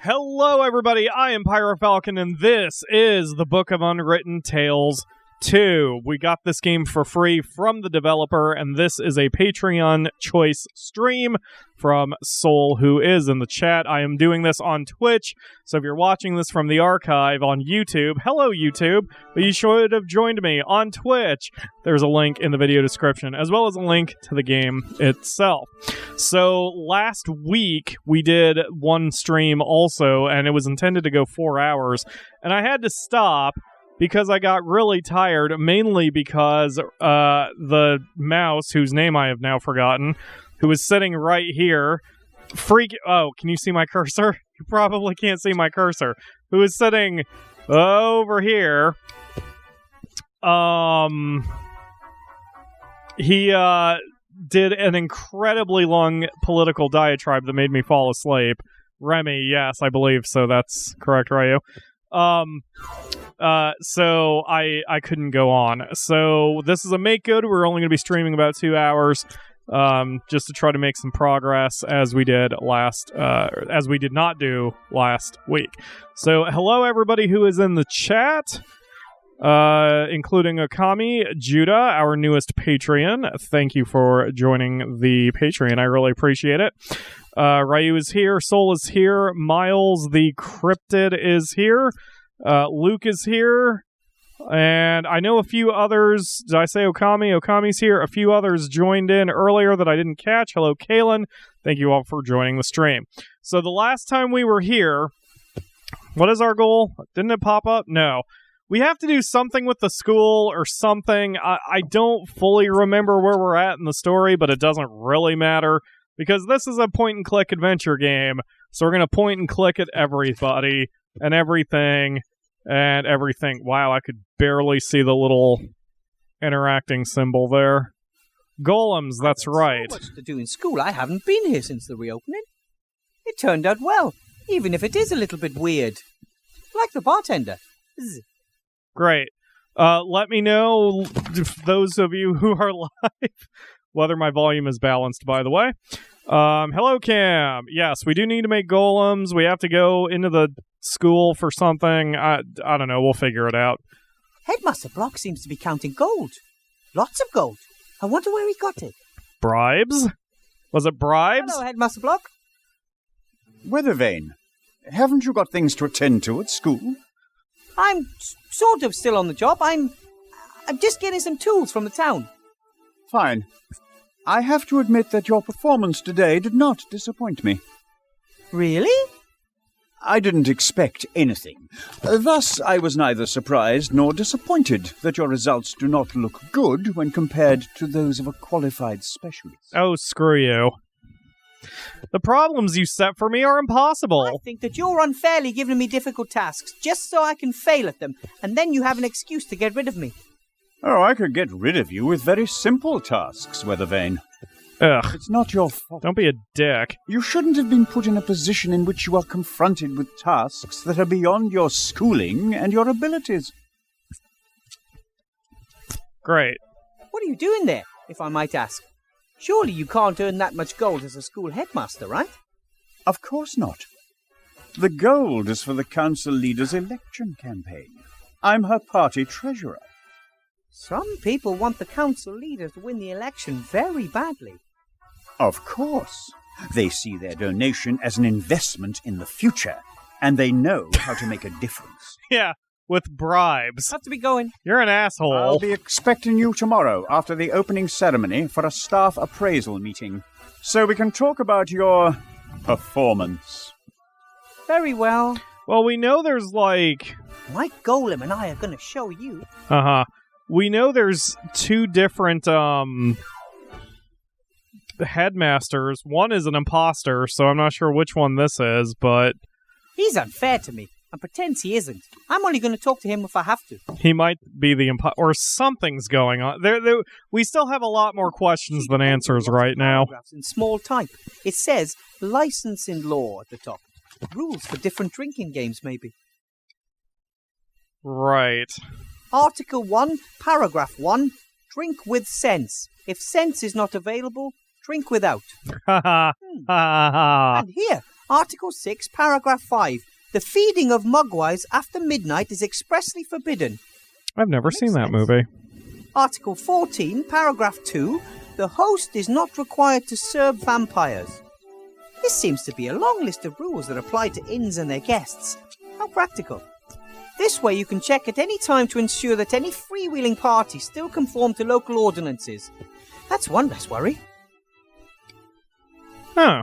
Hello, everybody. I am PyroFalkon, and this is the Book of Unwritten Tales 2. We got this game for free from the developer, and this is a Patreon choice stream from Soul, who is in the chat. I am doing this on Twitch, so if you're watching this from the archive on YouTube, hello, YouTube, but you should have joined me on Twitch. There's a link in the video description, as well as a link to the game itself. So last week, we did one stream also, and it was intended to go 4 hours, and I had to stop because I got really tired, mainly because the mouse, whose name I have now forgotten, who was sitting right here, oh, can you see my cursor? You probably can't see my cursor. Who was sitting over here. He did an incredibly long political diatribe that made me fall asleep. Remy, yes, I believe so. That's correct, Ryu. So I couldn't go on. So this is a make good. We're only going to be streaming about 2 hours, just to try to make some progress as we did as we did not do last week. So hello everybody who is in the chat, including Okami, Judah, our newest Patreon. Thank you for joining the Patreon. I really appreciate it. Ryu is here, Soul is here, Miles the Cryptid is here, Luke is here, and I know a few others. Did I say Okami? Okami's here. A few others joined in earlier that I didn't catch. Hello, Kalen. Thank you all for joining the stream. So the last time we were here, what is our goal? Didn't it pop up? No. We have to do something with the school or something. I don't fully remember where we're at in the story, but it doesn't really matter, because this is a point-and-click adventure game, so we're going to point and click at everybody and everything and everything. Wow, I could barely see the little interacting symbol there. Golems, that's right. So much to do in school. I haven't been here since the reopening. It turned out well, even if it is a little bit weird. Like the bartender. Great. Let me know, those of you who are live, whether my volume is balanced, by the way. Hello, Cam. Yes, we do need to make golems. We have to go into the school for something. I don't know. We'll figure it out. Headmaster Block seems to be counting gold. Lots of gold. I wonder where he got it. Bribes? Was it bribes? Hello, Headmaster Block. Weathervane, haven't you got things to attend to at school? I'm sort of still on the job. I'm just getting some tools from the town. Fine. I have to admit that your performance today did not disappoint me. Really? I didn't expect anything. Thus, I was neither surprised nor disappointed that your results do not look good when compared to those of a qualified specialist. Oh, screw you. The problems you set for me are impossible. I think that you're unfairly giving me difficult tasks just so I can fail at them, and then you have an excuse to get rid of me. Oh, I could get rid of you with very simple tasks, Weathervane. Ugh. It's not your fault. Don't be a dick. You shouldn't have been put in a position in which you are confronted with tasks that are beyond your schooling and your abilities. Great. What are you doing there, if I might ask? Surely you can't earn that much gold as a school headmaster, right? Of course not. The gold is for the council leader's election campaign. I'm her party treasurer. Some people want the council leader to win the election very badly. Of course. They see their donation as an investment in the future, and they know how to make a difference. Yeah, with bribes. Have to be going. You're an asshole. I'll be expecting you tomorrow after the opening ceremony for a staff appraisal meeting, so we can talk about your performance. Very well. Well, we know there's like... My golem and I are going to show you. Uh-huh. We know there's two different headmasters. One is an imposter, so I'm not sure which one this is, but... He's unfair to me and pretends he isn't. I'm only going to talk to him if I have to. He might be the imposter, or something's going on. We still have a lot more questions than answers right now. In small type. It says license in law at the top. Rules for different drinking games, maybe. Right. Article 1, Paragraph 1, drink with sense. If sense is not available, drink without. Ha ha ha ha. And here, Article 6, Paragraph 5. The feeding of mugwais after midnight is expressly forbidden. I've never seen that movie. Article 14, Paragraph 2. The host is not required to serve vampires. This seems to be a long list of rules that apply to inns and their guests. How practical. This way you can check at any time to ensure that any freewheeling party still conform to local ordinances. That's one less worry. Huh.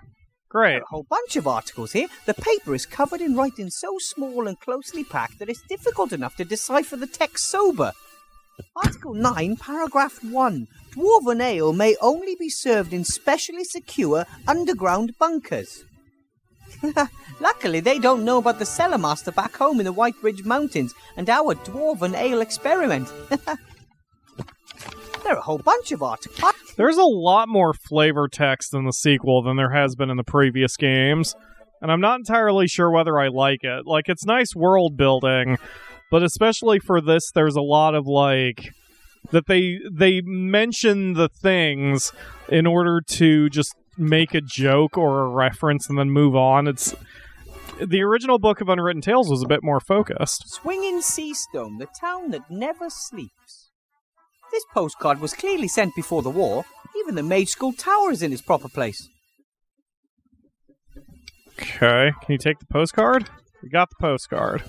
Great. There are a whole bunch of articles here. The paper is covered in writing so small and closely packed that it's difficult enough to decipher the text sober. Article 9, Paragraph 1. Dwarven ale may only be served in specially secure underground bunkers. Luckily, they don't know about the cellar master back home in the White Ridge Mountains and our dwarven ale experiment. There are a whole bunch of articles. There's a lot more flavor text in the sequel than there has been in the previous games, and I'm not entirely sure whether I like it. Like, it's nice world building, but especially for this, there's a lot of, like, that they mention the things in order to just make a joke or a reference and then move on. It's the original Book of Unwritten Tales was a bit more focused. Swinging Seastone, the town that never sleeps. This postcard was clearly sent before the war. Even the Mage School Tower is in its proper place. Okay, can you take the postcard? We got the postcard.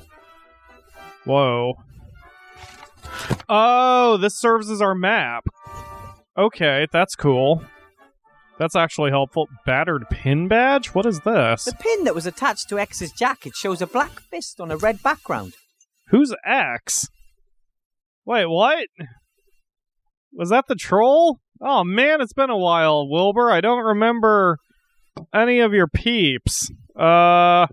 Whoa. Oh, this serves as our map. Okay, that's cool. That's actually helpful. Battered pin badge? What is this? The pin that was attached to X's jacket shows a black fist on a red background. Who's X? Wait, what? Was that the troll? Oh man, it's been a while, Wilbur. I don't remember any of your peeps. Okay,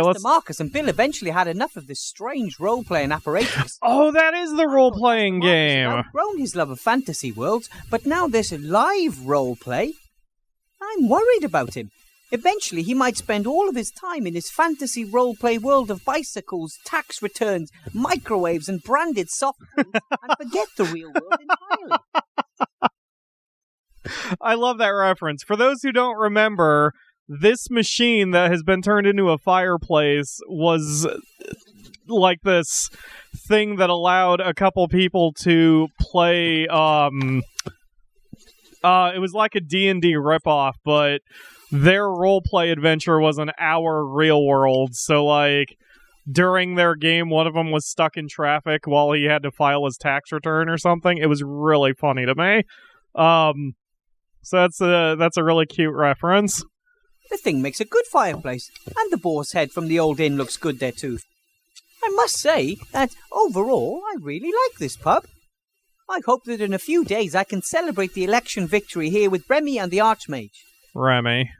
Master Marcus and Bill eventually had enough of this strange role-playing apparatus. Oh, that is the role-playing game. Marcus had outgrown his love of fantasy worlds, but now this live role-play. I'm worried about him. Eventually, he might spend all of his time in his fantasy role-play world of bicycles, tax returns, microwaves, and branded soft drinks, and forget the real world entirely. I love that reference. For those who don't remember, this machine that has been turned into a fireplace was like this thing that allowed a couple people to play, it was like a D&D ripoff, but their roleplay adventure was an hour real world. So, like, during their game, one of them was stuck in traffic while he had to file his tax return or something. It was really funny to me. So that's a really cute reference. The thing makes a good fireplace, and the boar's head from the old inn looks good there too. I must say that, overall, I really like this pub. I hope that in a few days I can celebrate the election victory here with Remy and the Archmage. Remy.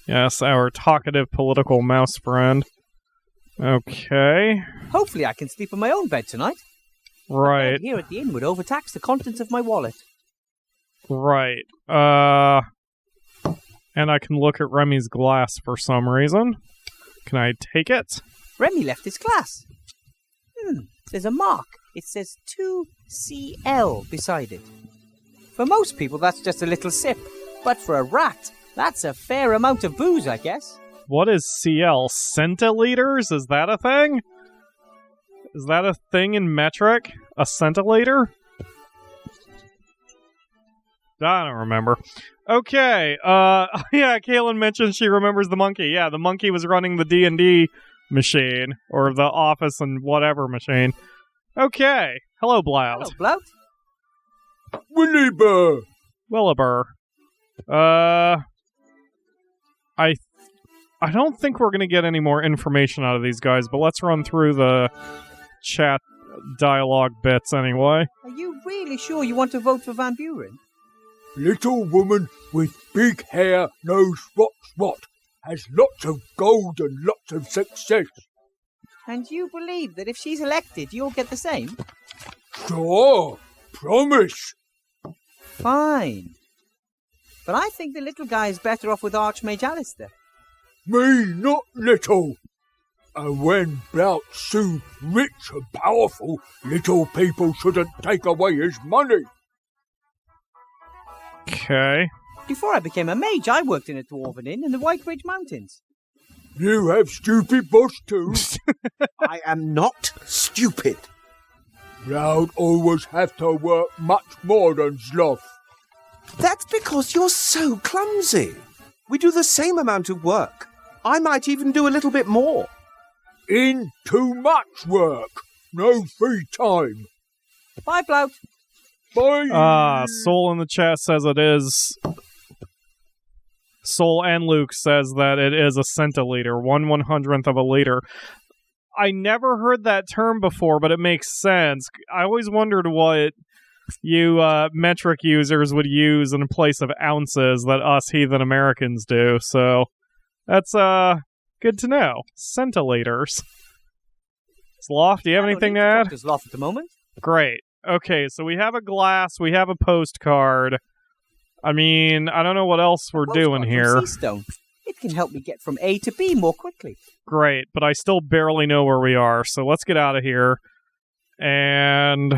Yes, our talkative political mouse friend. Okay. Hopefully I can sleep in my own bed tonight. Right. The bed here at the inn would overtax the contents of my wallet. Right. And I can look at Remy's glass for some reason. Can I take it? Remy left his glass. There's a mark. It says 2CL beside it. For most people, that's just a little sip. But for a rat, that's a fair amount of booze, I guess. What is CL? Centiliters? Is that a thing? Is that a thing in metric? A centiliter? I don't remember. Okay, yeah, Kaylin mentioned she remembers the monkey. Yeah, the monkey was running the D&D machine, or the office and whatever machine. Okay, hello, Blout. Hello, Blout. Wilbur! Wilbur. I don't think we're going to get any more information out of these guys, but let's run through the chat dialogue bits anyway. Are you really sure you want to vote for Van Buren? Little woman with big hair knows what's what, has lots of gold and lots of success. And you believe that if she's elected, you'll get the same? Sure, promise. Fine. But I think the little guy is better off with Archmage Alistair. Me not little. And when Blout's so rich and powerful, little people shouldn't take away his money. Okay. Before I became a mage, I worked in a dwarven inn in the White Ridge Mountains. You have stupid boss too. I am not stupid. You'd always have to work much more than sloth. That's because you're so clumsy. We do the same amount of work. I might even do a little bit more. In too much work. No free time. Bye, Blout. Bye. Soul in the chat says it is. Soul and Luke says that it is a centiliter, 1/100th of a liter. I never heard that term before, but it makes sense. I always wondered what you metric users would use in place of ounces that us heathen Americans do. So that's good to know. Centiliters. Sloth, do you have anything to add? Sloth at the moment. Great. Okay, so we have a glass, we have a postcard. I mean, I don't know what else we're doing here. Seastone. It can help me get from A to B more quickly. Great, but I still barely know where we are, so let's get out of here. And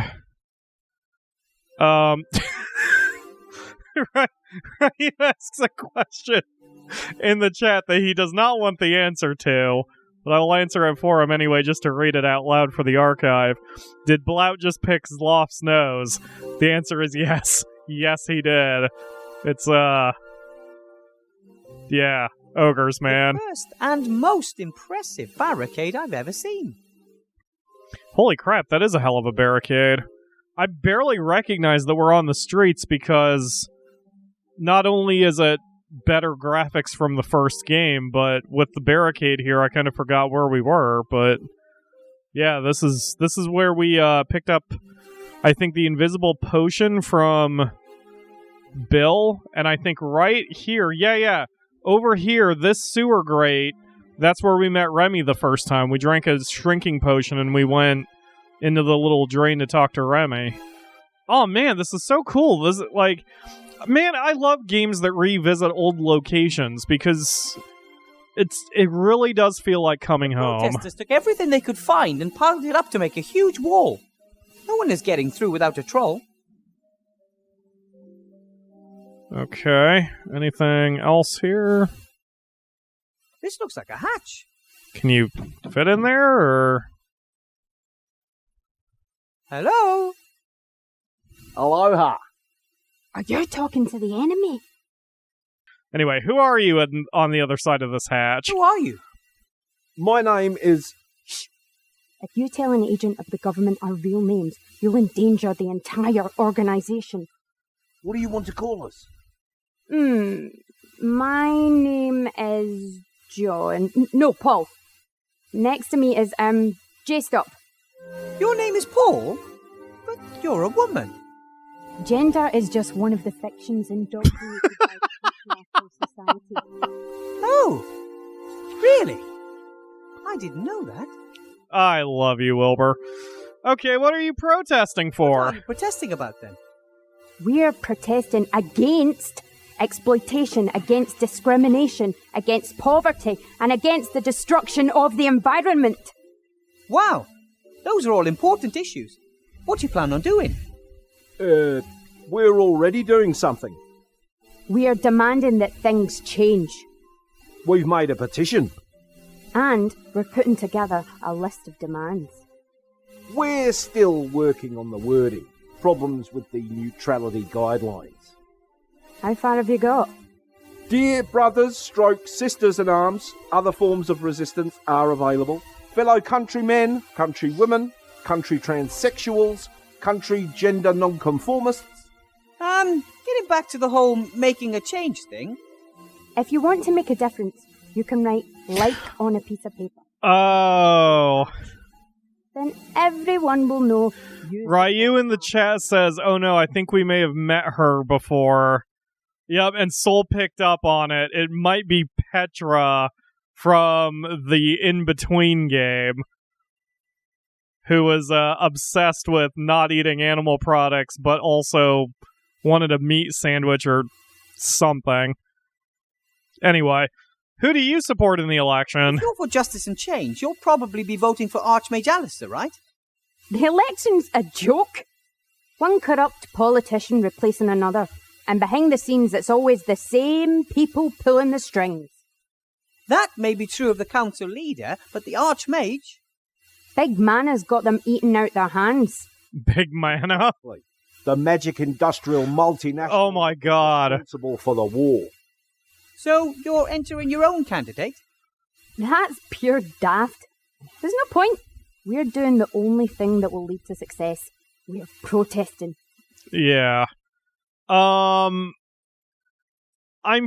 Ryan asks a question in the chat that he does not want the answer to, but I will answer it for him anyway, just to read it out loud for the archive. Did Blout just pick Zloff's nose? The answer is yes. Yes, he did. It's, yeah, ogres, man. The first and most impressive barricade I've ever seen. Holy crap, that is a hell of a barricade. I barely recognize that we're on the streets because not only is it better graphics from the first game, but with the barricade here, I kind of forgot where we were, but yeah, this is where we picked up, I think, the invisible potion from Bill, and I think right here, yeah, over here, this sewer grate, that's where we met Remy the first time. We drank a shrinking potion and we went into the little drain to talk to Remy. Oh man, this is so cool. This is like, man, I love games that revisit old locations because it really does feel like coming home. Protesters took everything they could find and piled it up to make a huge wall. No one is getting through without a troll. Okay, anything else here? This looks like a hatch. Can you fit in there, or? Hello? Aloha. Are you talking to the enemy? Anyway, who are you on the other side of this hatch? Who are you? My name is... If you tell an agent of the government our real names, you'll endanger the entire organization. What do you want to call us? My name is John. No, Paul. Next to me is, J-Stop. Your name is Paul? But you're a woman. Gender is just one of the fictions indoctrinated by patriarchal society. Oh, really? I didn't know that. I love you, Wilbur. Okay, what are you protesting for? What are you protesting about, then? We're protesting against exploitation, against discrimination, against poverty, and against the destruction of the environment. Wow, those are all important issues. What do you plan on doing? We're already doing something. We are demanding that things change. We've made a petition. And we're putting together a list of demands. We're still working on the wording. Problems with the neutrality guidelines. How far have you got? Dear brothers, sisters in arms, other forms of resistance are available. Fellow countrymen, countrywomen, country transsexuals, country gender nonconformists. Getting back to the whole making a change thing. If you want to make a difference, you can write like on a piece of paper. Oh. Then everyone will know. Ryu in the chat says, oh no, I think we may have met her before. Yep, and Soul picked up on it. It might be Petra from the In-Between game, who was obsessed with not eating animal products, but also wanted a meat sandwich or something. Anyway, who do you support in the election? If you're for justice and change, you'll probably be voting for Archmage Alistair, right? The election's a joke. One corrupt politician replacing another. And behind the scenes, it's always the same people pulling the strings. That may be true of the council leader, but the Archmage... Big Mana's got them eating out their hands. Big Mana? The magic industrial multinational... Oh my god. ...responsible for the war. So you're entering your own candidate? That's pure daft. There's no point. We're doing the only thing that will lead to success. We're protesting. Yeah. I'm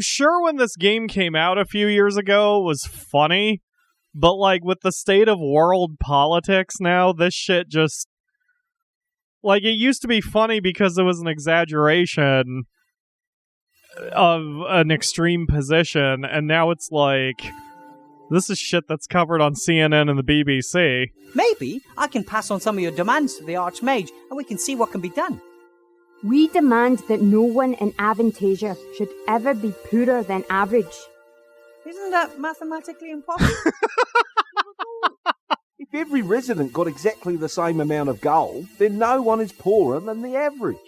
sure when this game came out a few years ago it was funny, but like with the state of world politics now, this shit just... Like, it used to be funny because it was an exaggeration of an extreme position, and now it's like, this is shit that's covered on CNN and the BBC. Maybe I can pass on some of your demands to the Archmage, and we can see what can be done. We demand that no one in Avantasia should ever be poorer than average. Isn't that mathematically impossible? If every resident got exactly the same amount of gold, then no one is poorer than the average.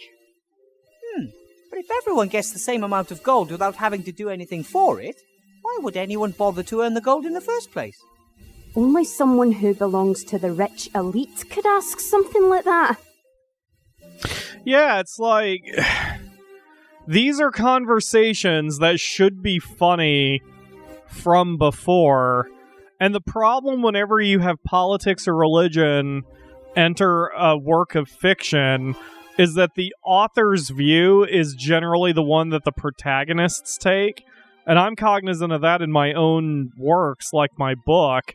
But if everyone gets the same amount of gold without having to do anything for it, why would anyone bother to earn the gold in the first place? Only someone who belongs to the rich elite could ask something like that. Yeah, it's like... These are conversations that should be funny from before, and the problem whenever you have politics or religion enter a work of fiction is that the author's view is generally the one that the protagonists take, and I'm cognizant of that in my own works, like my book,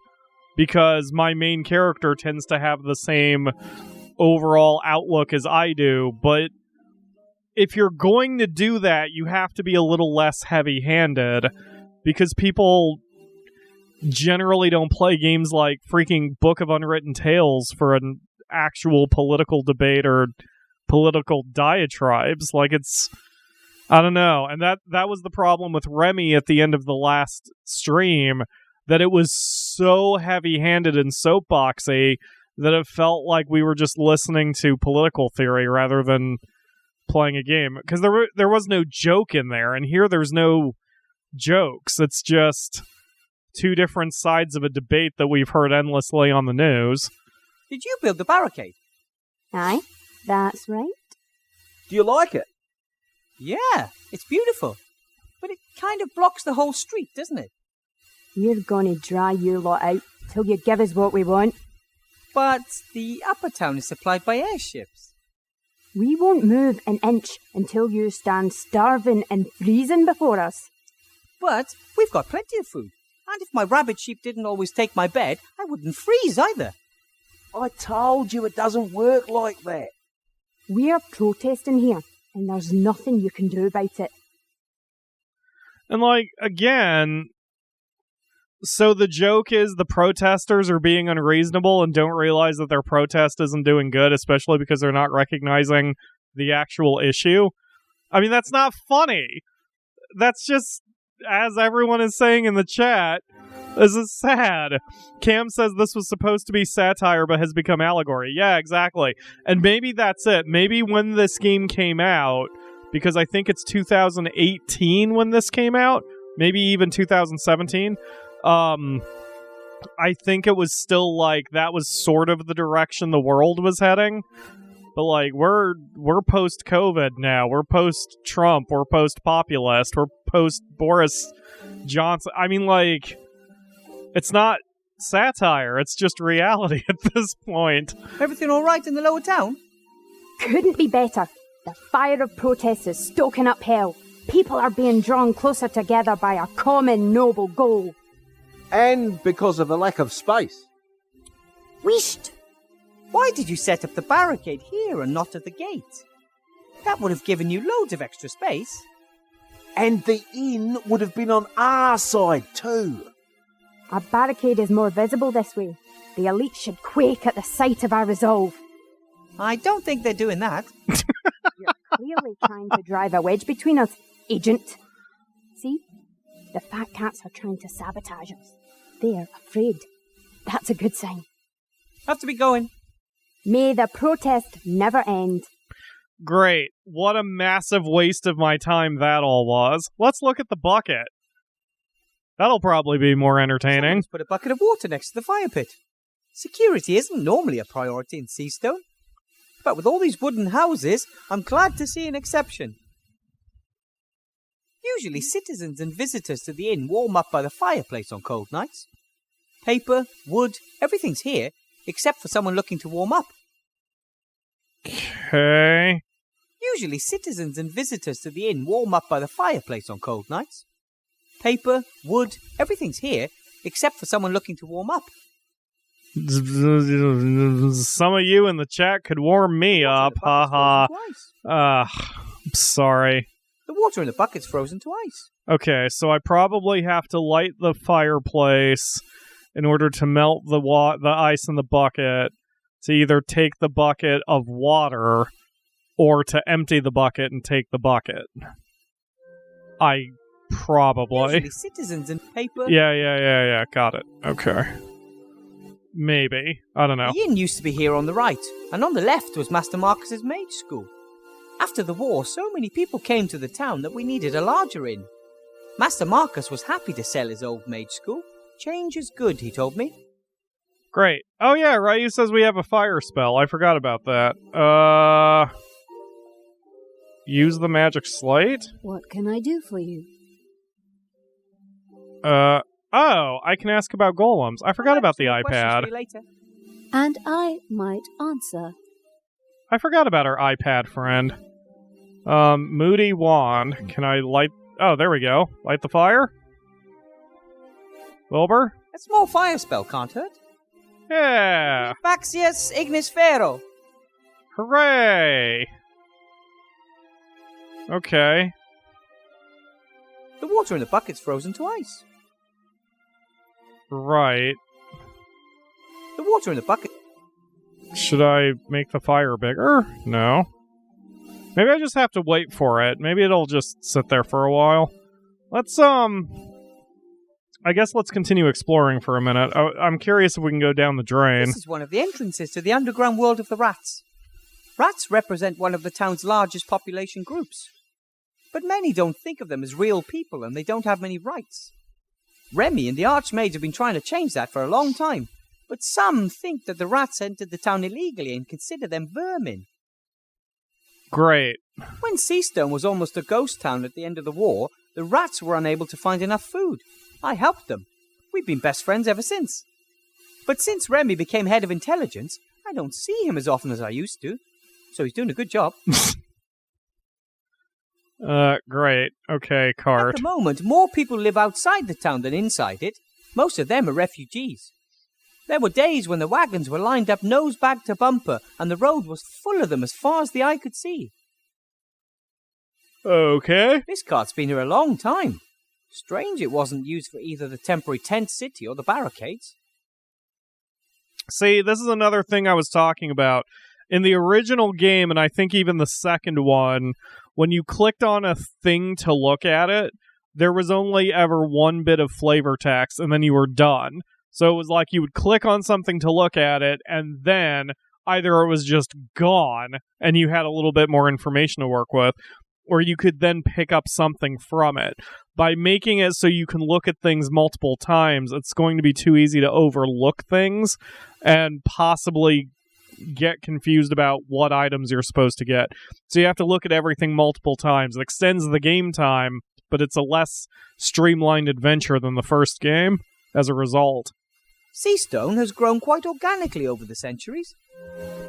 because my main character tends to have the same overall outlook as I do, but if you're going to do that, you have to be a little less heavy-handed, because people generally don't play games like freaking Book of Unwritten Tales for an actual political debate or political diatribes. Like, it's... I don't know. And that was the problem with Remy at the end of the last stream, that it was so heavy-handed and soapboxy that it felt like we were just listening to political theory rather than playing a game. Because there was no joke in there, and here there's no jokes. It's just two different sides of a debate that we've heard endlessly on the news. Did you build the barricade? Aye, that's right. Do you like it? Yeah, it's beautiful. But it kind of blocks the whole street, doesn't it? We're gonna dry you lot out till you give us what we want. But the upper town is supplied by airships. We won't move an inch until you stand starving and freezing before us. But we've got plenty of food. And if my rabbit sheep didn't always take my bed, I wouldn't freeze either. I told you it doesn't work like that. We're protesting here, and there's nothing you can do about it. And, like, again, so the joke is the protesters are being unreasonable and don't realize that their protest isn't doing good, especially because they're not recognizing the actual issue. I mean, that's not funny. That's just, as everyone is saying in the chat, this is sad. Cam says this was supposed to be satire but has become allegory. Yeah, exactly. And maybe that's it. Maybe when this game came out, because I think it's 2018 when this came out, maybe even 2017, I think it was still like that was sort of the direction the world was heading. But like we're post-COVID now. We're post-Trump. We're post-populist. We're post-Boris Johnson. I mean, like, it's not satire. It's just reality at this point. Everything all right in the lower town? Couldn't be better. The fire of protest is stoking up hell. People are being drawn closer together by a common noble goal. And because of the lack of space. Wheesht! Why did you set up the barricade here and not at the gate? That would have given you loads of extra space. And the inn would have been on our side too. Our barricade is more visible this way. The elite should quake at the sight of our resolve. I don't think they're doing that. You're clearly trying to drive a wedge between us, Agent. See? The fat cats are trying to sabotage us. They're afraid. That's a good sign. Have to be going. May the protest never end. Great. What a massive waste of my time that all was. Let's look at the bucket. That'll probably be more entertaining. Someone's put a bucket of water next to the fire pit. Security isn't normally a priority in Seastone. But with all these wooden houses, I'm glad to see an exception. Usually citizens and visitors to the inn warm up by the fireplace on cold nights. Paper, wood, everything's here, except for someone looking to warm up. Okay. Usually citizens and visitors to the inn warm up by the fireplace on cold nights. Paper, wood, everything's here, except for someone looking to warm up. Some of you in the chat could warm me up, haha. I'm sorry. The water in the bucket's frozen to ice. Okay, so I probably have to light the fireplace in order to melt the ice in the bucket, to either take the bucket of water or to empty the bucket and take the bucket. Probably. Usually citizens and paper. Yeah. Got it. Okay. Maybe. I don't know. The inn used to be here on the right, and on the left was Master Marcus's mage school. After the war, so many people came to the town that we needed a larger inn. Master Marcus was happy to sell his old mage school. Change is good, he told me. Great. Oh yeah, Ryu says we have a fire spell. I forgot about that. Use the magic slate? What can I do for you? Oh, I can ask about golems. I forgot about the iPad. And I might answer. I forgot about our iPad friend. Moody wand. Can I light... Oh, there we go. Light the fire? Wilbur? A small fire spell can't hurt. Yeah! Vaxius Ignis Ferro. Hooray! Okay. The water in the bucket's frozen to ice. Right. The water in the bucket... Should I make the fire bigger? No. Maybe I just have to wait for it. Maybe it'll just sit there for a while. Let's, I guess let's continue exploring for a minute. I'm curious if we can go down the drain. This is one of the entrances to the underground world of the rats. Rats represent one of the town's largest population groups. But many don't think of them as real people, and they don't have many rights. Remy and the Archmage have been trying to change that for a long time, but some think that the rats entered the town illegally and consider them vermin. Great. When Seastone was almost a ghost town at the end of the war, the rats were unable to find enough food. I helped them. We've been best friends ever since. But since Remy became head of intelligence, I don't see him as often as I used to. So he's doing a good job. Great. Okay, Cart. At the moment, more people live outside the town than inside it. Most of them are refugees. There were days when the wagons were lined up nose-bag to bumper, and the road was full of them as far as the eye could see. Okay. This cart's been here a long time. Strange it wasn't used for either the temporary tent city or the barricades. See, this is another thing I was talking about. In the original game, and I think even the second one, when you clicked on a thing to look at it, there was only ever one bit of flavor text, and then you were done. So it was like you would click on something to look at it, and then either it was just gone, and you had a little bit more information to work with, or you could then pick up something from it. By making it so you can look at things multiple times, it's going to be too easy to overlook things, and possibly get confused about what items you're supposed to get. So you have to look at everything multiple times. It extends the game time, but it's a less streamlined adventure than the first game as a result. Seastone has grown quite organically over the centuries.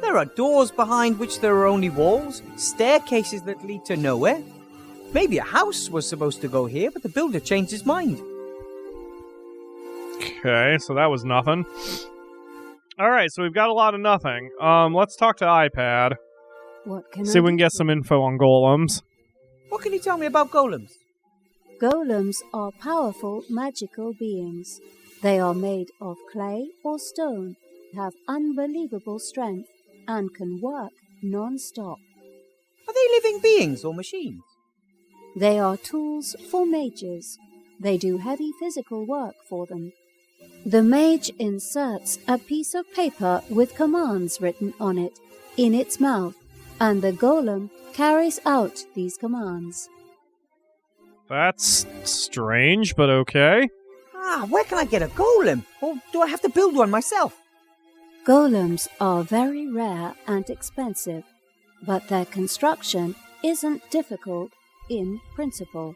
There are doors behind which there are only walls, staircases that lead to nowhere. Maybe a house was supposed to go here, but the builder changed his mind. Okay, so that was nothing. Alright, so we've got a lot of nothing. Let's talk to iPad. What can See if we can get some info on golems. What can you tell me about golems? Golems are powerful magical beings. They are made of clay or stone, have unbelievable strength, and can work non-stop. Are they living beings or machines? They are tools for mages. They do heavy physical work for them. The mage inserts a piece of paper with commands written on it in its mouth, and the golem carries out these commands. That's strange, but okay. Where can I get a golem? Or do I have to build one myself? Golems are very rare and expensive, but their construction isn't difficult in principle.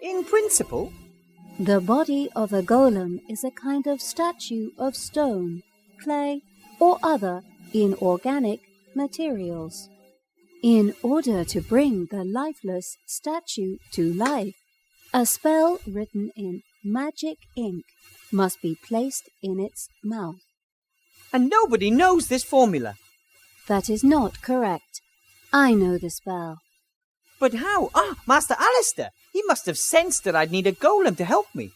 In principle? The body of a golem is a kind of statue of stone, clay, or other inorganic materials. In order to bring the lifeless statue to life, a spell written in magic ink must be placed in its mouth. And nobody knows this formula. That is not correct. I know the spell. But how? Master Alistair! He must have sensed that I'd need a golem to help me.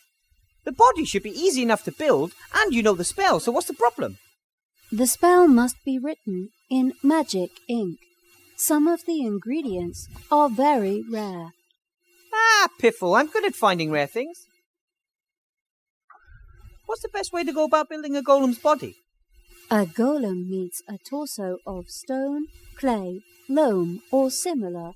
The body should be easy enough to build, and you know the spell, so what's the problem? The spell must be written in magic ink. Some of the ingredients are very rare. Piffle, I'm good at finding rare things. What's the best way to go about building a golem's body? A golem needs a torso of stone, clay, loam, or similar.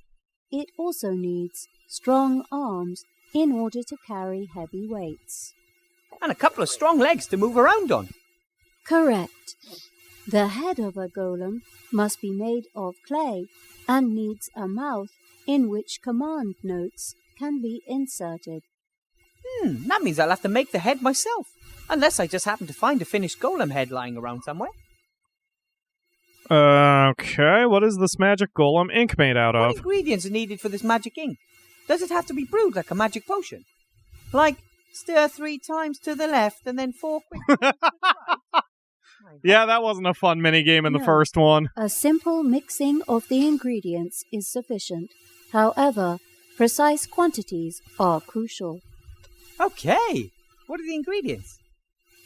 It also needs strong arms in order to carry heavy weights. And a couple of strong legs to move around on. Correct. The head of a golem must be made of clay and needs a mouth in which command notes can be inserted. That means I'll have to make the head myself. Unless I just happen to find a finished golem head lying around somewhere. Okay, what is this magic golem ink made out What of? ingredients are needed for this magic ink? Does it have to be brewed like a magic potion? Like, stir 3 times to the left and then 4 quick times to the right? Yeah, that wasn't a fun minigame in the No. first one. A simple mixing of the ingredients is sufficient. However, precise quantities are crucial. Okay, what are the ingredients?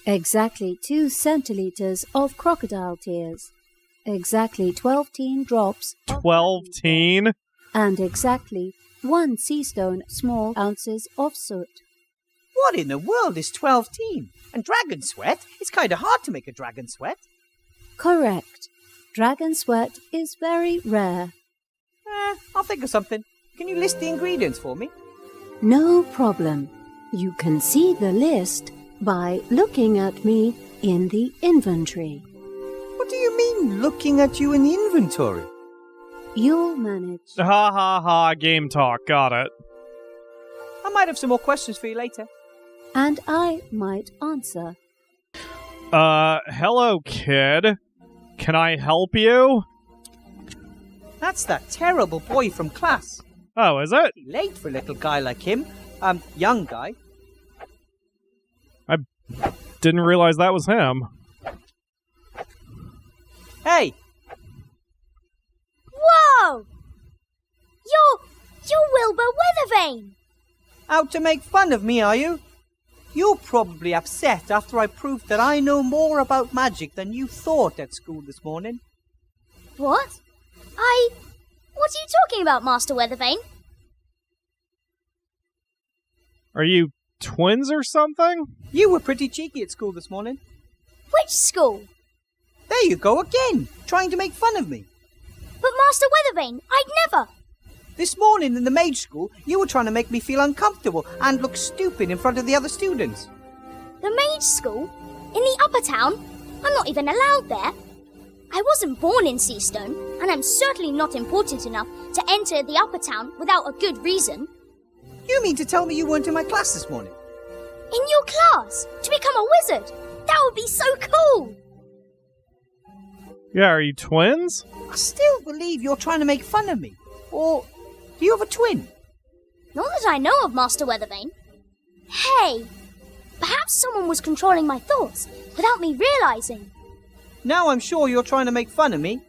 Exactly 2 centiliters of crocodile tears, exactly 12 drops of 12-teen? and exactly 1 sea stone small ounces of soot. What in the world is 12-teen? And dragon sweat? It's kind of hard to make a dragon sweat. Correct. Dragon sweat is very rare. I'll think of something. Can you list the ingredients for me? No problem. You can see the list by looking at me in the inventory. What do you mean, looking at you in the inventory? You'll manage. Ha ha ha, game talk, got it. I might have some more questions for you later. And I might answer. Hello, kid. Can I help you? That's that terrible boy from class. Oh, is it? Late for a little guy like him. Young guy. Didn't realize that was him. Hey! Whoa! You're Wilbur Weathervane! Out to make fun of me, are you? You're probably upset after I proved that I know more about magic than you thought at school this morning. What? What are you talking about, Master Weathervane? Are you twins or something? You were pretty cheeky at school this morning. Which school? There you go again, trying to make fun of me. But Master Weathervane, I'd never! This morning in the mage school, you were trying to make me feel uncomfortable and look stupid in front of the other students. The mage school? In the upper town? I'm not even allowed there. I wasn't born in Seastone, and I'm certainly not important enough to enter the upper town without a good reason. You mean to tell me you weren't in my class this morning? In your class? To become a wizard? That would be so cool! Yeah, are you twins? I still believe you're trying to make fun of me. Or do you have a twin? Not that I know of, Master Weathervane. Hey! Perhaps someone was controlling my thoughts without me realizing. Now I'm sure you're trying to make fun of me.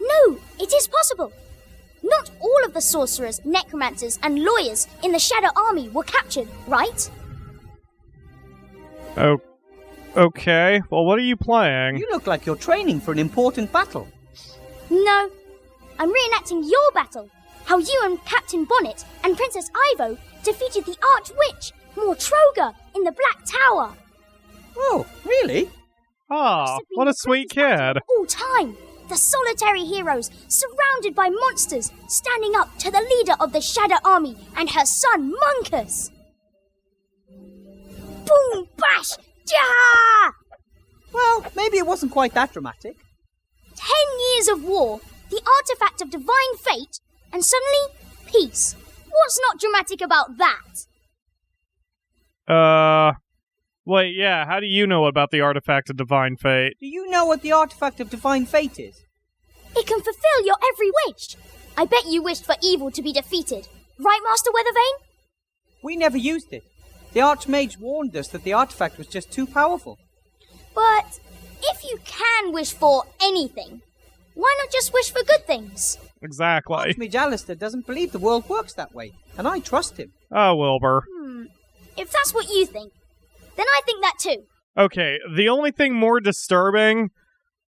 No, it is possible. Not all of the sorcerers, necromancers, and lawyers in the Shadow Army were captured, right? Oh, okay. Well, what are you playing? You look like you're training for an important battle. No. I'm reenacting your battle. How you and Captain Bonnet and Princess Ivo defeated the Archwitch, Mortroga, in the Black Tower. Oh, really? Oh, what a sweet kid. All time. The solitary heroes, surrounded by monsters, standing up to the leader of the Shadow Army and her son, Monkus. Boom, bash, ja! Well, maybe it wasn't quite that dramatic. 10 years of war, the artifact of divine fate, and suddenly, peace. What's not dramatic about that? Wait, yeah, how do you know about the artifact of divine fate? Do you know what the artifact of divine fate is? It can fulfill your every wish. I bet you wished for evil to be defeated. Right, Master Weathervane? We never used it. The Archmage warned us that the artifact was just too powerful. But if you can wish for anything, why not just wish for good things? Exactly. Archmage Alistair doesn't believe the world works that way, and I trust him. Oh, Wilbur. If that's what you think, then I think that too. Okay, the only thing more disturbing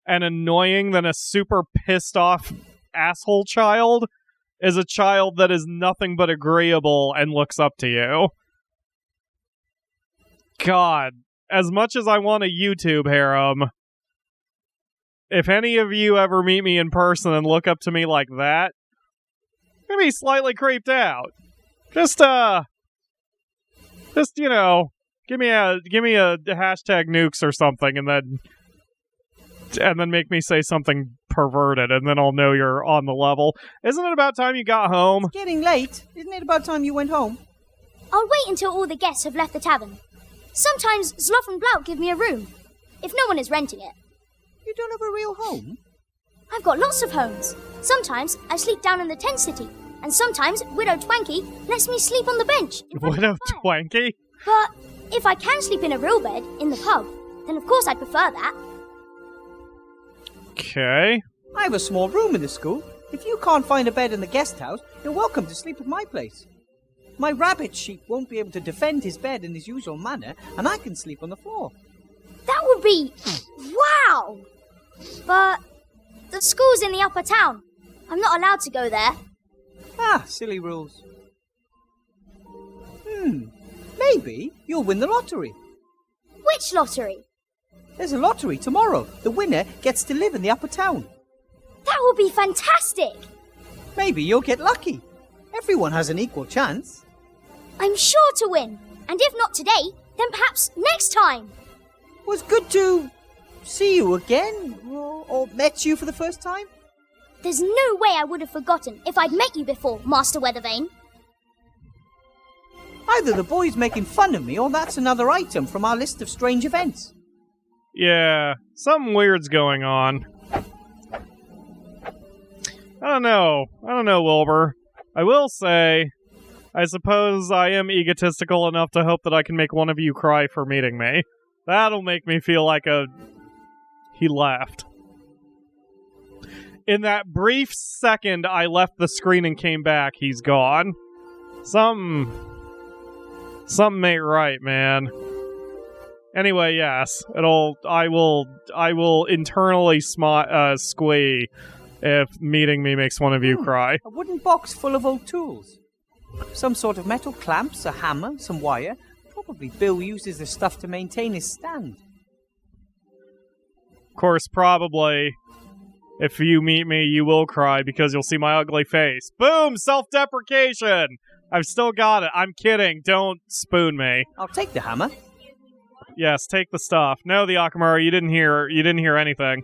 and annoying than a super pissed off asshole child is a child that is nothing but agreeable and looks up to you. God, as much as I want a YouTube harem, if any of you ever meet me in person and look up to me like that, I'm gonna be slightly creeped out. Just, you know, give me a hashtag nukes or something, and then make me say something perverted, and then I'll know you're on the level. Isn't it about time you got home? It's getting late. Isn't it about time you went home? I'll wait until all the guests have left the tavern. Sometimes Zloff and Blout give me a room, if no one is renting it. You don't have a real home? I've got lots of homes. Sometimes I sleep down in the tent city, and sometimes Widow Twanky lets me sleep on the bench. Widow Twanky? But if I can sleep in a real bed in the pub, then of course I'd prefer that. Okay. I have a small room in the school. If you can't find a bed in the guest house, you're welcome to sleep at my place. My rabbit sheep won't be able to defend his bed in his usual manner, and I can sleep on the floor. That would be... wow! But the school's in the upper town. I'm not allowed to go there. Ah, silly rules. Maybe you'll win the lottery. Which lottery? There's a lottery tomorrow. The winner gets to live in the upper town. That would be fantastic! Maybe you'll get lucky. Everyone has an equal chance. I'm sure to win. And if not today, then perhaps next time. It was good to see you again, or met you for the first time. There's no way I would have forgotten if I'd met you before, Master Weathervane. Either the boy's making fun of me, or that's another item from our list of strange events. Yeah, something weird's going on. I don't know, Wilbur. I will say, I suppose I am egotistical enough to hope that I can make one of you cry for meeting me. That'll make me feel like he left. In that brief second I left the screen and came back, he's gone. Something ain't right, man. Anyway, yes, I will internally squee if meeting me makes one of you cry. A wooden box full of old tools. Some sort of metal clamps, a hammer, some wire. Probably Bill uses the stuff to maintain his stand. Of course, probably, if you meet me, you will cry because you'll see my ugly face. Boom! Self-deprecation! I've still got it. I'm kidding. Don't spoon me. I'll take the hammer. Yes, take the stuff. No, the Akamura, you didn't hear anything.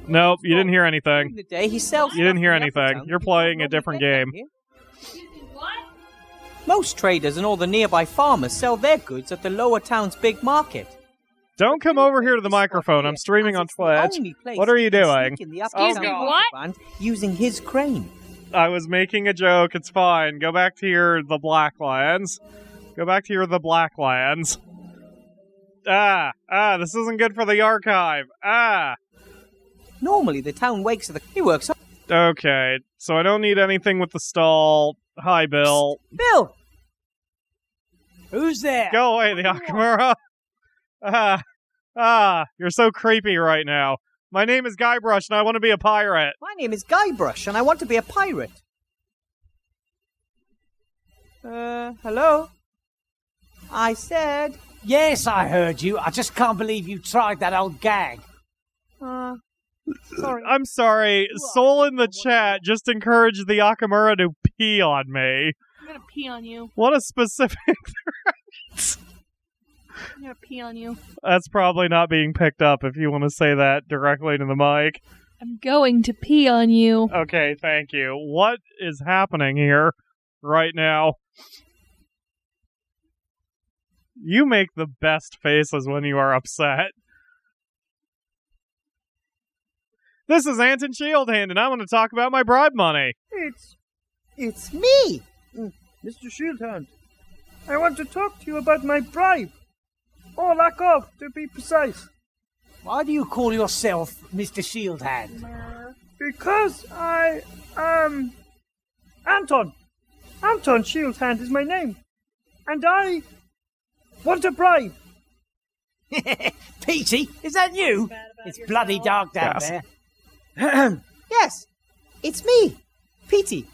Nope, you didn't hear anything. The day he sells you didn't hear anything. You're playing a different game. Most traders and all the nearby farmers sell their goods at the lower town's big market. Don't come over here to the microphone. I'm streaming on Twitch. What are you doing? Excuse me, what? Using his crane. I was making a joke. It's fine. Go back to the Blacklands. Go back to the Blacklands. This isn't good for the archive. Normally, the town wakes at he works up. Okay, so I don't need anything with the stall. Hi, Bill. Psst, Bill! Who's there? Go away, the Akamura. You're so creepy right now. My name is Guybrush, and I want to be a pirate. My name is Guybrush, and I want to be a pirate. Hello? I said... Yes, I heard you. I just can't believe you tried that old gag. Sorry. I'm sorry. Soul in the chat just encouraged the Akamura to pee on me. I'm gonna pee on you. What a specific threat. I'm gonna pee on you. That's probably not being picked up if you want to say that directly to the mic. I'm going to pee on you. Okay, thank you. What is happening here right now? You make the best faces when you are upset. This is Anton Shieldhand, and I want to talk about my bribe money. It's me, Mr. Shieldhand. I want to talk to you about my bribe. Or lack of, to be precise. Why do you call yourself Mr. Shieldhand? Because I am Anton. Anton Shieldhand is my name. And I want a bribe. Petey, is that you? It's bloody dark down there. Yes, it's me, Petey.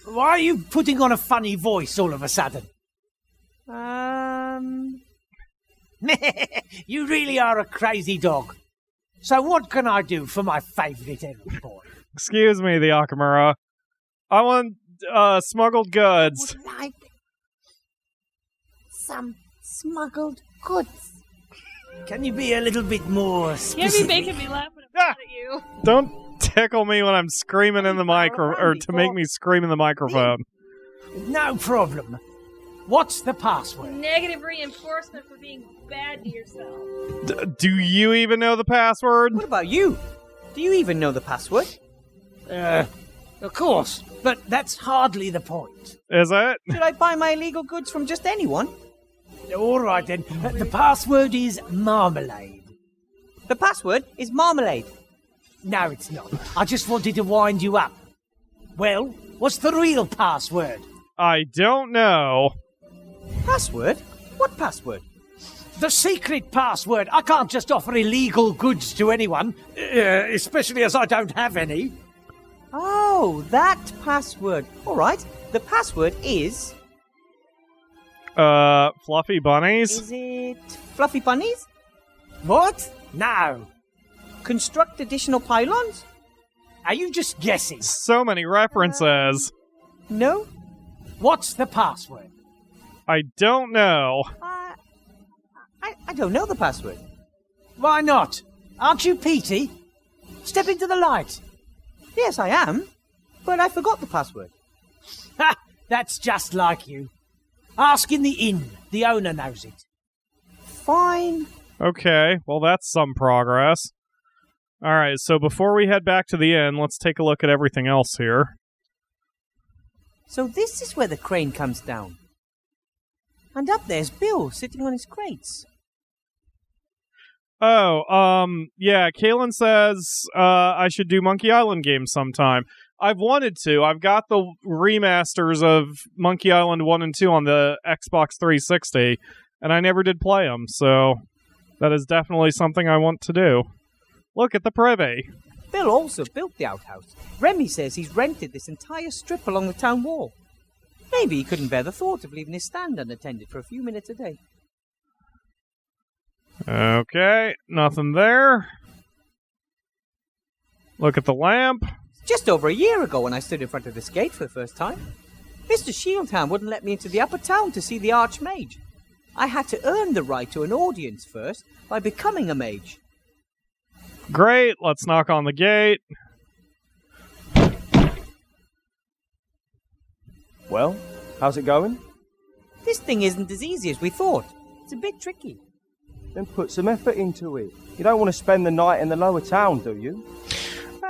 Why are you putting on a funny voice all of a sudden? You really are a crazy dog. So what can I do for my favourite errand boy? Excuse me, the Akamura. I want smuggled goods. Would like some smuggled goods. Can you be a little bit more specific? Can't be making me laugh when I'm mad at you. Don't tickle me when I'm screaming in the or to make me scream in the microphone. No problem. What's the password? Negative reinforcement for being bad to yourself. Do you even know the password? What about you? Do you even know the password? Of course, but that's hardly the point. Is it? Should I buy my illegal goods from just anyone? All right then. The password is marmalade. The password is marmalade. No, it's not. I just wanted to wind you up. Well, what's the real password? I don't know. Password? What password? The secret password. I can't just offer illegal goods to anyone, especially as I don't have any. Oh, that password. All right. The password is... Fluffy bunnies? Is it fluffy bunnies? What? No. Construct additional pylons? Are you just guessing? So many references. No. What's the password? I don't know. I don't know the password. Why not? Aren't you Petey? Step into the light. Yes, I am. But I forgot the password. Ha! That's just like you. Ask in the inn. The owner knows it. Fine. Okay, well that's some progress. Alright, so before we head back to the inn, let's take a look at everything else here. So this is where the crane comes down. And up there's Bill, sitting on his crates. Oh, yeah, Kaylin says I should do Monkey Island games sometime. I've wanted to. I've got the remasters of Monkey Island 1 and 2 on the Xbox 360, and I never did play them, so that is definitely something I want to do. Look at the privy. Bill also built the outhouse. Remy says he's rented this entire strip along the town wall. Maybe he couldn't bear the thought of leaving his stand unattended for a few minutes a day. Okay, nothing there. Look at the lamp. Just over a year ago when I stood in front of this gate for the first time. Mr. Shieldhand wouldn't let me into the upper town to see the Archmage. I had to earn the right to an audience first by becoming a mage. Great, let's knock on the gate. Well, how's it going? This thing isn't as easy as we thought. It's a bit tricky. Then put some effort into it. You don't want to spend the night in the lower town, do you?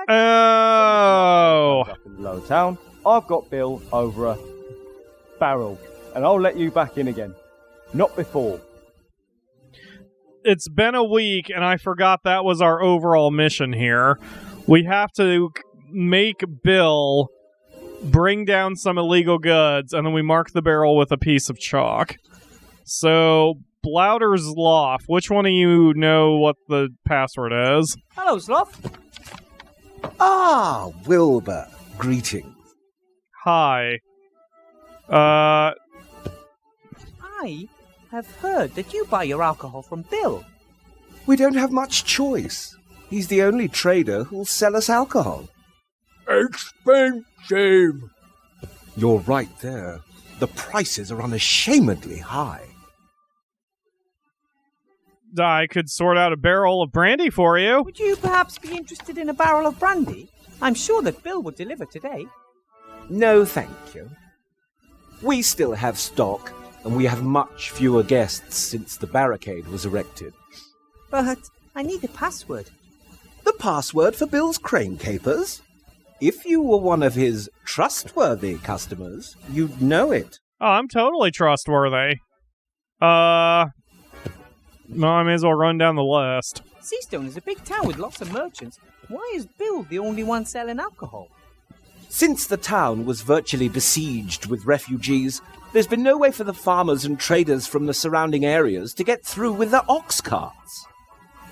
Oh. Up in the lower town, I've got Bill over a barrel, and I'll let you back in again. Not before. It's been a week, and I forgot that was our overall mission here. We have to make Bill bring down some illegal goods, and then we mark the barrel with a piece of chalk. So, Blouder's Loft. Which one of you know what the password is? Hello, Sloth. Ah, Wilbur. Greetings. Hi. I have heard that you buy your alcohol from Bill. We don't have much choice. He's the only trader who'll sell us alcohol. Expensive. You're right there. The prices are unashamedly high. I could sort out a barrel of brandy for you. Would you perhaps be interested in a barrel of brandy? I'm sure that Bill would deliver today. No, thank you. We still have stock, and we have much fewer guests since the barricade was erected. But I need a password. The password for Bill's crane capers? If you were one of his trustworthy customers, you'd know it. Oh, I'm totally trustworthy. No, I may as well run down the list. Seastone is a big town with lots of merchants. Why is Bill the only one selling alcohol? Since the town was virtually besieged with refugees, there's been no way for the farmers and traders from the surrounding areas to get through with their ox carts.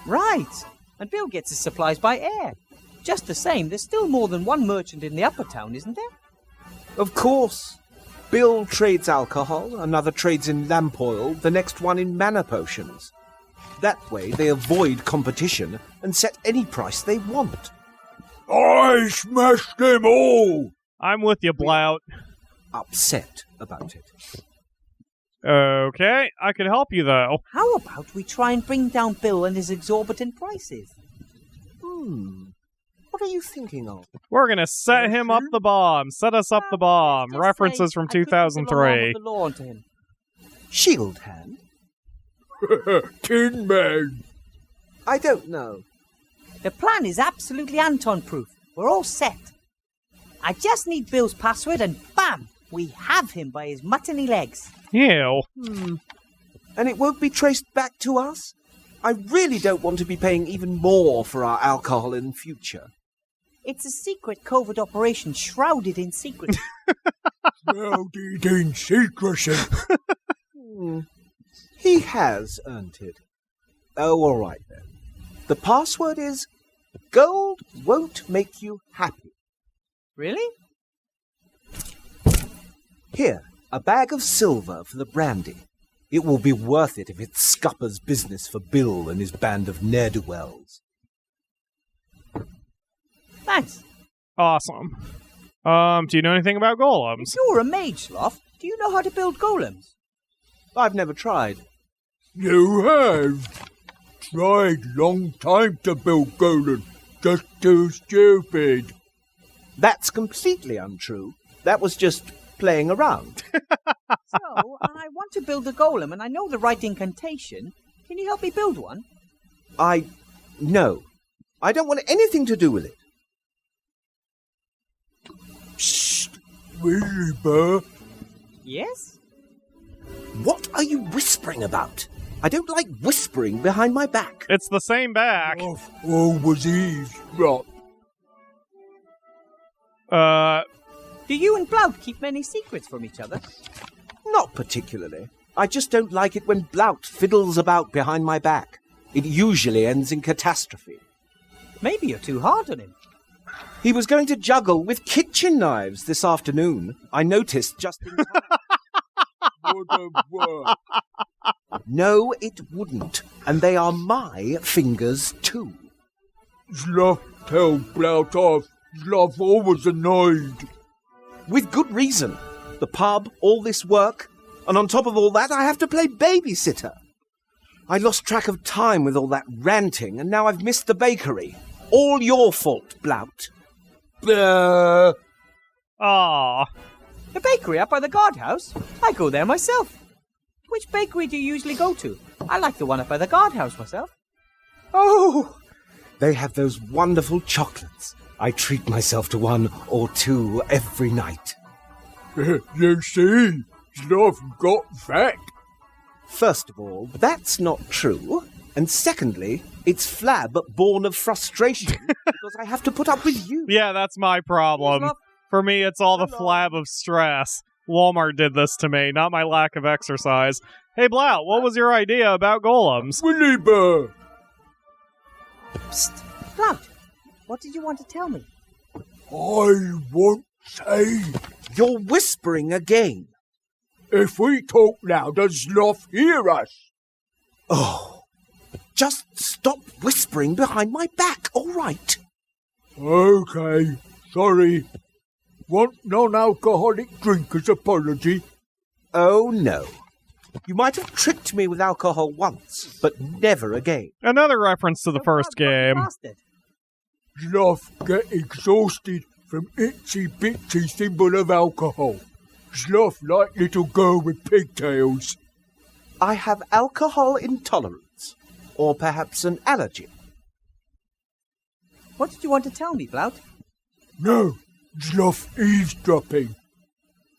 Right. And Bill gets his supplies by air. Just the same, there's still more than one merchant in the upper town, isn't there? Of course. Bill trades alcohol, another trades in lamp oil, the next one in mana potions. That way they avoid competition and set any price they want. I smashed them all. I'm with you, Blout. Upset about it. Okay, I could help you, though. How about we try and bring down Bill and his exorbitant prices? What are you thinking of? We're gonna set him up the bomb. Set us up the bomb. References from 2003. Shield Hand? Tin Man. I don't know. The plan is absolutely Anton-proof. We're all set. I just need Bill's password and bam! We have him by his muttony legs. Ew. And it won't be traced back to us? I really don't want to be paying even more for our alcohol in future. It's a secret covert operation shrouded in secrecy. Shrouded in secrecy. He has earned it. Oh, all right then. The password is gold won't make you happy. Really? Here, a bag of silver for the brandy. It will be worth it if it scuppers business for Bill and his band of ne'er-do-wells. Thanks. Awesome. Do you know anything about golems? If you're a mage, Sloth, do you know how to build golems? I've never tried. You have. Tried long time to build golem. Just too stupid. That's completely untrue. That was just playing around. So, I want to build a golem and I know the right incantation. Can you help me build one? No. I don't want anything to do with it. Psst. Wilbur. Yes? What are you whispering about? I don't like whispering behind my back. It's the same back. Was eavesdrop. Do you and Blout keep many secrets from each other? Not particularly. I just don't like it when Blout fiddles about behind my back. It usually ends in catastrophe. Maybe you're too hard on him. He was going to juggle with kitchen knives this afternoon. I noticed just in time. Would have worked. No, it wouldn't. And they are my fingers, too. Sloth tell Blout off. Sloth always annoyed. With good reason. The pub, all this work, and on top of all that, I have to play babysitter. I lost track of time with all that ranting, and now I've missed the bakery. All your fault, Blout. Aww. The bakery up by the guardhouse? I go there myself. Which bakery do you usually go to? I like the one up by the guardhouse myself. Oh, they have those wonderful chocolates. I treat myself to one or two every night. You see, Sloth got fat. First of all, that's not true. And secondly, it's Flab born of frustration because I have to put up with you. Yeah, that's my problem. For me, it's all the flab of stress. Walmart did this to me, not my lack of exercise. Hey, Blout, what was your idea about golems? Wilbur. Psst. Blout, what did you want to tell me? I won't say. You're whispering again. If we talk louder, Sloth hear us. Oh, Just stop whispering behind my back, all right? Okay, sorry. Want non-alcoholic drink as apology? Oh, no. You might have tricked me with alcohol once, but never again. Another reference to the first game. Sloth get exhausted from itsy-bitsy symbol of alcohol. Sloth like little girl with pigtails. I have alcohol intolerance, or perhaps an allergy. What did you want to tell me, Blout? No, Sloth eavesdropping.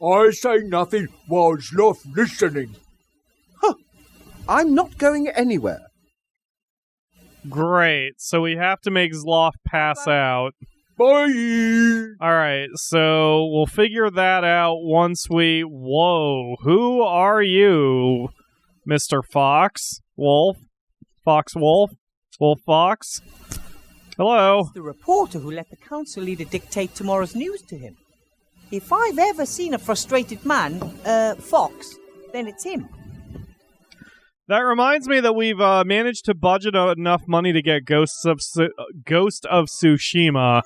I say nothing while Sloth listening. Huh. I'm not going anywhere. Great. So we have to make Zloth pass out. Bye! Alright, so we'll figure that out once we... Whoa, who are you, Mr. Fox? Wolf? Fox Wolf? Wolf Fox? Hello? It's the reporter who let the council leader dictate tomorrow's news to him. If I've ever seen a frustrated man, Fox, then it's him. That reminds me that we've managed to budget enough money to get Ghost of Tsushima,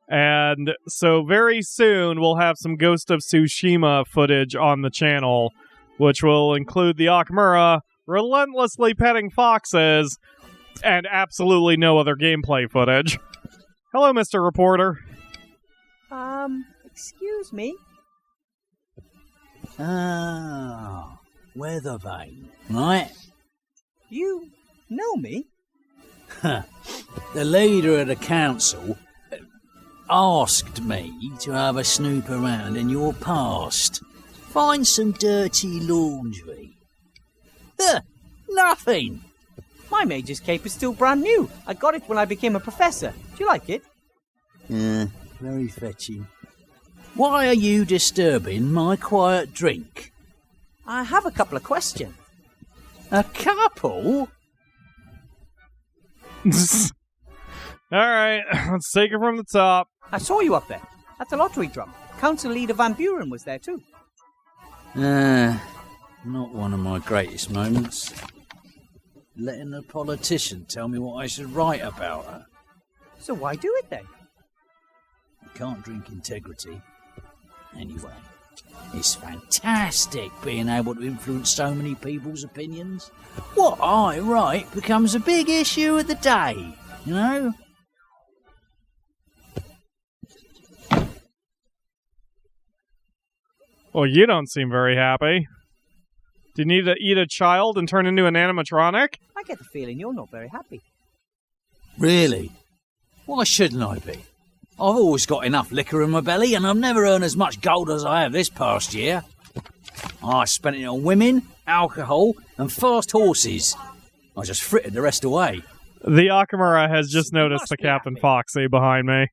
and so very soon we'll have some Ghost of Tsushima footage on the channel, which will include the Akamura relentlessly petting foxes and absolutely no other gameplay footage. Hello, Mr. Reporter. Excuse me? Ah, Weathervane, right? You know me? The leader of the council asked me to have a snoop around in your past. Find some dirty laundry. Nothing. My major's cape is still brand new. I got it when I became a professor. Do you like it? Very fetching. Why are you disturbing my quiet drink? I have a couple of questions. A couple? Alright, let's take it from the top. I saw you up there. That's a lottery drum. Council leader Van Buren was there too. Not one of my greatest moments. Letting a politician tell me what I should write about her. So why do it then? I can't drink integrity. Anyway, it's fantastic being able to influence so many people's opinions. What I write becomes a big issue of the day, you know? Well, you don't seem very happy. Do you need to eat a child and turn into an animatronic? I get the feeling you're not very happy. Really? Why shouldn't I be? I've always got enough liquor in my belly, and I've never earned as much gold as I have this past year. I spent it on women, alcohol, and fast horses. I just frittered the rest away. The Akamura has just noticed the Captain Foxy behind me.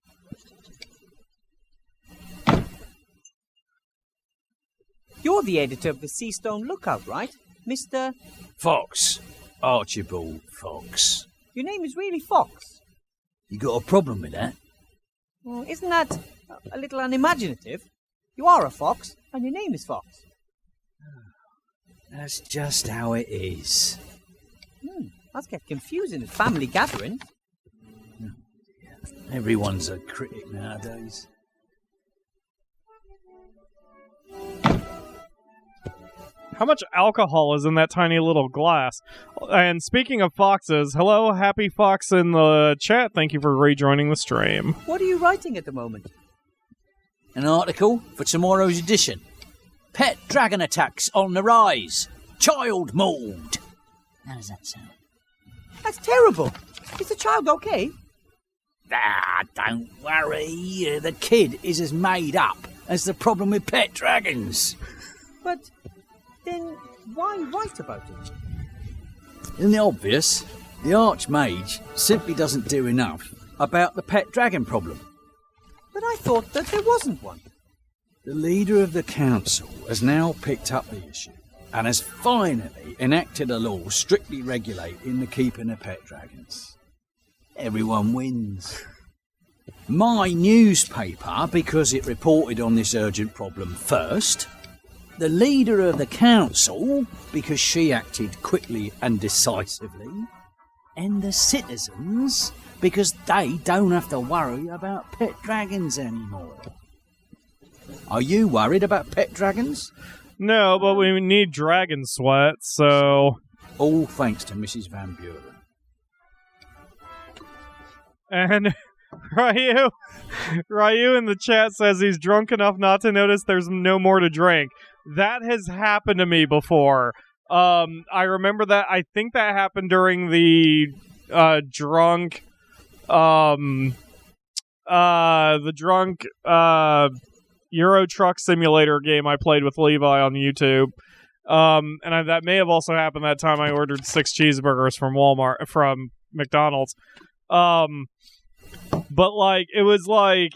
You're the editor of the Seastone Lookout, right? Mr... Fox. Archibald Fox. Your name is really Fox? You got a problem with that? Well, isn't that a little unimaginative? You are a fox, and your name is Fox. That's just how it is. Must get confusing at family gatherings. Everyone's a critic nowadays. How much alcohol is in that tiny little glass? And speaking of foxes, hello, Happy Fox in the chat. Thank you for rejoining the stream. What are you writing at the moment? An article for tomorrow's edition. Pet dragon attacks on the rise. Child mauled. How does that sound? That's terrible. Is the child okay? Don't worry. The kid is as made up as the problem with pet dragons. But then why write about it? In the obvious, the Archmage simply doesn't do enough about the pet dragon problem. But I thought that there wasn't one. The leader of the council has now picked up the issue and has finally enacted a law strictly regulating the keeping of pet dragons. Everyone wins. My newspaper, because it reported on this urgent problem first. The leader of the council, because she acted quickly and decisively. and the citizens, because they don't have to worry about pet dragons anymore. Are you worried about pet dragons? No, but we need dragon sweat, so... All thanks to Mrs. Van Buren. And Ryu in the chat says he's drunk enough not to notice there's no more to drink. That has happened to me before. I remember that. I think that happened during the drunk Euro Truck Simulator game I played with Levi on YouTube. That may have also happened that time I ordered 6 cheeseburgers from McDonald's. But like, it was like,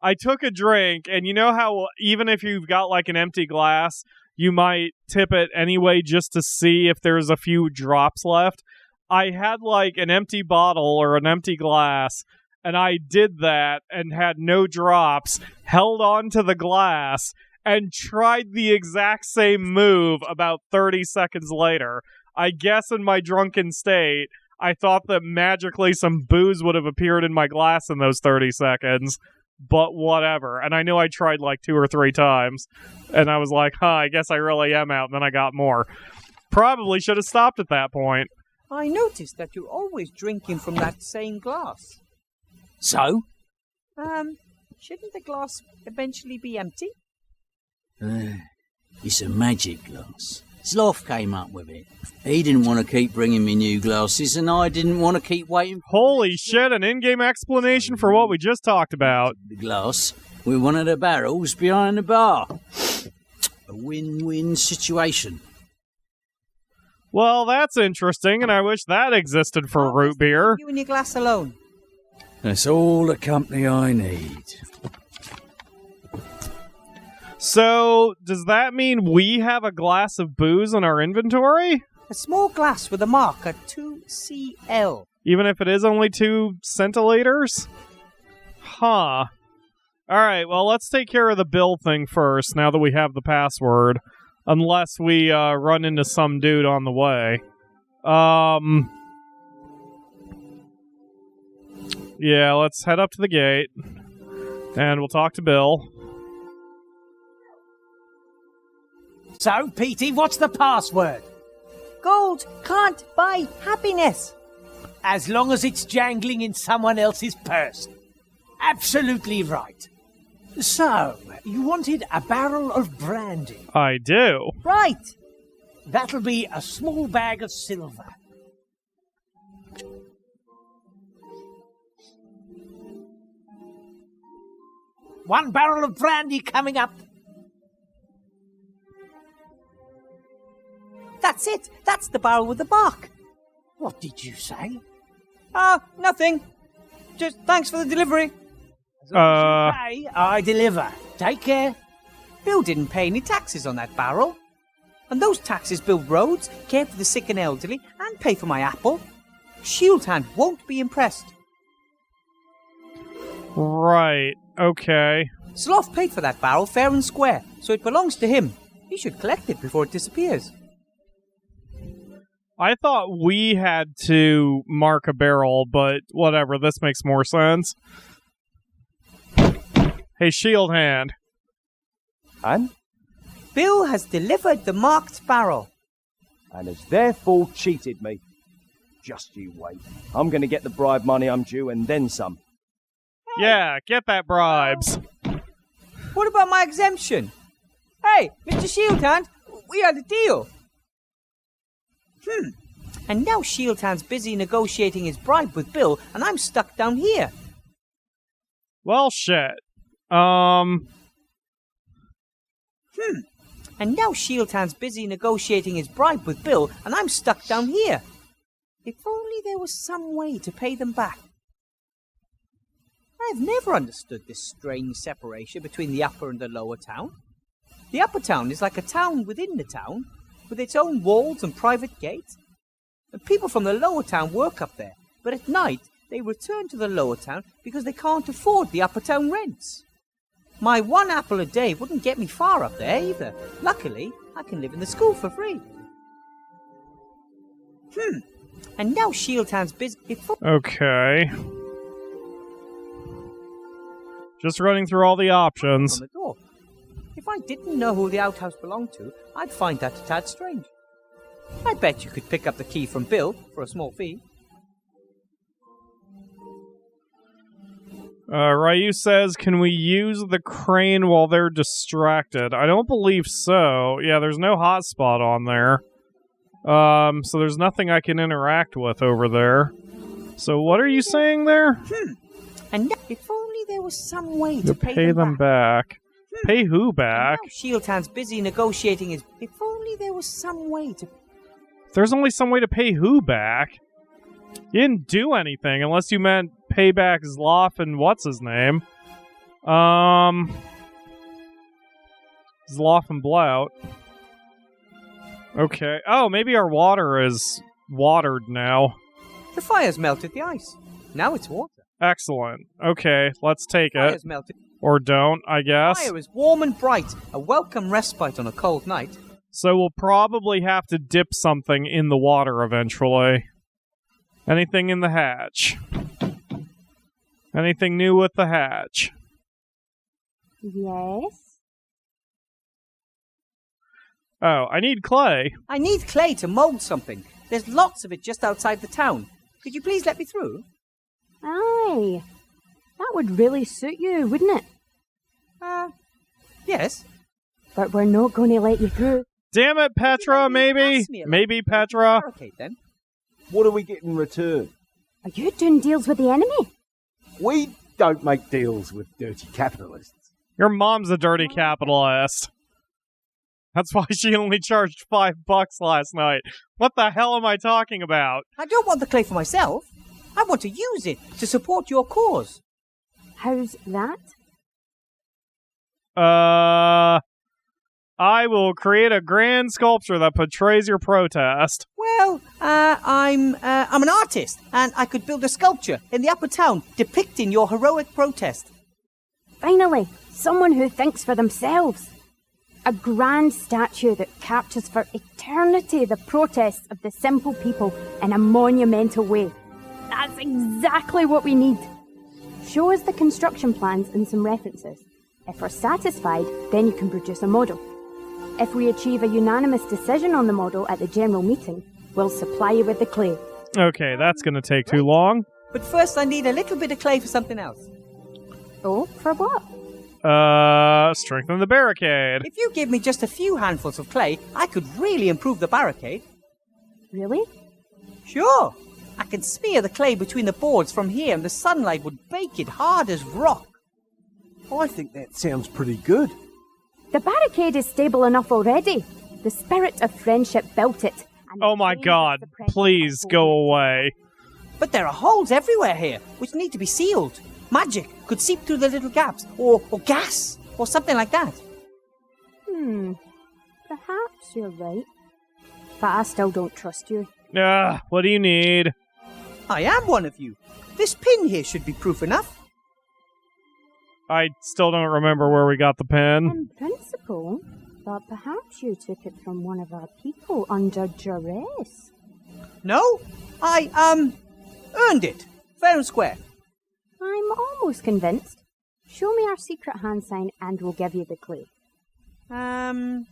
I took a drink, and you know how even if you've got like an empty glass, you might tip it anyway just to see if there's a few drops left? I had like an empty bottle or an empty glass, and I did that and had no drops, held on to the glass, and tried the exact same move about 30 seconds later. I guess in my drunken state, I thought that magically some booze would have appeared in my glass in those 30 seconds, but whatever. And I knew I tried like 2 or 3 times, and I was like, I guess I really am out, and then I got more. Probably should have stopped at that point. I noticed that you're always drinking from that same glass. So? Shouldn't the glass eventually be empty? It's a magic glass. Sloth came up with it. He didn't want to keep bringing me new glasses, and I didn't want to keep waiting. Holy shit, an in-game explanation for what we just talked about. The glass with one of the barrels behind the bar. A win-win situation. Well, that's interesting, and I wish that existed for root beer. You and your glass alone. That's all the company I need. So, does that mean we have a glass of booze in our inventory? A small glass with a mark at 2CL. Even if it is only 2 centiliters? Huh. Alright, well, let's take care of the bill thing first, now that we have the password. Unless we run into some dude on the way. Yeah, let's head up to the gate. And we'll talk to Bill. So, Petey, what's the password? Gold can't buy happiness. As long as it's jangling in someone else's purse. Absolutely right. So, you wanted a barrel of brandy. I do. Right. That'll be a small bag of silver. One barrel of brandy coming up. That's it. That's the barrel with the bark. What did you say? Nothing. Just thanks for the delivery. I deliver. Take care. Bill didn't pay any taxes on that barrel. And those taxes build roads, care for the sick and elderly, and pay for my apple. Shield Hand won't be impressed. Right. Okay. Sloth paid for that barrel fair and square, so it belongs to him. He should collect it before it disappears. I thought we had to mark a barrel, but whatever, this makes more sense. Hey, Shield Hand. And? Bill has delivered the marked barrel. And has therefore cheated me. Just you wait. I'm going to get the bribe money I'm due and then some. Yeah, get that bribes. What about my exemption? Hey, Mr. Shield Hand, we had a deal. And now Shield Hand's busy negotiating his bribe with Bill, and I'm stuck down here. Well, shit. And now Shield Hand's busy negotiating his bribe with Bill, and I'm stuck down here. If only there was some way to pay them back. I've never understood this strange separation between the upper and the lower town. The upper town is like a town within the town, with its own walls and private gates. And people from the lower town work up there, but at night they return to the lower town because they can't afford the upper town rents. My 1 apple a day wouldn't get me far up there either. Luckily, I can live in the school for free. And now Shieldhand's busy. Okay. Just running through all the options. On the door. If I didn't know who the outhouse belonged to, I'd find that a tad strange. I bet you could pick up the key from Bill for a small fee. Ryu says, can we use the crane while they're distracted? I don't believe so. Yeah, there's no hotspot on there. So there's nothing I can interact with over there. So what are you saying there? And now, if only there was some way to pay them back. Pay who back? Shieldhand's busy negotiating his... If only there was some way to... There's only some way to pay who back? You didn't do anything unless you meant pay back Zloff and what's his name? Zloff and Blout. Okay. Oh, maybe our water is watered now. The fire's melted the ice. Now it's water. Excellent. Okay, let's take Fire's it. melted. Or don't, I guess. Fire is warm and bright. A welcome respite on a cold night. So we'll probably have to dip something in the water eventually. Anything in the hatch? Anything new with the hatch? Yes? Oh, I need clay. I need clay to mold something. There's lots of it just outside the town. Could you please let me through? Aye. That would really suit you, wouldn't it? Yes. But we're not going to let you through. Damn it, Petra, maybe? Maybe Petra. Then. What do we get in return? Are you doing deals with the enemy? We don't make deals with dirty capitalists. Your mom's a dirty capitalist. That's why she only charged $5 last night. What the hell am I talking about? I don't want the clay for myself. I want to use it to support your cause. How's that? I will create a grand sculpture that portrays your protest. Well, I'm an artist, and I could build a sculpture in the upper town depicting your heroic protest. Finally, someone who thinks for themselves. A grand statue that captures for eternity the protests of the simple people in a monumental way. That's exactly what we need. Show us the construction plans and some references. If we're satisfied, then you can produce a model. If we achieve a unanimous decision on the model at the general meeting, we'll supply you with the clay. Okay, that's going to take too long. But first I need a little bit of clay for something else. Oh, for what? Strengthen the barricade. If you give me just a few handfuls of clay, I could really improve the barricade. Really? Sure. I can smear the clay between the boards from here and the sunlight would bake it hard as rock. I think that sounds pretty good. The barricade is stable enough already. The spirit of friendship built it. Oh my god, please go away. But there are holes everywhere here, which need to be sealed. Magic could seep through the little gaps, or gas, or something like that. Perhaps you're right. But I still don't trust you. What do you need? I am one of you. This pin here should be proof enough. I still don't remember where we got the pin. In principle, but perhaps you took it from one of our people under duress. No, I, earned it. Fair and square. I'm almost convinced. Show me our secret hand sign and we'll give you the clay. Oh!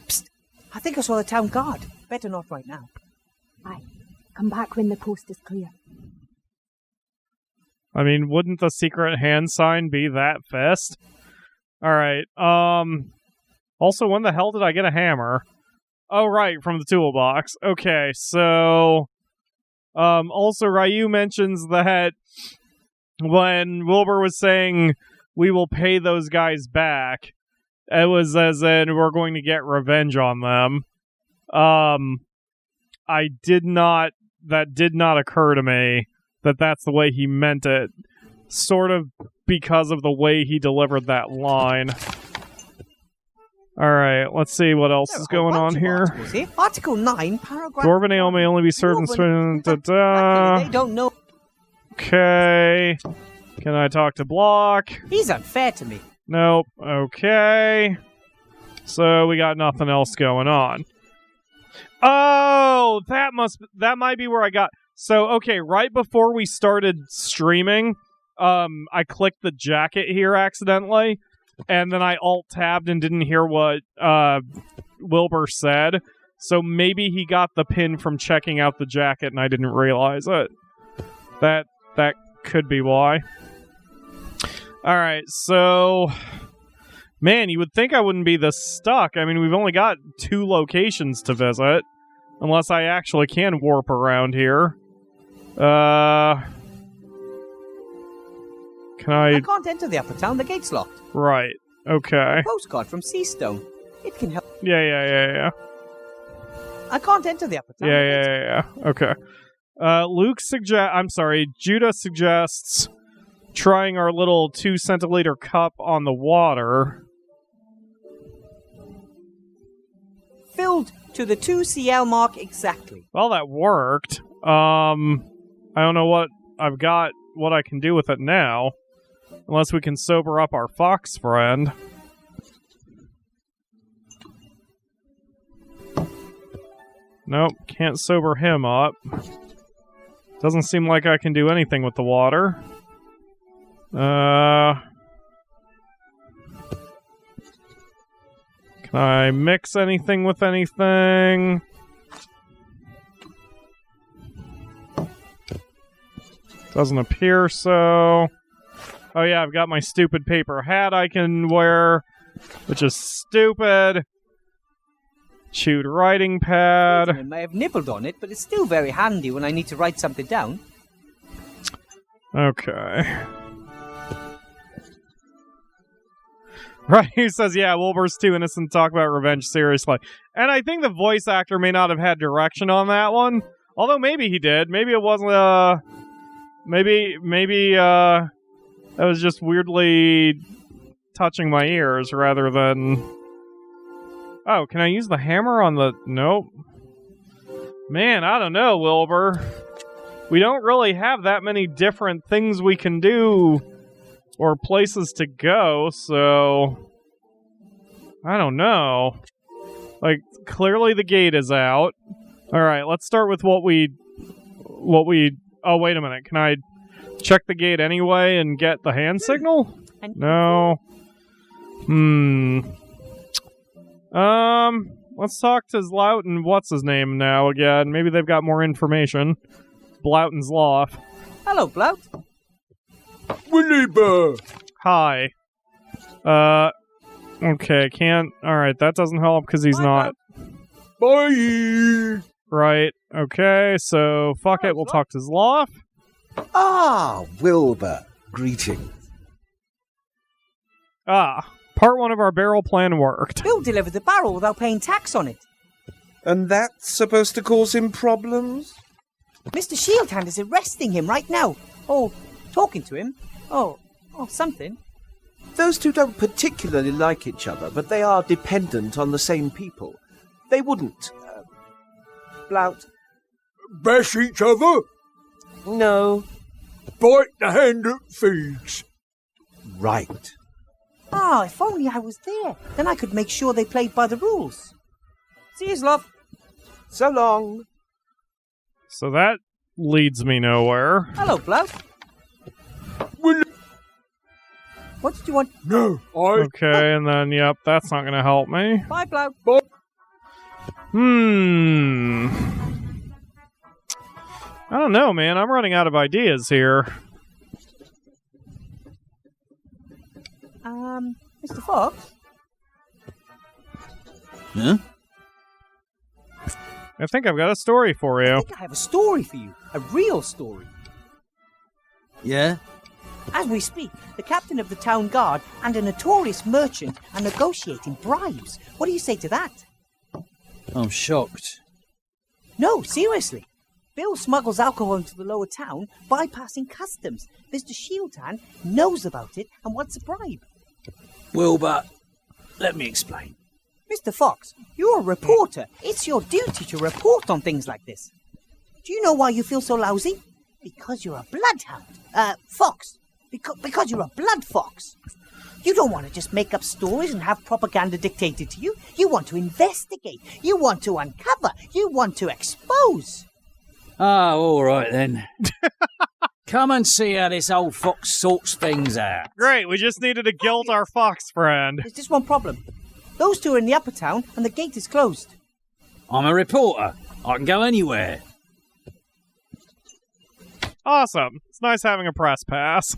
Psst! I think I saw the town guard. Better not right now. Aye. Come back when the coast is clear. I mean, wouldn't the secret hand sign be that fist? Alright, also, when the hell did I get a hammer? Oh, right, from the toolbox. Okay, so... also, Ryu mentions that when Wilbur was saying we will pay those guys back, it was as in we're going to get revenge on them. That did not occur to me that that's the way he meant it, sort of because of the way he delivered that line. Alright, let's see what else is going on here. Article 9, paragraph... Dwarven ale may only be served in... They don't know... Okay. Can I talk to Block? He's unfair to me. Nope. Okay. So we got nothing else going on. Oh, that might be where I got. So, okay, right before we started streaming, I clicked the jacket here accidentally, and then I alt-tabbed and didn't hear what Wilbur said. So maybe he got the pin from checking out the jacket and I didn't realize it. That could be why. Alright, so... Man, you would think I wouldn't be this stuck. I mean, we've only got 2 locations to visit. Unless I actually can warp around here. Can I can't enter the upper town, the gate's locked. Right, okay. A postcard from Seastone. It can help. Yeah. I can't enter the upper town. Yeah. Okay. Judah suggests trying our little 2 centiliter cup on the water. Filled to the 2 CL mark exactly. Well, that worked. I don't know what I've got, what I can do with it now. Unless we can sober up our fox friend. Nope, can't sober him up. Doesn't seem like I can do anything with the water. Can I mix anything with anything? Doesn't appear so. Oh yeah, I've got my stupid paper hat I can wear, which is stupid. Chewed writing pad. I may have nibbled on it, but it's still very handy when I need to write something down. Okay. Right, he says, yeah, Wilbur's too innocent to talk about revenge seriously. And I think the voice actor may not have had direction on that one. Although maybe he did. Maybe it wasn't, maybe that was just weirdly touching my ears rather than... Oh, can I use the hammer on the... Nope. Man, I don't know, Wilbur. We don't really have that many different things we can do or places to go, so... I don't know. Like, clearly the gate is out. Alright, let's start with what we... Oh, wait a minute. Can I check the gate anyway and get the hand signal? No. Let's talk to Zlout and what's his name now again. Maybe they've got more information. Blout and Zloff. Hello, Blout. Wilbur. Hi. Okay, can't... Alright, that doesn't help because he's not... Bye. Right, okay, so fuck it, we'll talk to Zloff. Ah, Wilbur. Greetings. Part 1 of our barrel plan worked. Bill delivered the barrel without paying tax on it. And that's supposed to cause him problems? Mr. Shieldhand is arresting him right now. Oh, talking to him. Oh, something. Those two don't particularly like each other, but they are dependent on the same people. They wouldn't... Blout. Bash each other? No. Bite the hand that feeds. Right. If only I was there. Then I could make sure they played by the rules. See you, love. So long. So that leads me nowhere. Hello, Blout. What did you want? No, Okay, and then, yep, that's not going to help me. Bye, Blout. Bye. I don't know, man. I'm running out of ideas here. Mr. Fox? Huh? I think I've got a story for you. I think I have a story for you. A real story. Yeah? As we speak, the captain of the town guard and a notorious merchant are negotiating bribes. What do you say to that? I'm shocked. No, seriously. Bill smuggles alcohol into the lower town, bypassing customs. Mr. Shieldhand knows about it and wants a bribe. Wilbur, let me explain. Mr. Fox, you're a reporter. It's your duty to report on things like this. Do you know why you feel so lousy? Because you're a bloodhound. Fox. Because you're a blood fox. You don't want to just make up stories and have propaganda dictated to you. You want to investigate. You want to uncover. You want to expose. Oh, all right then. Come and see how this old fox sorts things out. Great, we just needed to guilt our fox friend. There's just one problem. Those two are in the upper town and the gate is closed. I'm a reporter. I can go anywhere. Awesome. It's nice having a press pass.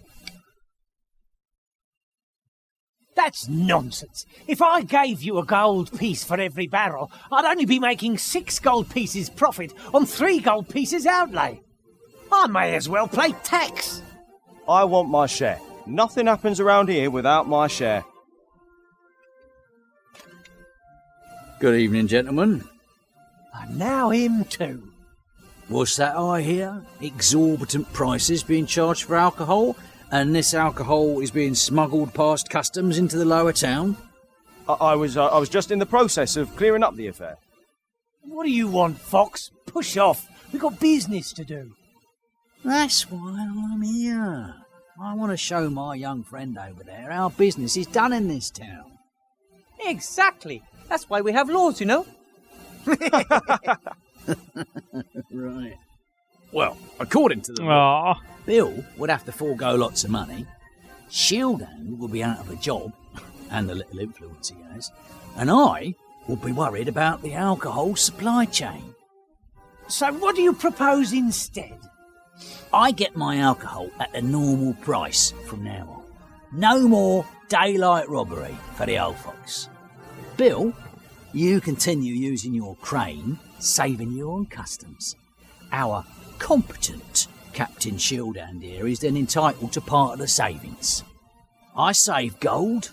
That's nonsense. If I gave you a gold piece for every barrel, I'd only be making 6 gold pieces profit on 3 gold pieces outlay. I may as well pay tax. I want my share. Nothing happens around here without my share. Good evening, gentlemen. And now him too. What's that I hear? Exorbitant prices being charged for alcohol, and this alcohol is being smuggled past customs into the lower town? I was just in the process of clearing up the affair. What do you want, Fox? Push off. We've got business to do. That's why I'm here. I want to show my young friend over there how business is done in this town. Exactly. That's why we have laws, you know. Right. Well, according to the law, Bill would have to forego lots of money. Shieldhand will be out of a job, and the little influence he has, and I will be worried about the alcohol supply chain. So what do you propose instead? I get my alcohol at the normal price from now on. No more daylight robbery for the old folks. Bill, you continue using your crane, saving you on customs. Our competent Captain Shieldhand here is then entitled to part of the savings. I save gold,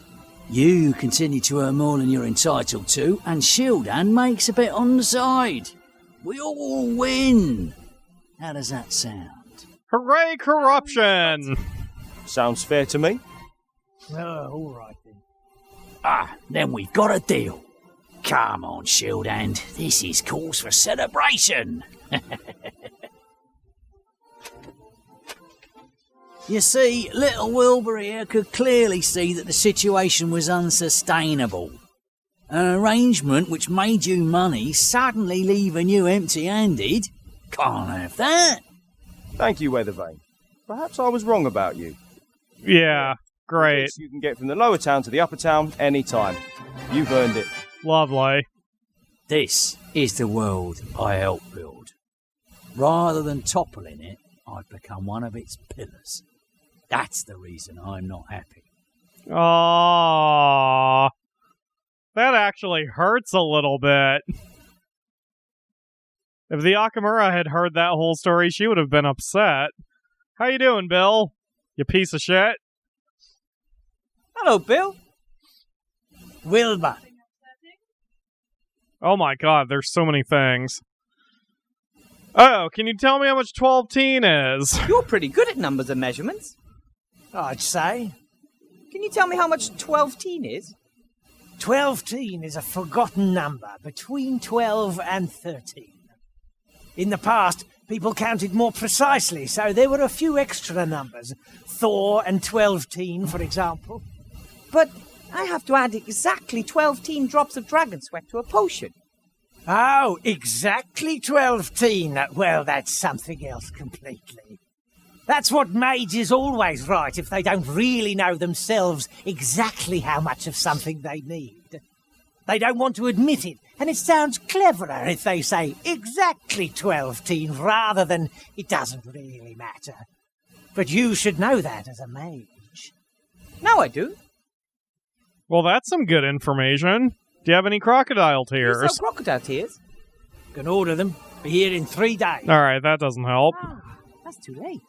you continue to earn more than you're entitled to, and Shieldhand makes a bit on the side. We all win. How does that sound? Hooray, corruption! Sounds fair to me. Oh, all right then. Then we've got a deal. Come on, Shieldhand. This is cause for celebration. You see, little Wilbur here could clearly see that the situation was unsustainable. An arrangement which made you money suddenly leaving you empty-handed. Can't have that. Thank you, Weathervane. Perhaps I was wrong about you. Yeah, great. You can get from the lower town to the upper town any time. You've earned it. Lovely. This is the world I helped build. Rather than toppling it, I've become one of its pillars. That's the reason I'm not happy. Aww. That actually hurts a little bit. If the Akamura had heard that whole story, she would have been upset. How you doing, Bill? You piece of shit? Hello, Bill. Wilbur. Oh my god, there's so many things. Oh, can you tell me how much 12-teen is? You're pretty good at numbers and measurements. I'd say. Can you tell me how much 12-teen is? 12-teen is a forgotten number between 12 and 13. In the past, people counted more precisely, so there were a few extra numbers. Thor and 12-teen, for example. But I have to add exactly 12-teen drops of dragon sweat to a potion. Oh, exactly 12-teen. Well, that's something else completely. That's what mages always write if they don't really know themselves exactly how much of something they need. They don't want to admit it, and it sounds cleverer if they say exactly 12-teen rather than it doesn't really matter. But you should know that as a mage. Now I do. Well, that's some good information. Do you have any crocodile tears? You sell crocodile tears? Can order them. Be here in 3 days. Alright, that doesn't help. That's too late.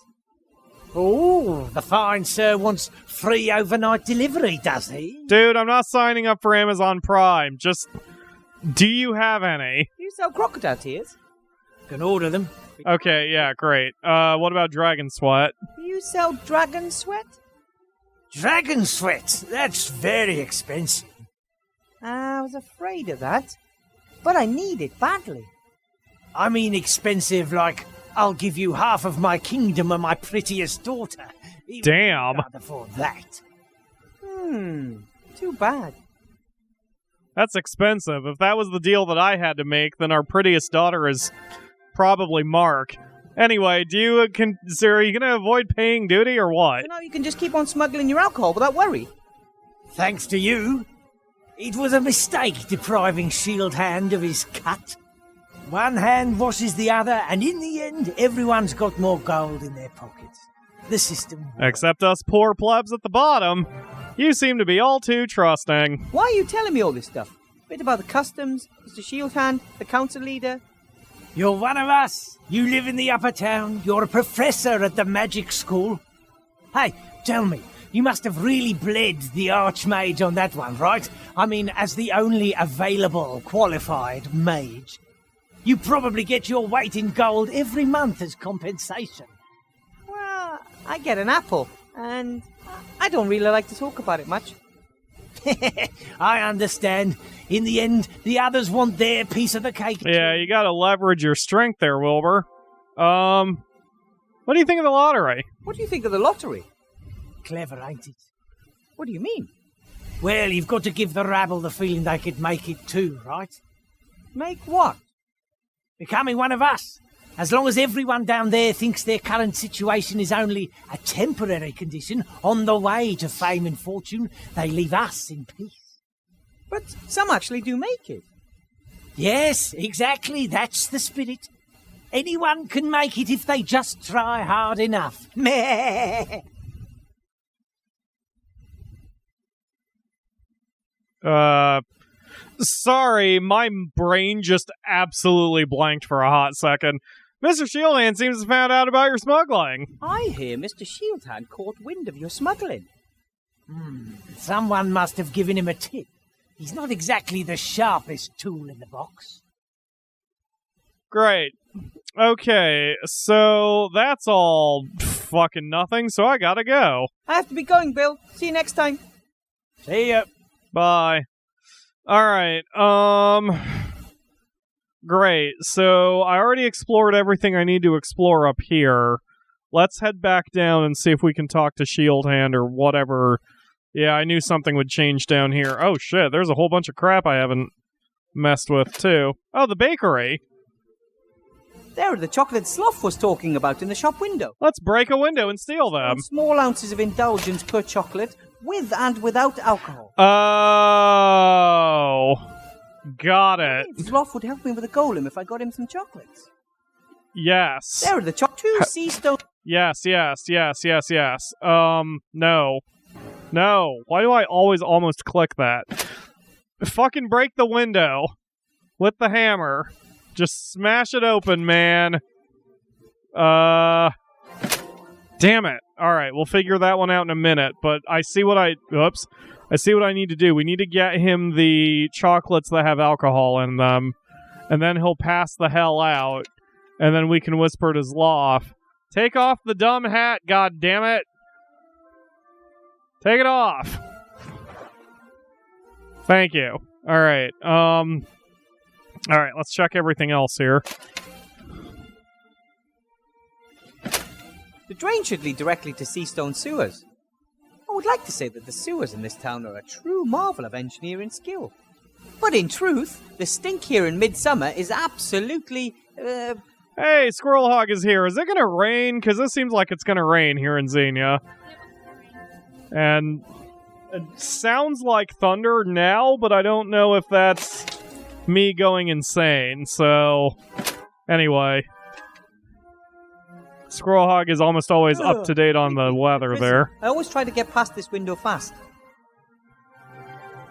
Oh, the fine sir wants free overnight delivery, does he? Dude, I'm not signing up for Amazon Prime. Just, do you have any? You sell crocodile tears? Can order them. Okay, yeah, great. What about dragon sweat? Do you sell dragon sweat? Dragon sweat? That's very expensive. I was afraid of that. But I need it badly. I mean expensive like, I'll give you half of my kingdom and my prettiest daughter. Damn. For that. Too bad. That's expensive. If that was the deal that I had to make, then our prettiest daughter is probably Mark. Anyway, are you going to avoid paying duty or what? So now you can just keep on smuggling your alcohol without worry. Thanks to you. It was a mistake depriving Shield Hand of his cut. One hand washes the other, and in the end, everyone's got more gold in their pockets. The system works. Except us poor plebs at the bottom. You seem to be all too trusting. Why are you telling me all this stuff? Bit about the customs, Mr. Shieldhand, the council leader. You're one of us. You live in the upper town. You're a professor at the magic school. Hey, tell me, you must have really bled the Archmage on that one, right? I mean, as the only available qualified mage. You probably get your weight in gold every month as compensation. Well, I get an apple, and I don't really like to talk about it much. I understand. In the end, the others want their piece of the cake. Yeah, you gotta leverage your strength there, Wilbur. What do you think of the lottery? What do you think of the lottery? Clever, ain't it? What do you mean? Well, you've got to give the rabble the feeling they could make it too, right? Make what? Becoming one of us. As long as everyone down there thinks their current situation is only a temporary condition on the way to fame and fortune, they leave us in peace. But some actually do make it. Yes, exactly. That's the spirit. Anyone can make it if they just try hard enough. Meh. Sorry, my brain just absolutely blanked for a hot second. Mr. Shieldhand seems to have found out about your smuggling. I hear Mr. Shieldhand caught wind of your smuggling. Someone must have given him a tip. He's not exactly the sharpest tool in the box. Great. Okay, so that's all fucking nothing, so I gotta go. I have to be going, Bill. See you next time. See ya. Bye. Alright, great. So I already explored everything I need to explore up here. Let's head back down and see if we can talk to Shieldhand or whatever. Yeah, I knew something would change down here. Oh shit, there's a whole bunch of crap I haven't messed with too. Oh, the bakery. There are the chocolate Sloth was talking about in the shop window. Let's break a window and steal them. Small ounces of indulgence per chocolate, with and without alcohol. Oh, got it. Sloth would help me with a golem if I got him some chocolates. Yes. There are the two sea stone. Yes. No. No. Why do I always almost click that? Fucking break the window with the hammer. Just smash it open, man. Damn it. Alright, we'll figure that one out in a minute, but I see what I see what I need to do. We need to get him the chocolates that have alcohol in them, and then he'll pass the hell out, and then we can whisper to Sloth, take off the dumb hat, god damn it. Take it off. Thank you. Alright, alright, let's check everything else here. The drain should lead directly to Seastone sewers. I would like to say that the sewers in this town are a true marvel of engineering skill. But in truth, the stink here in midsummer is absolutely, Hey, Squirrel Hog is here. Is it gonna rain? Because it seems like it's gonna rain here in Xenia. And it sounds like thunder now, but I don't know if that's me going insane. So, anyway. Squirrel Hog is almost always up to date on the weather there. I always try to get past this window fast.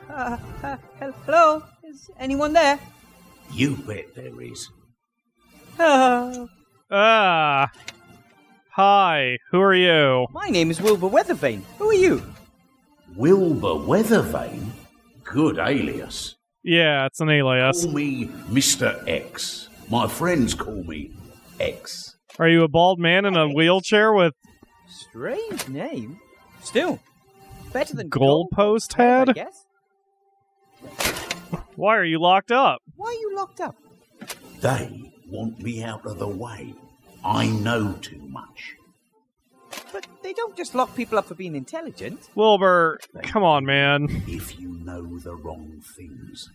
Hello? Is anyone there? You bet there is. Hi, who are you? My name is Wilbur Weathervane. Who are you? Wilbur Weathervane? Good alias. Yeah, it's an alias. Call me Mr. X. My friends call me X. Are you a bald man in a wheelchair with... Strange name. Still, better than goalpost head? I guess. Why are you locked up? Why are you locked up? They want me out of the way. I know too much. But they don't just lock people up for being intelligent. Wilbur, come on, man. If you know the wrong things,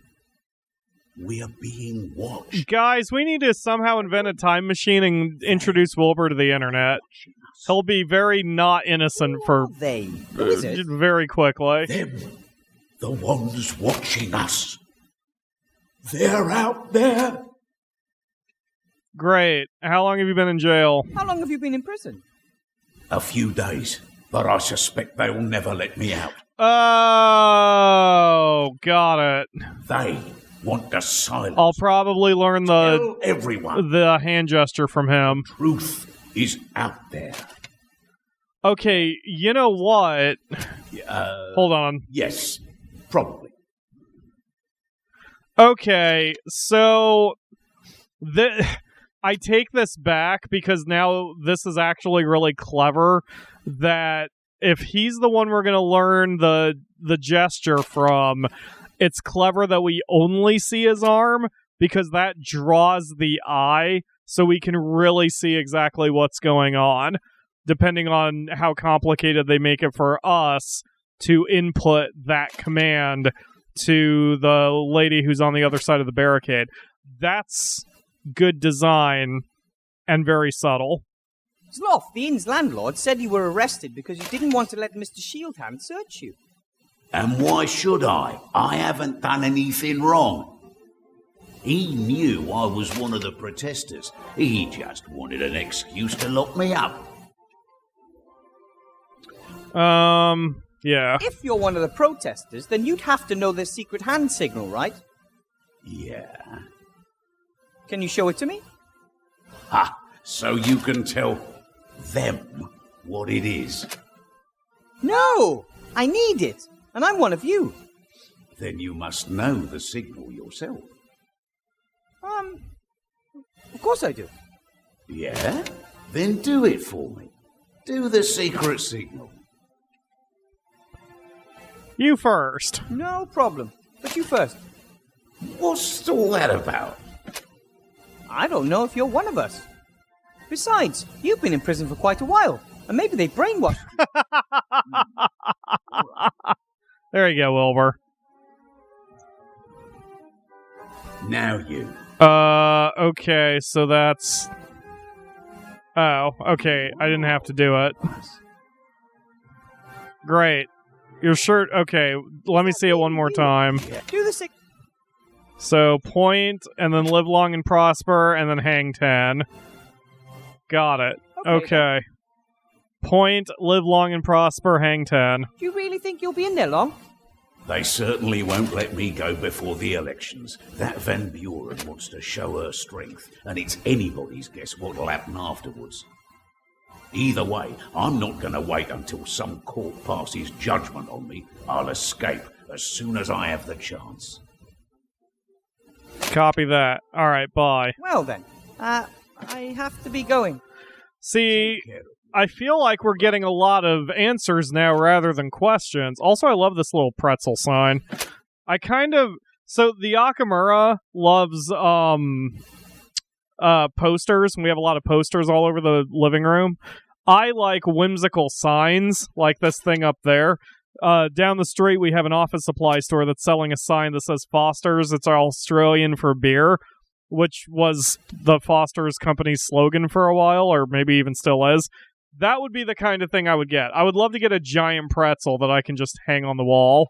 we are being watched. Guys, we need to somehow invent a time machine and introduce Wilbur to the internet. He'll be very not innocent for very quickly. Them, the ones watching us. They're out there. Great. How long have you been in jail? How long have you been in prison? A few days, but I suspect they'll never let me out. Oh, got it. They want the silence. I'll probably learn Tell everyone the hand gesture from him. Truth is out there. Okay, you know what? Hold on. Yes, probably. Okay, so I take this back because now this is actually really clever that if he's the one we're going to learn the gesture from, it's clever that we only see his arm because that draws the eye so we can really see exactly what's going on, depending on how complicated they make it for us to input that command to the lady who's on the other side of the barricade. That's good design and very subtle. Sloth, the inn's landlord, said you were arrested because you didn't want to let Mr. Shieldhand search you. And why should I? I haven't done anything wrong. He knew I was one of the protesters. He just wanted an excuse to lock me up. Yeah. If you're one of the protesters, then you'd have to know their secret hand signal, right? Yeah. Can you show it to me? Ha! So you can tell them what it is. No! I need it, and I'm one of you. Then you must know the signal yourself. Of course I do. Yeah? Then do it for me. Do the secret signal. You first. No problem. But you first. What's all that about? I don't know if you're one of us. Besides, you've been in prison for quite a while, and maybe they brainwashed you. There you go, Wilbur. Now you. Okay, so that's... Oh, okay, I didn't have to do it. Great. Your shirt, okay, let me see it one more time. Do the signal. So, point, and then live long and prosper, and then hang 10. Got it. Okay. Point, live long and prosper, hang 10. Do you really think you'll be in there long? They certainly won't let me go before the elections. That Van Buren wants to show her strength, and it's anybody's guess what'll happen afterwards. Either way, I'm not going to wait until some court passes judgment on me. I'll escape as soon as I have the chance. Copy that. Alright, bye. Well then, I have to be going. See, I feel like we're getting a lot of answers now rather than questions. Also, I love this little pretzel sign. So the Akamura loves posters, and we have a lot of posters all over the living room. I like whimsical signs, like this thing up there. Down the street, we have an office supply store that's selling a sign that says Foster's. It's Australian for beer, which was the Foster's company's slogan for a while, or maybe even still is. That would be the kind of thing I would get. I would love to get a giant pretzel that I can just hang on the wall,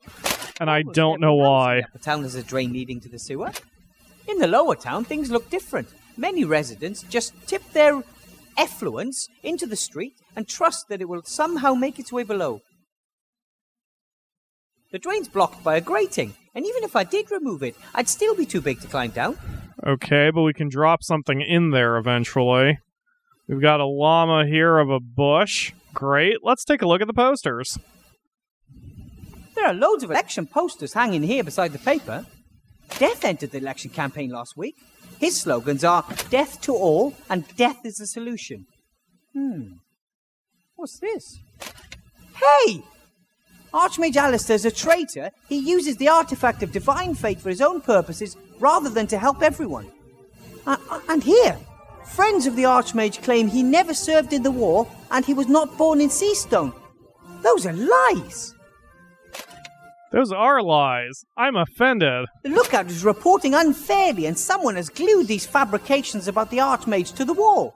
and I don't know why. The town has a drain leading to the sewer. In the lower town, things look different. Many residents just tip their effluence into the street and trust that it will somehow make its way below. The drain's blocked by a grating, and even if I did remove it, I'd still be too big to climb down. Okay, but we can drop something in there eventually. We've got a llama here of a bush. Great. Let's take a look at the posters. There are loads of election posters hanging here beside the paper. Death entered the election campaign last week. His slogans are death to all and death is the solution. What's this? Hey! Archmage Alistair's a traitor. He uses the artifact of divine fate for his own purposes rather than to help everyone. And here, Friends of the Archmage claim he never served in the war and he was not born in Seastone. Those are lies. Those are lies. I'm offended. The Lookout is reporting unfairly and someone has glued these fabrications about the Archmage to the wall.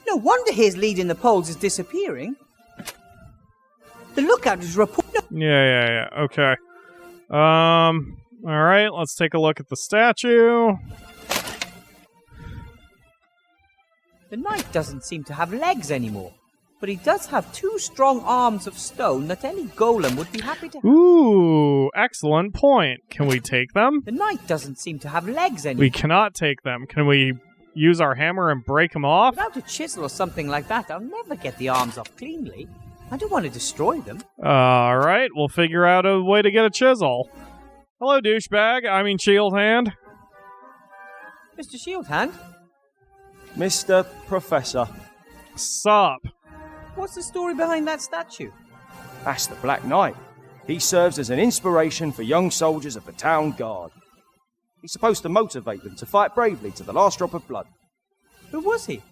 No wonder his lead in the polls is disappearing. The Lookout is reporting... Yeah. Okay. Alright, let's take a look at the statue. The knight doesn't seem to have legs anymore, but he does have 2 strong arms of stone that any golem would be happy to have. Ooh, excellent point. Can we take them? The knight doesn't seem to have legs anymore. We cannot take them. Can we use our hammer and break them off? Without a chisel or something like that, I'll never get the arms off cleanly. I don't want to destroy them. Alright, we'll figure out a way to get a chisel. Hello, douchebag. I mean, shield hand. Mr. Shieldhand? Mr. Professor. Sup? What's the story behind that statue? That's the Black Knight. He serves as an inspiration for young soldiers of the town guard. He's supposed to motivate them to fight bravely to the last drop of blood. Who was he?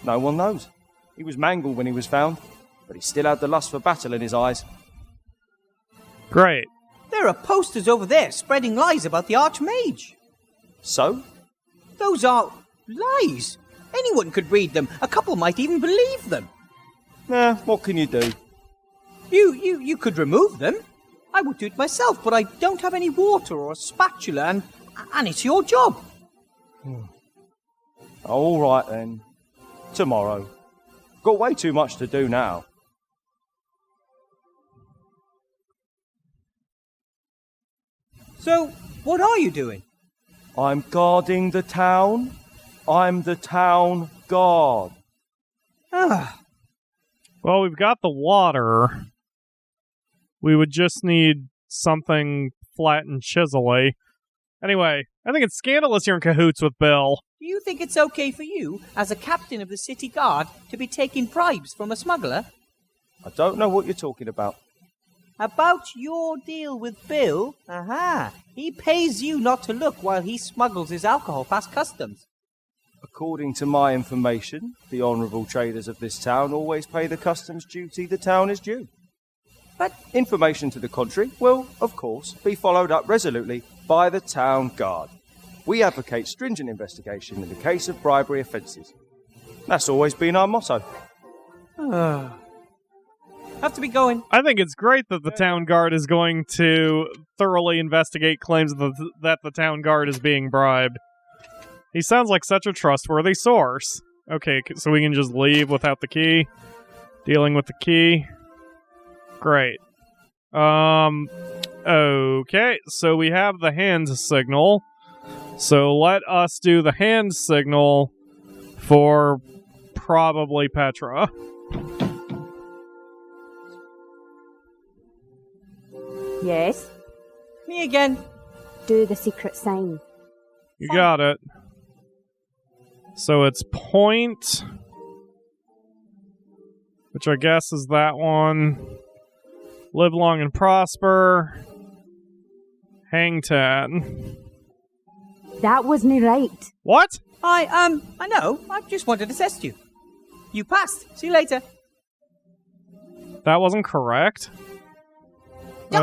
No one knows. He was mangled when he was found, but he still had the lust for battle in his eyes. Great. There are posters over there spreading lies about the Archmage. So? Those are lies. Anyone could read them. A couple might even believe them. What can you do? You could remove them. I would do it myself, but I don't have any water or a spatula, and it's your job. All right then. Tomorrow. Got way too much to do now. So, what are you doing? I'm guarding the town. I'm the town guard. Well, we've got the water. We would just need something flat and chisel-y. Anyway, I think it's scandalous you're in cahoots with Bill. Do you think it's okay for you, as a captain of the city guard, to be taking bribes from a smuggler? I don't know what you're talking about. About your deal with Bill? Aha! He pays you not to look while he smuggles his alcohol past customs. According to my information, the honourable traders of this town always pay the customs duty the town is due. But information to the contrary will, of course, be followed up resolutely by the town guard. We advocate stringent investigation in the case of bribery offences. That's always been our motto. Have to be going. I think it's great that the town guard is going to thoroughly investigate claims that the town guard is being bribed. He sounds like such a trustworthy source. Okay, so we can just leave without the key. Dealing with the key. Great. Okay, so we have the hand signal. So let us do the hand signal for probably Petra. Yes? Me again. Do the secret sign. You got it. So it's point, which I guess is that one. Live long and prosper. Hang 10. That wasn't right. What? I know. I just wanted to test you. You passed. See you later. That wasn't correct? Wait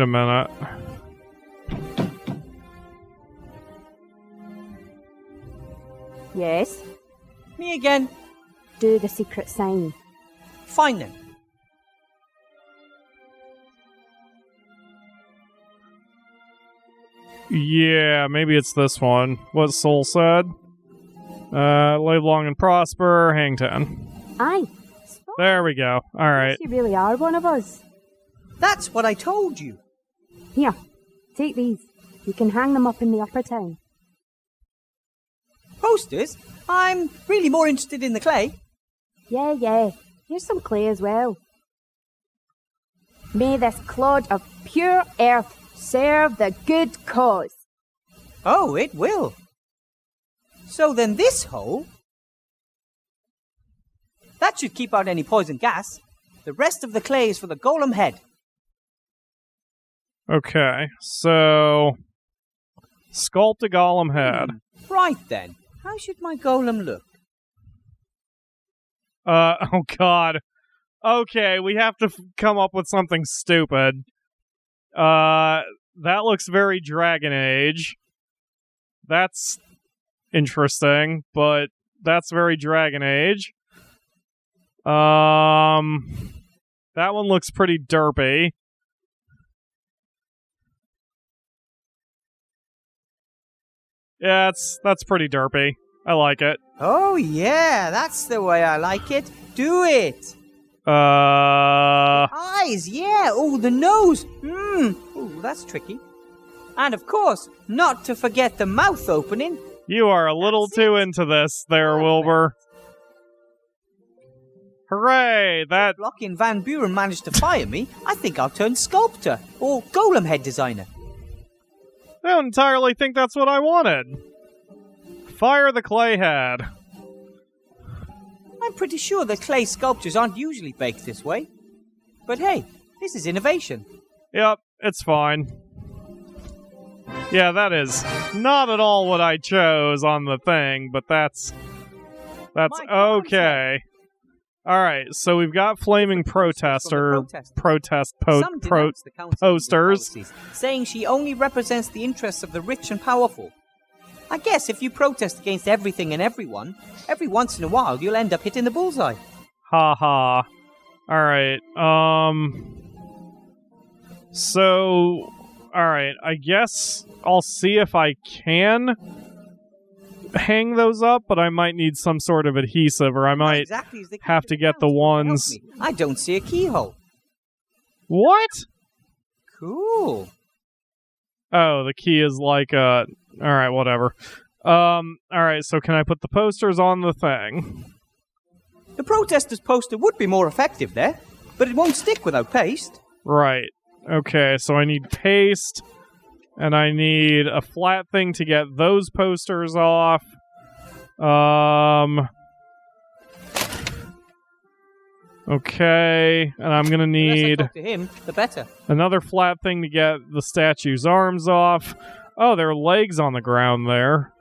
a minute. Yes? Me again. Do the secret sign. Fine then. Yeah, maybe it's this one. What Soul said. Live long and prosper, hang 10. Aye. There we go. Alright. You really are one of us. That's what I told you. Here, take these. You can hang them up in the upper town. Posters? I'm really more interested in the clay. Yeah. Here's some clay as well. May this clod of pure earth serve the good cause. Oh, it will. So then this hole... that should keep out any poison gas. The rest of the clay is for the golem head. Okay, so... sculpt a golem head. Right then, how should my golem look? Oh god. Okay, we have to come up with something stupid. That looks very Dragon Age. That's interesting, but that's very Dragon Age. That one looks pretty derpy. Yeah, that's pretty derpy. I like it. Oh yeah, that's the way I like it. Do it! Eyes, yeah. Oh, the nose. Oh, that's tricky. And of course, not to forget the mouth opening. You are a little too into this there, Wilbur. Hooray! That... Blocky and Van Buren managed to fire me. I think I'll turn sculptor or golem head designer. I don't entirely think that's what I wanted. Fire the clay head. I'm pretty sure that clay sculptures aren't usually baked this way. But hey, this is innovation. Yep, it's fine. Yeah, that is not at all what I chose on the thing, but that's okay. Alright, so we've got flaming protester posters. Saying she only represents the interests of the rich and powerful. I guess if you protest against everything and everyone, every once in a while you'll end up hitting the bullseye. Ha ha. Alright, so, alright, I guess I'll see if I can hang those up, but I might need some sort of adhesive, or I might have to get the ones... I don't see a keyhole. What? Cool. Oh, the key is like a... Alright, whatever. Alright, so can I put the posters on the thing? The protesters' poster would be more effective there, but it won't stick without paste. Right. Okay, so I need paste, and I need a flat thing to get those posters off. Okay, and I'm gonna need... The less I talk to him, the better. Another flat thing to get the statue's arms off. Oh, there are legs on the ground there.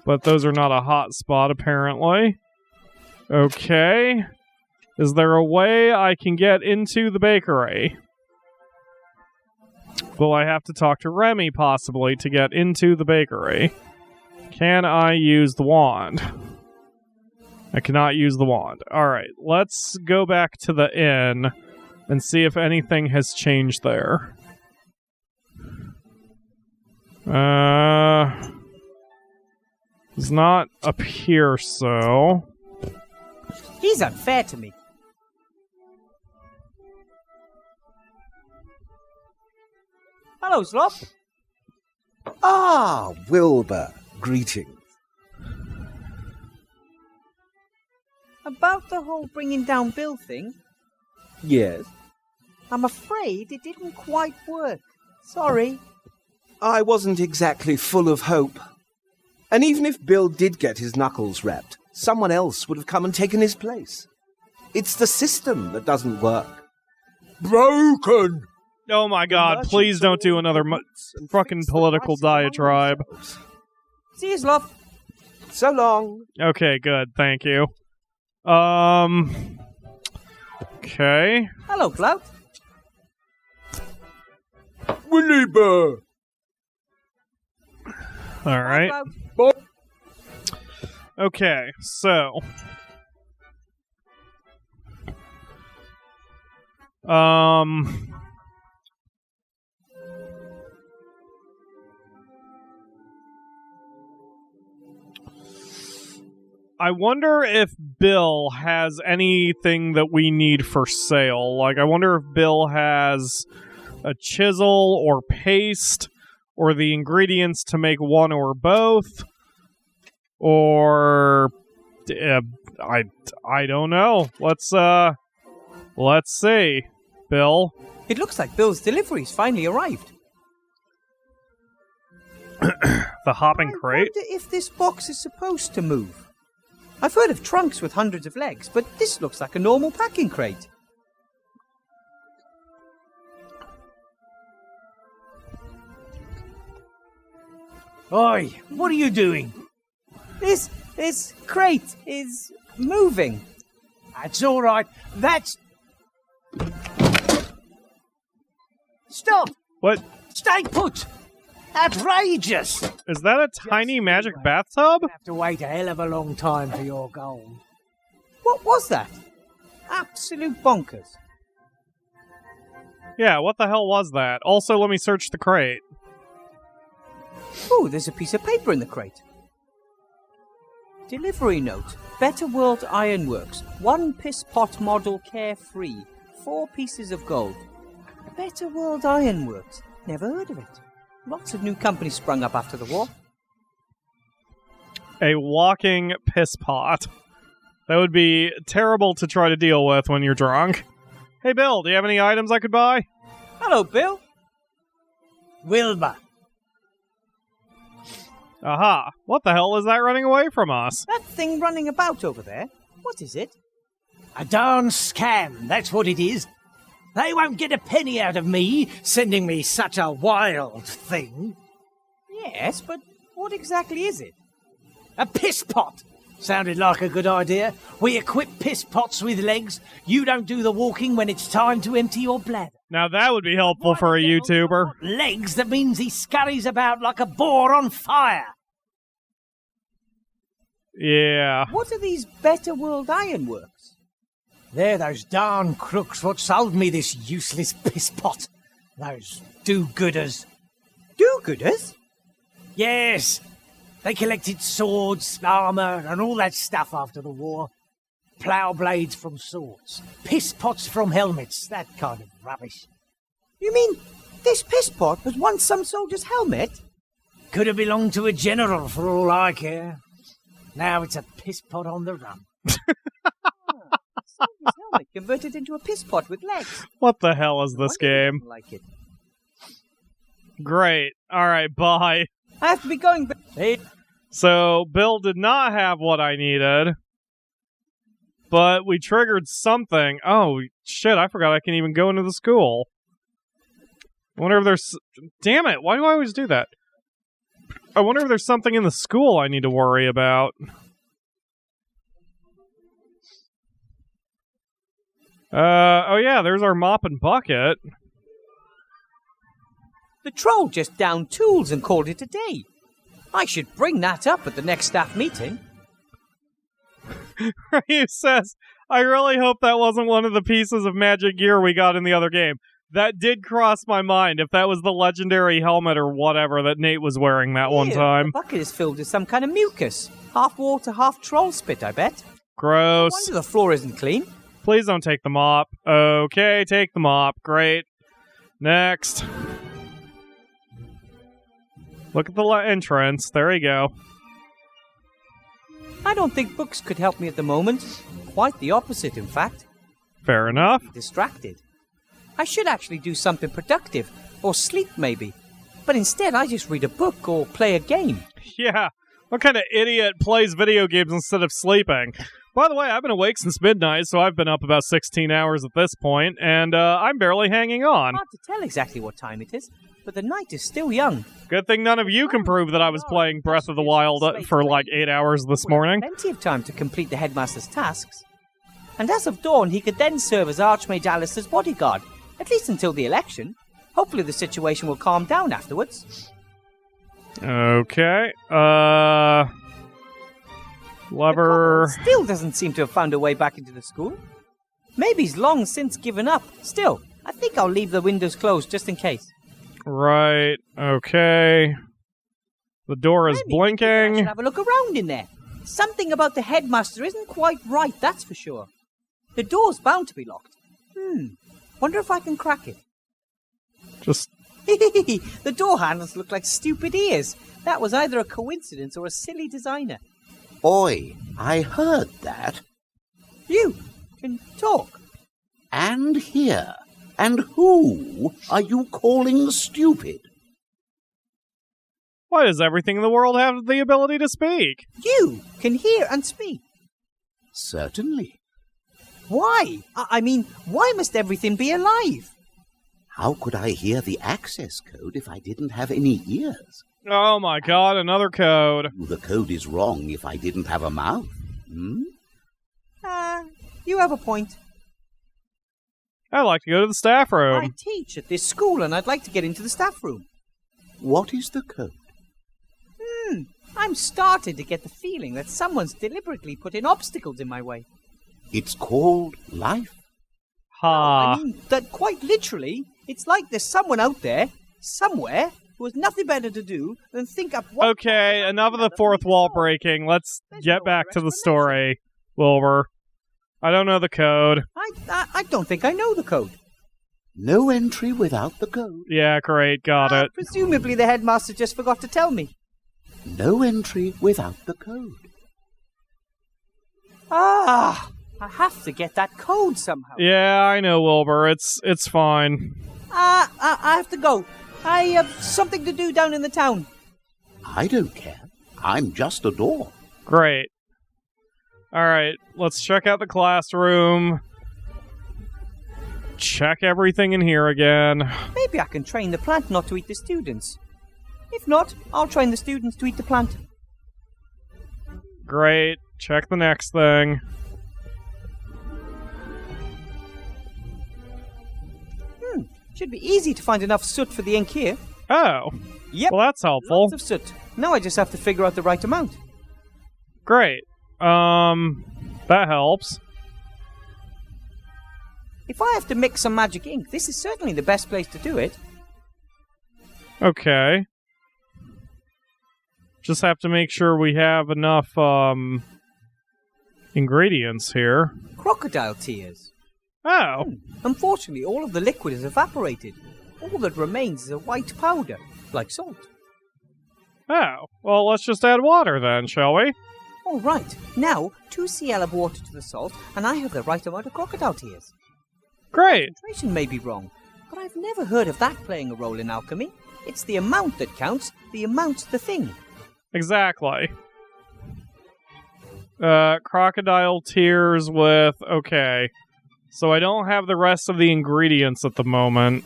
But those are not a hot spot, apparently. Okay. Is there a way I can get into the bakery? Will I have to talk to Remy, possibly, to get into the bakery? Can I use the wand? I cannot use the wand. Alright, let's go back to the inn and see if anything has changed there. It's not up here, so... He's unfair to me. Hello, Slop. Ah, Wilbur. Greetings. About the whole bringing down Bill thing, Yes? I'm afraid it didn't quite work. Sorry. I wasn't exactly full of hope. And even if Bill did get his knuckles wrapped, someone else would have come and taken his place. It's the system that doesn't work. Broken! Oh my god, please don't do another fucking political diatribe. See you, Slop. So long. Okay, good, thank you. Okay. Hello, Clout. Wilbur! Alright. Okay, so... I wonder if Bill has anything that we need for sale. Like, I wonder if Bill has a chisel or paste or the ingredients to make one or both. Or... I don't know. Let's see. Bill? It looks like Bill's delivery's finally arrived. The hopping crate? I wonder if this box is supposed to move. I've heard of trunks with hundreds of legs, but this looks like a normal packing crate. Oi, what are you doing? This crate is moving. That's all right. That's... Stop! What? Stay put! Outrageous! Is that a tiny magic bathtub? Have to wait a hell of a long time for your gold. What was that? Absolute bonkers. Yeah, what the hell was that? Also, let me search the crate. Oh, there's a piece of paper in the crate. Delivery note. Better World Ironworks. 1 piss pot model carefree. 4 pieces of gold. Better World Ironworks. Never heard of it. Lots of new companies sprung up after the war. A walking piss pot. That would be terrible to try to deal with when you're drunk. Hey, Bill, do you have any items I could buy? Hello, Bill. Wilbur. Aha. What the hell is that running away from us? That thing running about over there. What is it? A darn scam, that's what it is. They won't get a penny out of me, sending me such a wild thing. Yes, but what exactly is it? A piss pot. Sounded like a good idea. We equip piss pots with legs. You don't do the walking when it's time to empty your bladder. Now that would be helpful for a YouTuber. Legs, that means he scurries about like a boar on fire. Yeah. What are these Better World Ironworks? They're those darn crooks what sold me this useless piss pot. Those do-gooders. Do-gooders? Yes. They collected swords, armour, and all that stuff after the war. Plough blades from swords, piss pots from helmets, that kind of rubbish. You mean this piss pot was once some soldier's helmet? Could have belonged to a general for all I care. Now it's a piss pot on the run. Soldier's helmet converted into a piss pot with legs. What the hell is this game? Like it. Great. Alright, bye. I have to be going back. Hey. So, Bill did not have what I needed. But we triggered something. Oh, shit, I forgot I can even go into the school. I wonder if there's... Damn it, why do I always do that? I wonder if there's something in the school I need to worry about. Oh yeah, there's our mop and bucket. The troll just downed tools and called it a day. I should bring that up at the next staff meeting. He says, I really hope that wasn't one of the pieces of magic gear we got in the other game. That did cross my mind, if that was the legendary helmet or whatever that Nate was wearing that one time. The bucket is filled with some kind of mucus. Half water, half troll spit, I bet. Gross. No wonder the floor isn't clean. Please don't take the mop. Okay, take the mop. Great. Next. Look at the entrance. There you go. I don't think books could help me at the moment. Quite the opposite, in fact. Fair enough. Distracted. I should actually do something productive, or sleep maybe. But instead, I just read a book or play a game. Yeah, what kind of idiot plays video games instead of sleeping? By the way, I've been awake since midnight, so I've been up about 16 hours at this point, and I'm barely hanging on. Hard to tell exactly what time it is, but the night is still young. Good thing none of you can prove that I was playing Breath of the Wild for like 8 hours this morning. Plenty of time to complete the headmaster's tasks. And as of dawn, he could then serve as Archmage Alistair's bodyguard, at least until the election. Hopefully the situation will calm down afterwards. Okay, Lever... Still doesn't seem to have found a way back into the school. Maybe he's long since given up. Still, I think I'll leave the windows closed just in case. Right, okay. The door is blinking. I should have a look around in there. Something about the headmaster isn't quite right, that's for sure. The door's bound to be locked. Wonder if I can crack it. Just... The door handles look like stupid ears. That was either a coincidence or a silly designer. Oi, I heard that. You can talk. And hear. And who are you calling stupid? Why does everything in the world have the ability to speak? You can hear and speak. Certainly. Why? I mean, why must everything be alive? How could I hear the access code if I didn't have any ears? Oh my god, another code. The code is wrong if I didn't have a mouth. Hmm? You have a point. I'd like to go to the staff room. I teach at this school and I'd like to get into the staff room. What is the code? I'm starting to get the feeling that someone's deliberately putting obstacles in my way. It's called life. Ha. I mean that quite literally, it's like there's someone out there, somewhere, who has nothing better to do than think up what... Okay, enough of the fourth wall breaking. Let's get back to the story, Wilbur. I don't know the code. I don't think I know the code. No entry without the code. Yeah, great, got it. Presumably the headmaster just forgot to tell me. No entry without the code. I have to get that code somehow. Yeah, I know, Wilbur. It's fine. I have to go. I have something to do down in the town. I don't care. I'm just a door. Great. Alright, let's check out the classroom. Check everything in here again. Maybe I can train the plant not to eat the students. If not, I'll train the students to eat the plant. Great. Check the next thing. Should be easy to find enough soot for the ink here. Oh. Yep. Well, that's helpful. Lots of soot. Now I just have to figure out the right amount. Great. That helps. If I have to mix some magic ink, this is certainly the best place to do it. Okay. Just have to make sure we have enough, ingredients here. Crocodile tears. Oh. Unfortunately, all of the liquid has evaporated. All that remains is a white powder, like salt. Oh. Well, let's just add water then, shall we? All right. Now, 2 cl of water to the salt, and I have the right amount of crocodile tears. Great. Concentration may be wrong, but I've never heard of that playing a role in alchemy. It's the amount that counts, the amount's the thing. Exactly. Crocodile tears with... Okay. So I don't have the rest of the ingredients at the moment.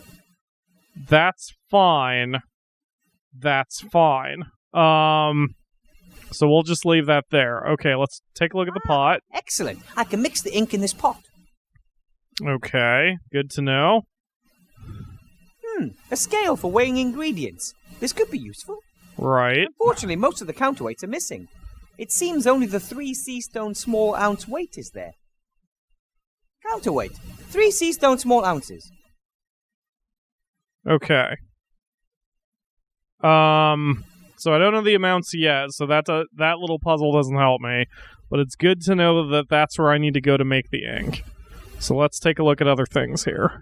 That's fine. That's fine. So we'll just leave that there. Okay, let's take a look at the pot. Excellent. I can mix the ink in this pot. Okay, good to know. A scale for weighing ingredients. This could be useful. Right. Unfortunately, most of the counterweights are missing. It seems only the 3 sea stone small ounce weight is there. Counterweight. 3 sea stone small ounces. Okay. So I don't know the amounts yet, so that little puzzle doesn't help me. But it's good to know that that's where I need to go to make the ink. So let's take a look at other things here.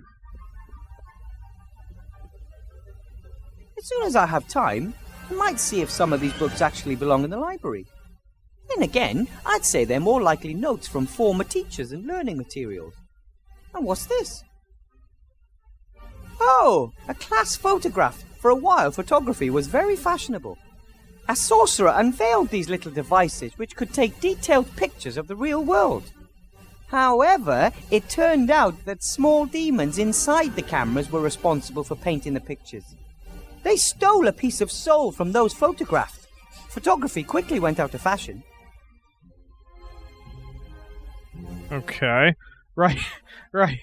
As soon as I have time, I might see if some of these books actually belong in the library. Then again, I'd say they're more likely notes from former teachers and learning materials. And what's this? Oh, a class photograph. For a while, photography was very fashionable. A sorcerer unveiled these little devices which could take detailed pictures of the real world. However, it turned out that small demons inside the cameras were responsible for painting the pictures. They stole a piece of soul from those photographed. Photography quickly went out of fashion. Okay. Right.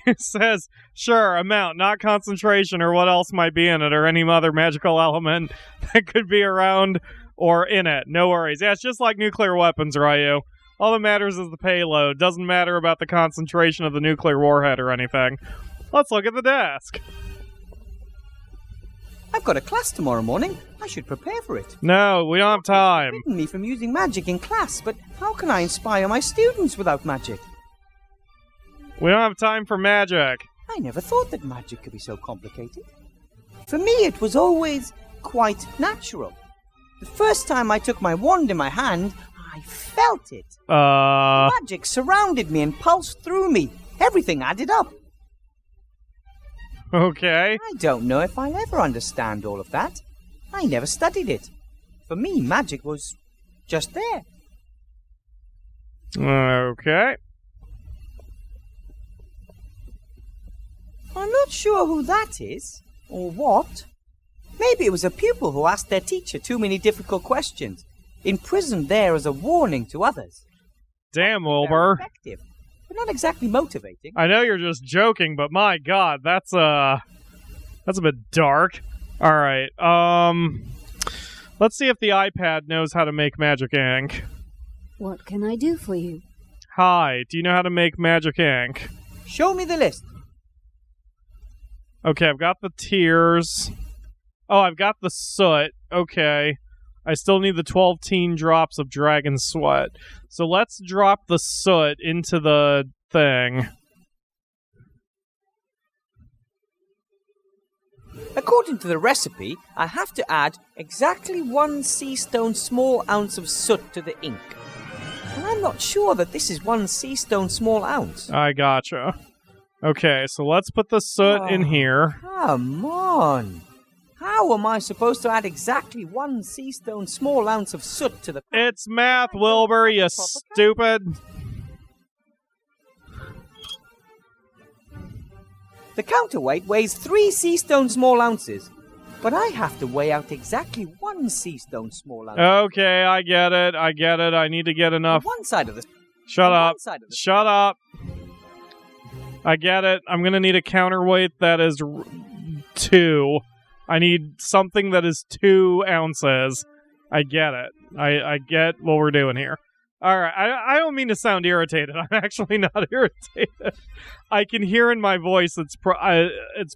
It says, sure, amount, not concentration or what else might be in it or any other magical element that could be around or in it. No worries. Yeah, it's just like nuclear weapons, Ryu. All that matters is the payload. Doesn't matter about the concentration of the nuclear warhead or anything. Let's look at the desk. I've got a class tomorrow morning. I should prepare for it. No, we don't have time. It's forbidden me from using magic in class, but how can I inspire my students without magic? We don't have time for magic. I never thought that magic could be so complicated. For me, it was always quite natural. The first time I took my wand in my hand, I felt it. Magic surrounded me and pulsed through me. Everything added up. Okay. I don't know if I'll ever understand all of that. I never studied it. For me, magic was just there. Okay. I'm not sure who that is, or what, Maybe it was a pupil who asked their teacher too many difficult questions, imprisoned there as a warning to others. Damn, Wilbur. Effective, but not exactly motivating. I know you're just joking, but my god, that's a bit dark. Alright, let's see if the iPad knows how to make magic ink. What can I do for you? Hi, do you know how to make magic ink? Show me the list. Okay, I've got the tears. Oh, I've got the soot. Okay. I still need the 12 teen drops of dragon sweat. So let's drop the soot into the thing. According to the recipe, I have to add exactly 1 sea stone small ounce of soot to the ink. And I'm not sure that this is 1 sea stone small ounce. I gotcha. Okay, so let's put the soot in here. Come on. How am I supposed to add exactly 1 sea stone small ounce of soot to the... It's math, Wilbur, you stupid. The counterweight weighs 3 sea stone small ounces, but I have to weigh out exactly 1 sea stone small ounce. Okay, I get it. I need to get enough. One side of the... Shut up. Shut up. I get it. I'm going to need a counterweight that is 2. I need something that is 2 ounces. I get it. I get what we're doing here. Alright, I don't mean to sound irritated. I'm actually not irritated. I can hear in my voice it's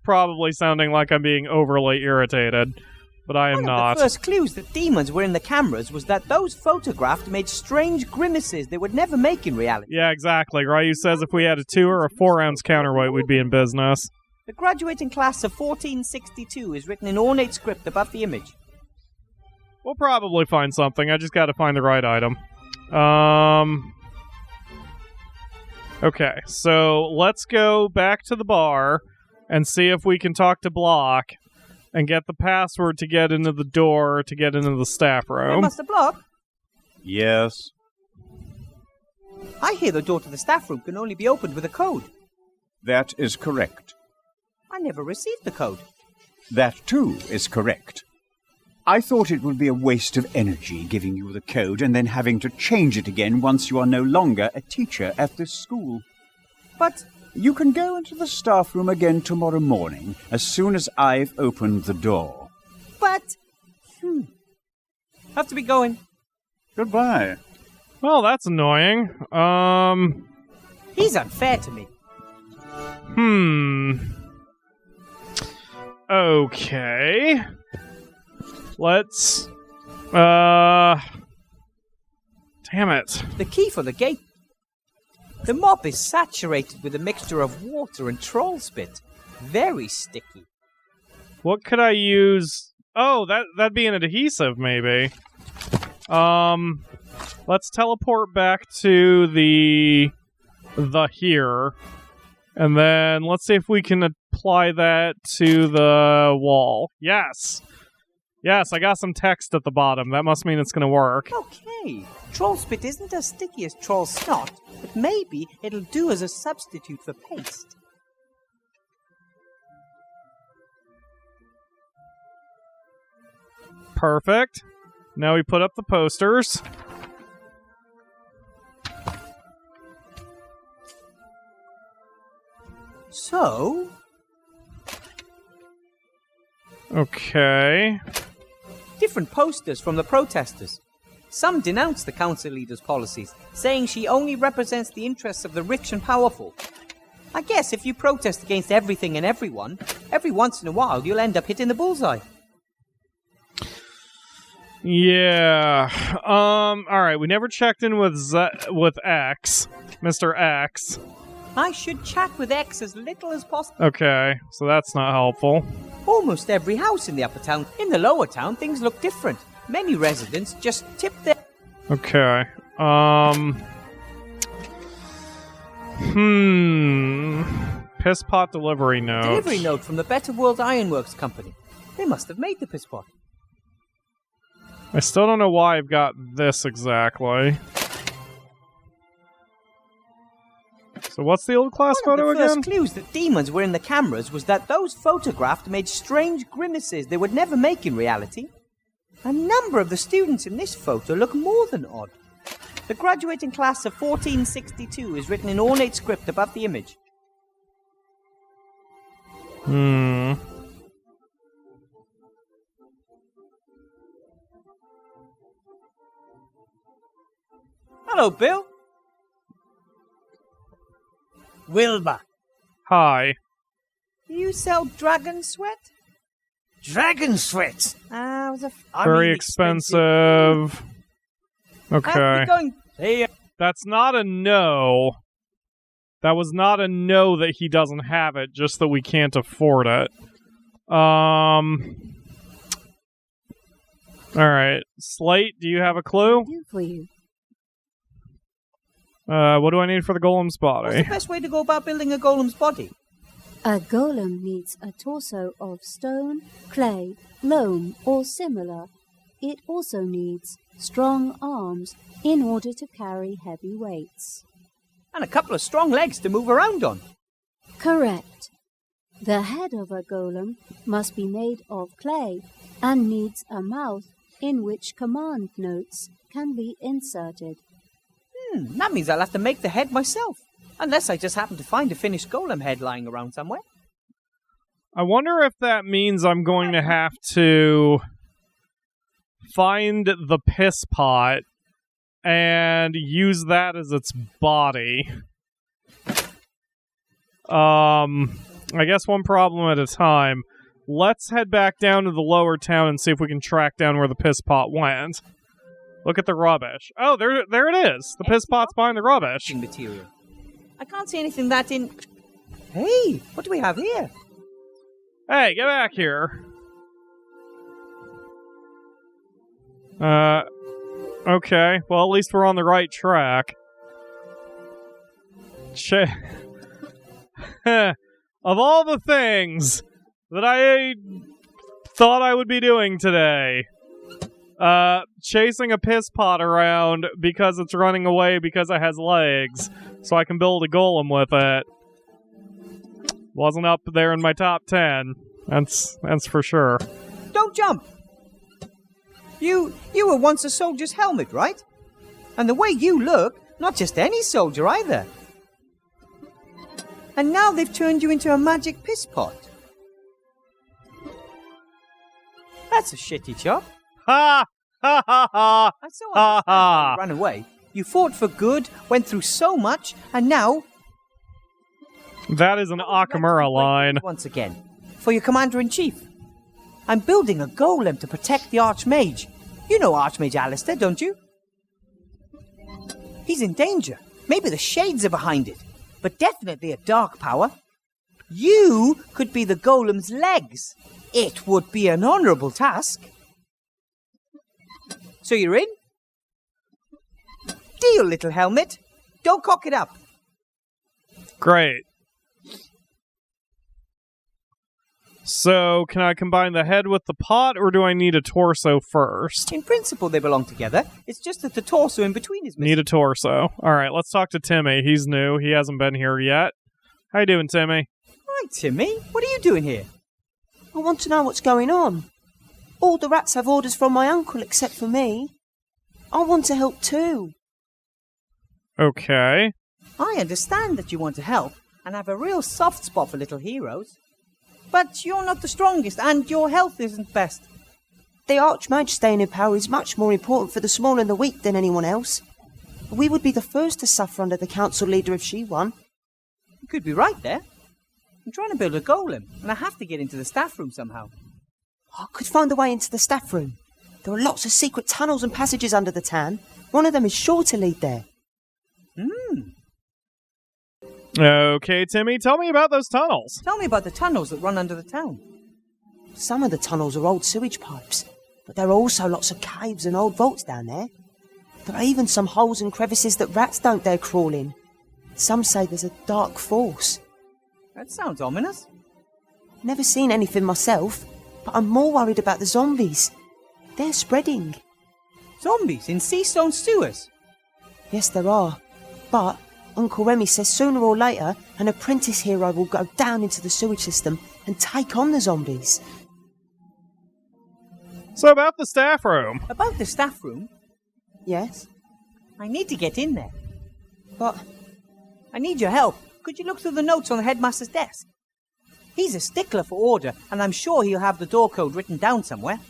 probably sounding like I'm being overly irritated, but I am not. One of the first clues that demons were in the cameras was that those photographed made strange grimaces they would never make in reality. Yeah, exactly. Ryu says if we had a 2 or a 4 ounce counterweight, we'd be in business. The graduating class of 1462 is written in ornate script above the image. We'll probably find something. I just gotta find the right item. Okay, so let's go back to the bar and see if we can talk to Block and get the password to get into the door to get into the staff room. Master Block? Yes? I hear the door to the staff room can only be opened with a code. That is correct. I never received the code. That, too, is correct. I thought it would be a waste of energy giving you the code and then having to change it again once you are no longer a teacher at this school. But you can go into the staff room again tomorrow morning as soon as I've opened the door. But... Have to be going. Goodbye. Well, that's annoying. He's unfair to me. Okay. Let's... Damn it. The key for the gate. The mop is saturated with a mixture of water and troll spit. Very sticky. What could I use? Oh, that'd be an adhesive, maybe. Let's teleport back to the here. And then let's see if we can apply that to the wall. Yes! Yes, I got some text at the bottom. That must mean it's going to work. Okay. Troll spit isn't as sticky as troll snot, but maybe it'll do as a substitute for paste. Perfect. Now we put up the posters. So? Okay. Different posters from the protesters. Some denounce the council leader's policies, saying she only represents the interests of the rich and powerful. I guess if you protest against everything and everyone, every once in a while you'll end up hitting the bullseye. Yeah. Alright, we never checked in with X. Mr. X. I should chat with X as little as possible. Okay, so that's not helpful. Almost every house in the upper town. In the lower town, things look different. Many residents just tip their... Okay. Piss pot delivery note. Delivery note from the Better World Ironworks Company. They must have made the piss pot. I still don't know why I've got this exactly. So what's the old class photo One of the again? first clues that demons were in the cameras was that those photographed made strange grimaces they would never make in reality. A number of the students in this photo look more than odd. The graduating class of 1462 is written in ornate script above the image. Hello, Bill. Wilbur. Hi. Do you sell dragon sweat? Dragon sweat? Very expensive. Okay. Hey, that's not a no. That was not a no that he doesn't have it, just that we can't afford it. Alright. Slate, do you have a clue? For you. What do I need for the golem's body? What's the best way to go about building a golem's body? A golem needs a torso of stone, clay, loam, or similar. It also needs strong arms in order to carry heavy weights. And a couple of strong legs to move around on. Correct. The head of a golem must be made of clay and needs a mouth in which command notes can be inserted. That means I'll have to make the head myself. Unless I just happen to find a finished golem head lying around somewhere. I wonder if that means I'm going to have to find the piss pot and use that as its body. I guess one problem at a time. Let's head back down to the lower town and see if we can track down where the piss pot went. Look at the rubbish. Oh, there it is. The piss pot's behind the rubbish. Material. I can't see anything that in... Hey, what do we have here? Hey, get back here. Okay. Well, at least we're on the right track. Of all the things that I thought I would be doing today, chasing a piss pot around because it's running away because it has legs, so I can build a golem with it, wasn't up there in my top 10. That's for sure. Don't jump! You were once a soldier's helmet, right? And the way you look, not just any soldier either. And now they've turned you into a magic piss pot. That's a shitty job. Ha! Ha ha ha! I so understand why you ran away. You fought for good, went through so much, and now... That is an Akamura line. Once again, for your commander-in-chief. I'm building a golem to protect the Archmage. You know Archmage Alistair, don't you? He's in danger. Maybe the Shades are behind it, but definitely a dark power. You could be the golem's legs. It would be an honourable task. So you're in? Deal, little helmet. Don't cock it up. Great. So, can I combine the head with the pot, or do I need a torso first? In principle, they belong together. It's just that the torso in between is missing. Need a torso. Alright, let's talk to Timmy. He's new. He hasn't been here yet. How you doing, Timmy? Hi, Timmy. What are you doing here? I want to know what's going on. All the rats have orders from my uncle except for me. I want to help too. Okay. I understand that you want to help and have a real soft spot for little heroes. But you're not the strongest and your health isn't best. The Archmage staying in power is much more important for the small and the weak than anyone else. We would be the first to suffer under the council leader if she won. You could be right there. I'm trying to build a golem, and I have to get into the staff room somehow. I could find a way into the staff room. There are lots of secret tunnels and passages under the town. One of them is sure to lead there. Okay, Timmy, tell me about those tunnels. Tell me about the tunnels that run under the town. Some of the tunnels are old sewage pipes, but there are also lots of caves and old vaults down there. There are even some holes and crevices that rats don't dare crawl in. Some say there's a dark force. That sounds ominous. Never seen anything myself, but I'm more worried about the zombies. They're spreading. Zombies in Seastone sewers? Yes, there are. But Uncle Remy says sooner or later an apprentice hero will go down into the sewage system and take on the zombies. So about the staff room. About the staff room? Yes? I need to get in there. But I need your help. Could you look through the notes on the headmaster's desk? He's a stickler for order, and I'm sure he'll have the door code written down somewhere.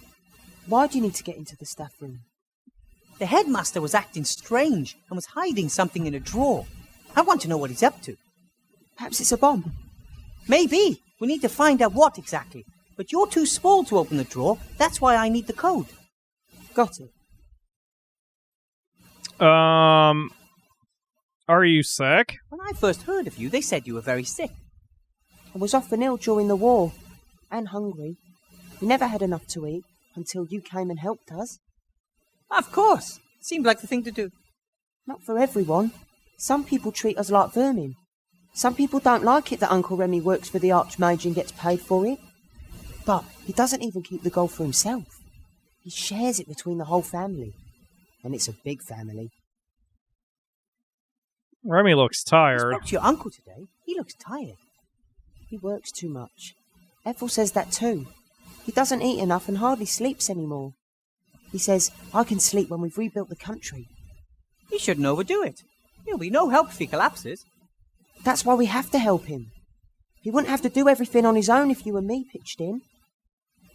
Why do you need to get into the staff room? The headmaster was acting strange and was hiding something in a drawer. I want to know what he's up to. Perhaps it's a bomb. Maybe. We need to find out what exactly. But you're too small to open the drawer. That's why I need the code. Got it. Are you sick? When I first heard of you, they said you were very sick. I was often ill during the war. And hungry. We never had enough to eat until you came and helped us. Of course. Seemed like the thing to do. Not for everyone. Some people treat us like vermin. Some people don't like it that Uncle Remy works for the Archmage and gets paid for it. But he doesn't even keep the gold for himself. He shares it between the whole family. And it's a big family. Remy looks tired. I spoke to your uncle today. He looks tired. He works too much. Ethel says that too. He doesn't eat enough and hardly sleeps anymore. He says, I can sleep when we've rebuilt the country. He shouldn't overdo it. He'll be no help if he collapses. That's why we have to help him. He wouldn't have to do everything on his own if you and me pitched in.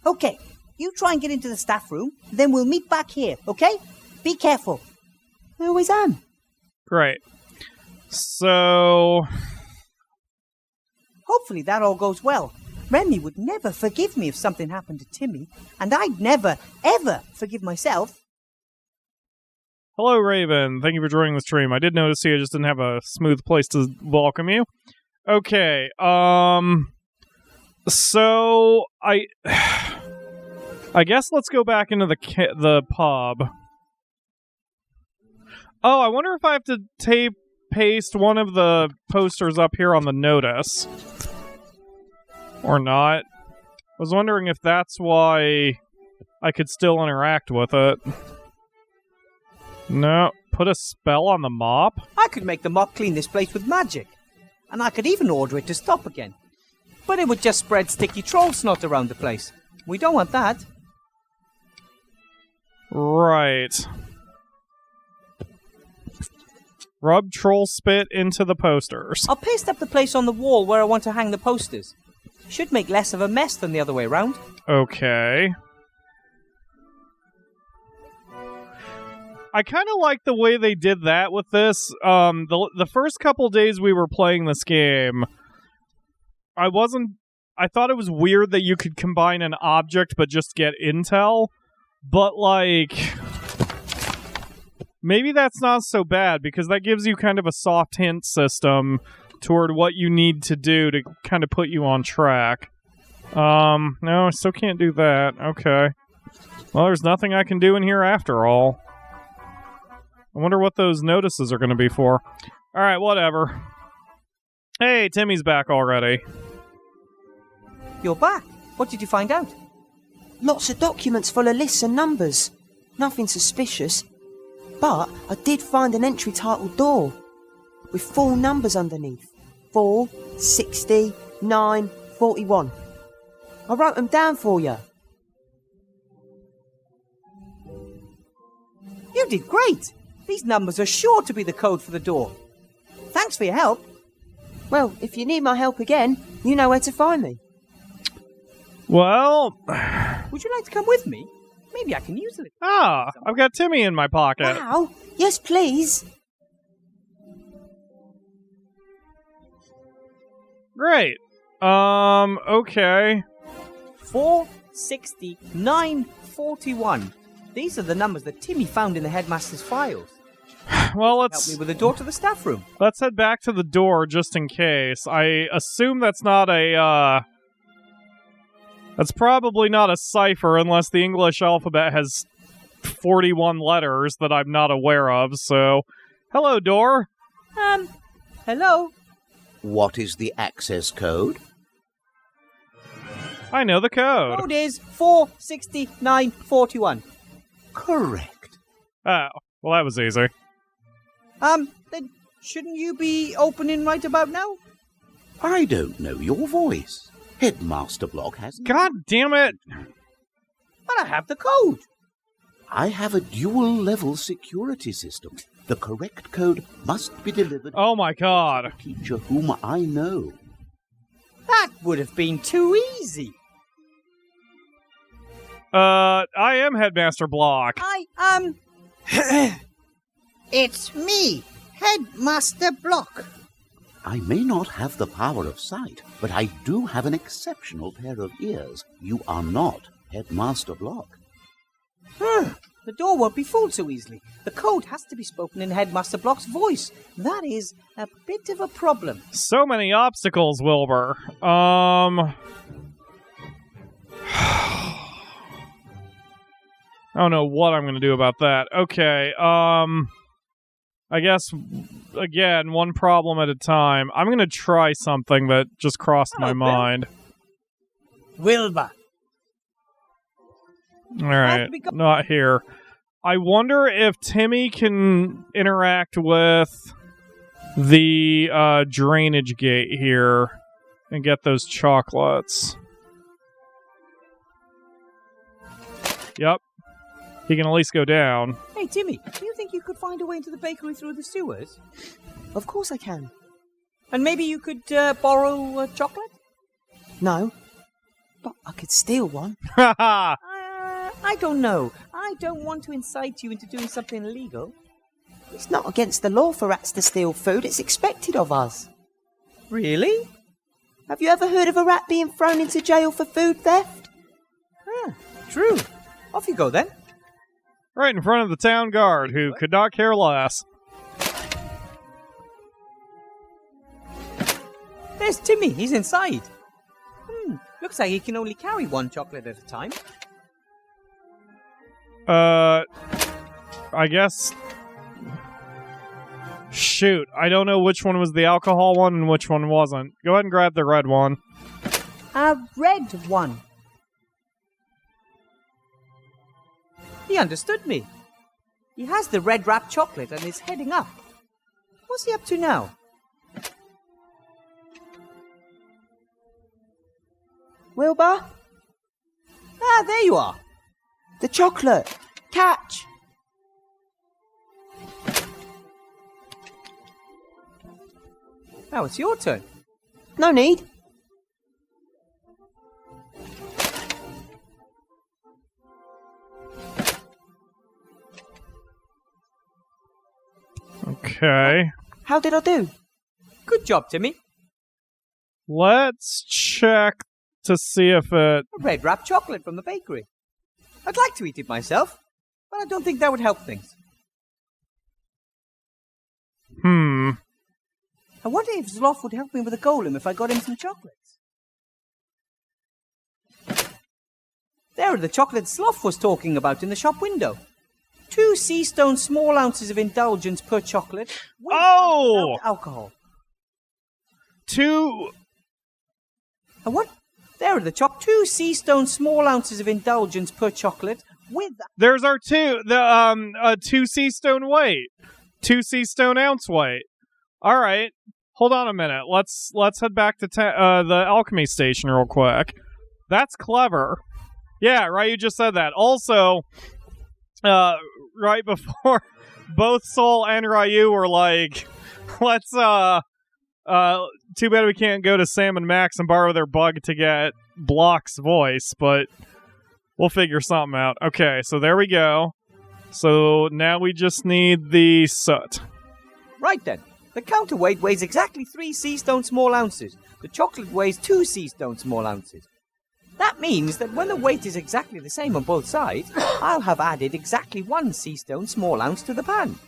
Okay, you try and get into the staff room, then we'll meet back here, okay? Be careful. I always am. Great. So... Hopefully that all goes well. Remy would never forgive me if something happened to Timmy, and I'd never, ever forgive myself. Hello, Raven. Thank you for joining the stream. I did notice you just didn't have a smooth place to welcome you. Okay, so I guess let's go back into the pub. Oh, I wonder if I have to paste one of the posters up here on the notice. Or not. I was wondering if that's why I could still interact with it. No, put a spell on the mop? I could make the mop clean this place with magic. And I could even order it to stop again. But it would just spread sticky troll snot around the place. We don't want that. Right. Rub troll spit into the posters. I'll paste up the place on the wall where I want to hang the posters. Should make less of a mess than the other way around. Okay. I kind of like the way they did that with this. The first couple days we were playing this game, I thought it was weird that you could combine an object but just get intel. But, like, maybe that's not so bad, because that gives you kind of a soft hint system toward what you need to do to kind of put you on track. No, I still can't do that. Okay. Well, there's nothing I can do in here after all. I wonder what those notices are going to be for. Alright, whatever. Hey, Timmy's back already. You're back. What did you find out? Lots of documents full of lists and numbers. Nothing suspicious. But I did find an entry titled door with 4 numbers underneath. 4, 60, 9, 41. I wrote them down for you. You did great. These numbers are sure to be the code for the door. Thanks for your help. Well, if you need my help again, you know where to find me. Well... Would you like to come with me? Maybe I can use it. Ah, I've got Timmy in my pocket. Wow. Yes, please. Great. Okay. 4, 60, 9, 41. These are the numbers that Timmy found in the headmaster's files. Well, let's... Help me with the door to the staff room. Let's head back to the door just in case. I assume that's not a, That's probably not a cipher unless the English alphabet has 41 letters that I'm not aware of, so... Hello, door. Hello? What is the access code? I know the code. Code is 46941. Correct. Oh, well, that was easy. Then Shouldn't you be opening right about now? I don't know your voice. Headmaster Block hasn't. God damn it! But I have the code. I have a dual-level security system. The correct code must be delivered. Oh my god. To a teacher whom I know. That would have been too easy. I am Headmaster Block. It's me, Headmaster Block. I may not have the power of sight, but I do have an exceptional pair of ears. You are not Headmaster Block. The door won't be fooled so easily. The code has to be spoken in Headmaster Block's voice. That is a bit of a problem. So many obstacles, Wilbur. I don't know what I'm going to do about that. Okay, I guess, again, one problem at a time. I'm going to try something that just crossed my mind. Wilbur. Alright, not here. I wonder if Timmy can interact with the drainage gate here and get those chocolates. Yep. He can at least go down. Hey, Timmy, do you think you could find a way into the bakery through the sewers? Of course I can. And maybe you could borrow chocolate? No. But I could steal one. Ha I don't know. I don't want to incite you into doing something illegal. It's not against the law for rats to steal food. It's expected of us. Really? Have you ever heard of a rat being thrown into jail for food theft? True. Off you go then. Right in front of the town guard, who could not care less. There's Timmy. He's inside. Looks like he can only carry one chocolate at a time. I guess... Shoot, I don't know which one was the alcohol one and which one wasn't. Go ahead and grab the red one. A red one. He understood me. He has the red wrapped chocolate and is heading up. What's he up to now? Wilbur? Ah, there you are. The chocolate. Catch. Now it's your turn. No need. Okay. How did I do? Good job, Timmy. Let's check to see if it... A red wrapped chocolate from the bakery. I'd like to eat it myself, but I don't think that would help things. I wonder if Zloff would help me with a golem if I got him some chocolates. There are the chocolates Zloff was talking about in the shop window. 2 sea stone small ounces of indulgence per chocolate. Without alcohol. 2... What? There are the 2 sea stone small ounces of indulgence per chocolate with... There's our 2. The 2 sea stone weight. 2 sea stone ounce weight. All right. Hold on a minute. Let's head back to the alchemy station real quick. That's clever. Yeah, right. You just said that. Also, right before both Sol and Ryu were like, let's too bad we can't go to Sam and Max and borrow their bug to get Block's voice, but we'll figure something out. Okay, so there we go. So now we just need the soot. Right then. The counterweight weighs exactly 3 sea stone small ounces. The chocolate weighs 2 sea stone small ounces. That means that when the weight is exactly the same on both sides, I'll have added exactly 1 sea stone small ounce to the pan.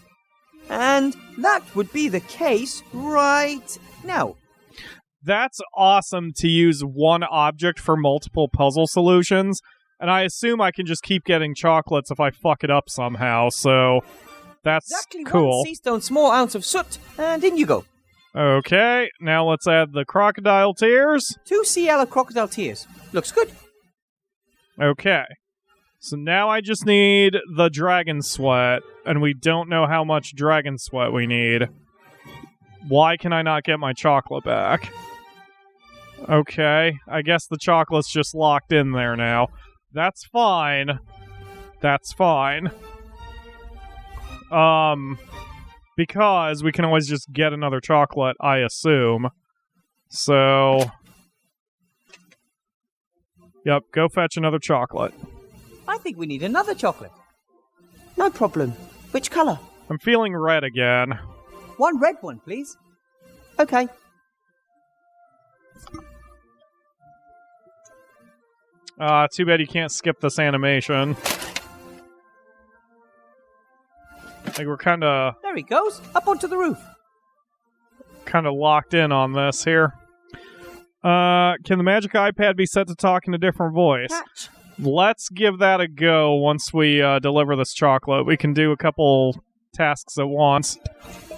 And that would be the case right now. That's awesome to use one object for multiple puzzle solutions, and I assume I can just keep getting chocolates if I fuck it up somehow, so that's exactly cool. 1 sea stone small ounce of soot, and in you go. Okay, now let's add the crocodile tears. 2 CL of crocodile tears. Looks good. Okay. So now I just need the dragon sweat, and we don't know how much dragon sweat we need. Why can I not get my chocolate back? Okay, I guess the chocolate's just locked in there now. That's fine. That's fine. Because we can always just get another chocolate, I assume. So... Yep, go fetch another chocolate. I think we need another chocolate. No problem. Which colour? I'm feeling red again. One red one, please. Okay. Too bad you can't skip this animation. Like, we're kinda... There he goes, up onto the roof. Kinda locked in on this here. Can the magic iPad be set to talk in a different voice? Catch. Let's give that a go once we deliver this chocolate. We can do a couple tasks at once.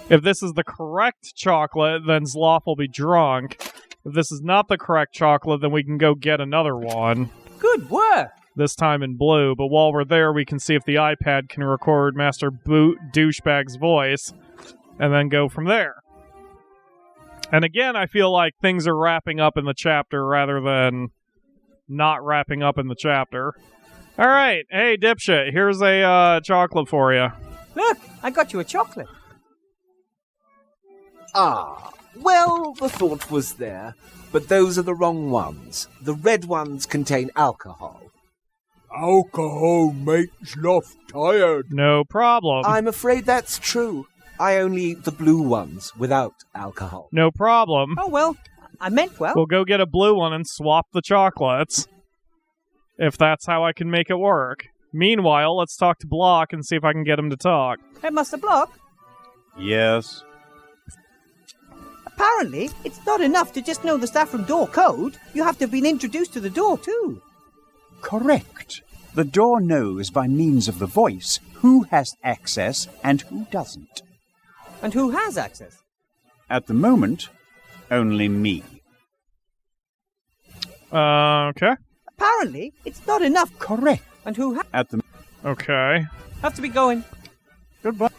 If this is the correct chocolate, then Zloff will be drunk. If this is not the correct chocolate, then we can go get another one. Good work! This time in blue, but while we're there, we can see if the iPad can record Master Douchebag's voice, and then go from there. And again, I feel like things are wrapping up in the chapter rather than not wrapping up in the chapter. Alright, hey dipshit, here's a chocolate for you. Look, I got you a chocolate. Ah, well, the thought was there, but those are the wrong ones. The red ones contain alcohol. Alcohol makes love tired. No problem. I'm afraid that's true. I only eat the blue ones without alcohol. No problem. Oh, well, I meant well. We'll go get a blue one and swap the chocolates. If that's how I can make it work. Meanwhile, let's talk to Block and see if I can get him to talk. Headmaster Block? Yes? Apparently, it's not enough to just know the staff room door code. You have to have been introduced to the door, too. Correct. The door knows by means of the voice who has access and who doesn't. And who has access? At the moment, only me. Okay. Apparently, it's not enough. Correct. And who At the... Okay. Have to be going. Goodbye.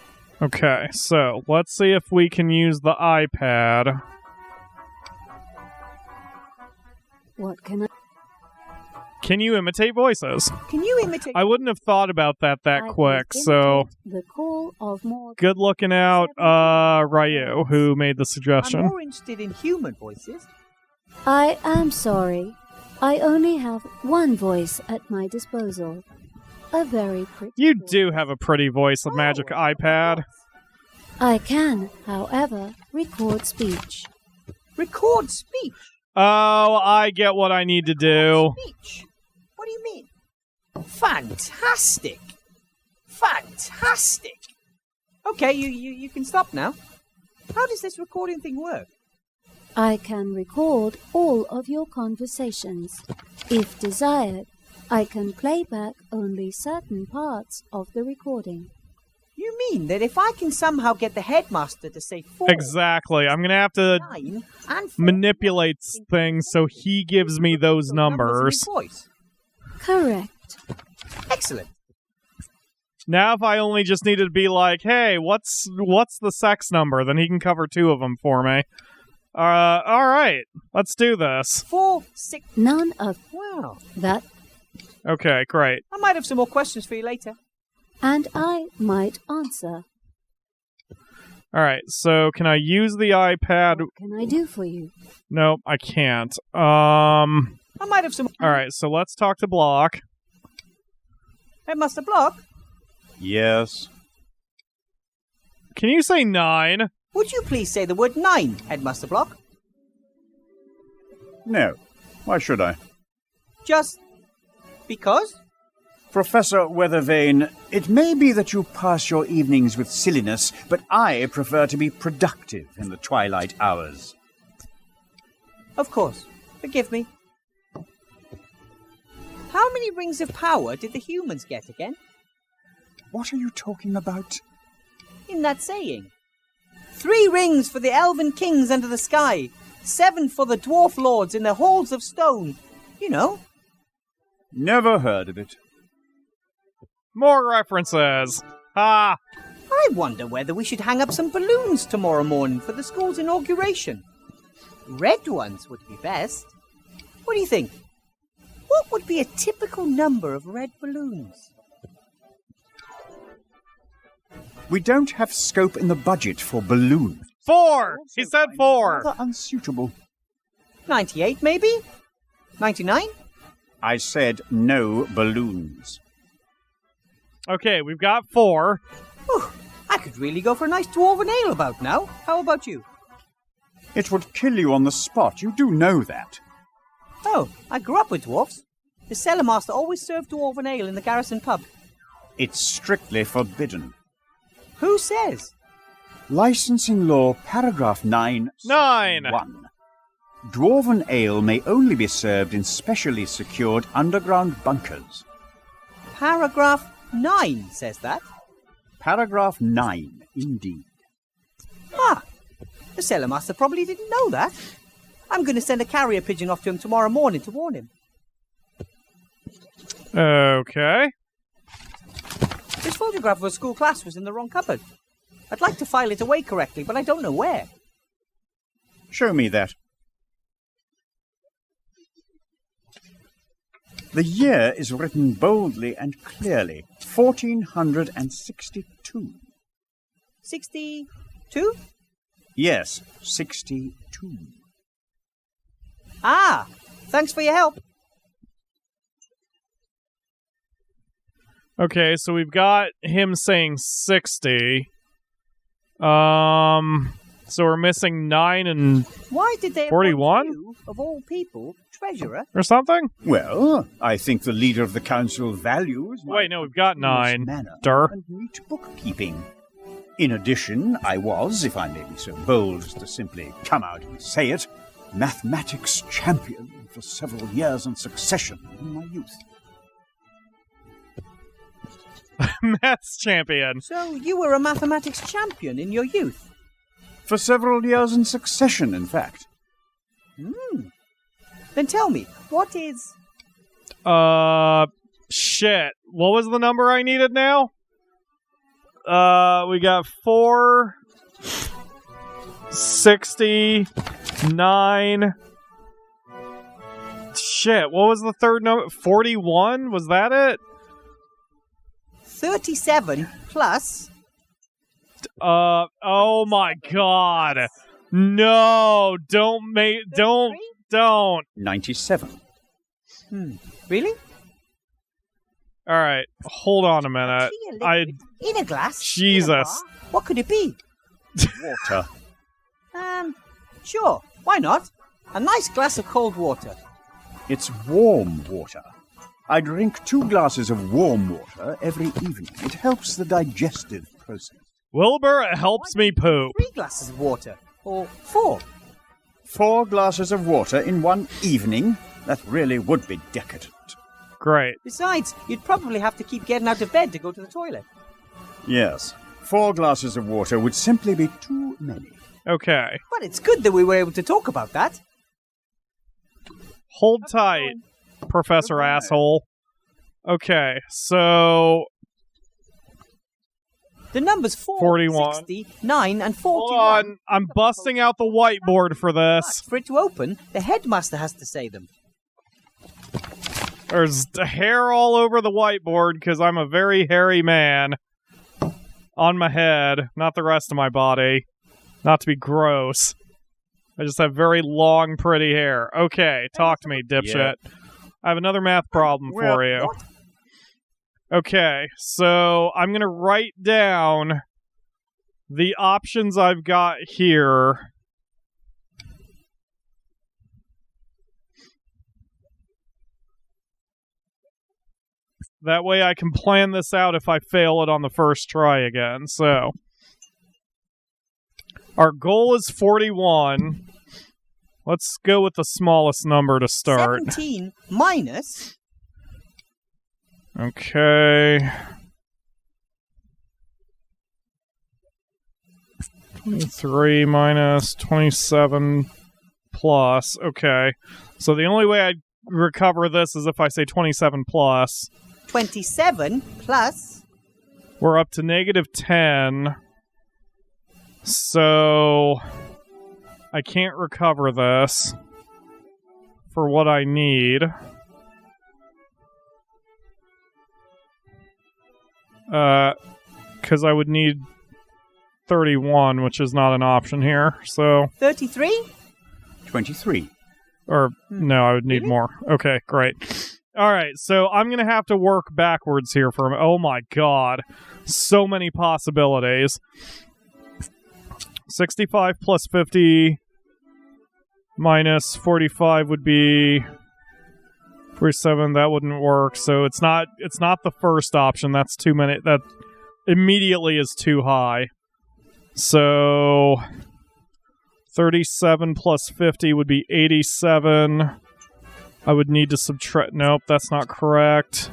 Okay, so let's see if we can use the iPad. What can I... Can you imitate voices? Can you imitate... I wouldn't have thought about that quick, so... The call of more... Good looking out, Ryu, who made the suggestion. I'm more interested in human voices. I am sorry. I only have one voice at my disposal. A very pretty You do have a pretty voice, the magic iPad. I can, however, record speech. Record speech? Oh, I get what I need to do. Speech? What do you mean? Fantastic! Fantastic! Okay, you can stop now. How does this recording thing work? I can record all of your conversations. If desired, I can play back only certain parts of the recording. You mean that if I can somehow get the headmaster to say 4... Exactly. I'm going to have to 9 and 4, manipulate things so he gives me those numbers. Voice. Correct. Excellent. Now if I only just needed to be like, hey, what's the sex number? Then he can cover 2 of them for me. Alright. Let's do this. 4, 6... None of... Wow. That... Okay, great. I might have some more questions for you later. And I might answer. Alright, so can I use the iPad? What can I do for you? Nope, I can't. I might have some... Alright, so let's talk to Block. Headmaster Block? Yes? Can you say 9? Would you please say the word 9, Headmaster Block? No. Why should I? Just... because? Professor Weathervane, it may be that you pass your evenings with silliness, but I prefer to be productive in the twilight hours. Of course. Forgive me. How many rings of power did the humans get again? What are you talking about? In that saying. 3 rings for the elven kings under the sky. 7 for the dwarf lords in their halls of stone. You know. Never heard of it. More references. Ha! I I wonder whether we should hang up some balloons tomorrow morning for the school's inauguration. Red ones would be best. What do you think? What would be a typical number of red balloons? We don't have scope in the budget for balloons. 4! He said 4! Rather unsuitable. 98, maybe? 99? I said no balloons. Okay, we've got 4. Whew, I could really go for a nice dwarven ale about now. How about you? It would kill you on the spot. You do know that. Oh, I grew up with dwarfs. The cellar master always served dwarven ale in the garrison pub. It's strictly forbidden. Who says? Licensing law, paragraph 9. 1. Dwarven ale may only be served in specially secured underground bunkers. Paragraph 9 says that. Paragraph 9, indeed. Ah, the cellar master probably didn't know that. I'm going to send a carrier pigeon off to him tomorrow morning to warn him. Okay. This photograph of a school class was in the wrong cupboard. I'd like to file it away correctly, but I don't know where. Show me that. The year is written boldly and clearly. 1462. 62? Yes, 62. Ah, thanks for your help. Okay, so we've got him saying 60. So we're missing 9 and Why did they 41? appoint you, of all people, treasurer? Or something? Well, I think the leader of the council values... Wait, no, we've got 9. manner Durr. and neat bookkeeping. In addition, I was, if I may be so bold as to simply come out and say it, mathematics champion for several years in succession in my youth. Maths champion. So you were a mathematics champion in your youth? For several years in succession, in fact. Then tell me, what is... Shit. What was the number I needed now? We got 4... 60... 9... Shit, what was the third number? 41? Was that it? 37 plus... oh my god. No, don't. 97. Really? Alright, hold on a minute. In a glass? Jesus. In a bar? What could it be? Water. Sure, why not? A nice glass of cold water. It's warm water. I drink 2 glasses of warm water every evening. It helps the digestive process. Wilbur, it helps me poop. 3 glasses of water. Or 4. 4 glasses of water in one evening? That really would be decadent. Great. Besides, you'd probably have to keep getting out of bed to go to the toilet. Yes. 4 glasses of water would simply be too many. Okay. But it's good that we were able to talk about that. Hold tight, Professor Asshole. Okay, so... The numbers 4, 41. 60, 9, and 41. Hold on, I'm busting out the whiteboard for this. For it to open, the headmaster has to say them. There's hair all over the whiteboard because I'm a very hairy man. On my head, not the rest of my body. Not to be gross. I just have very long, pretty hair. Okay, talk to me, dipshit. Yeah. I have another math problem for you. What? Okay, so I'm going to write down the options I've got here. That way I can plan this out if I fail it on the first try again. So, our goal is 41. Let's go with the smallest number to start. 17 minus... Okay. 23 minus 27 plus. Okay. So the only way I'd recover this is if I say 27 plus. 27 plus We're up to -10. So I can't recover this for what I need. Because I would need 31, which is not an option here. So 33? 23. Or, no, I would need more. Okay, great. All right, so I'm going to have to work backwards here for a Oh my god. So many possibilities. 65 plus 50 minus 45 would be 47. That wouldn't work. So it's not the first option. That's too many. That immediately is too high. So 37 plus 50 would be 87. I would need to subtract. Nope, that's not correct.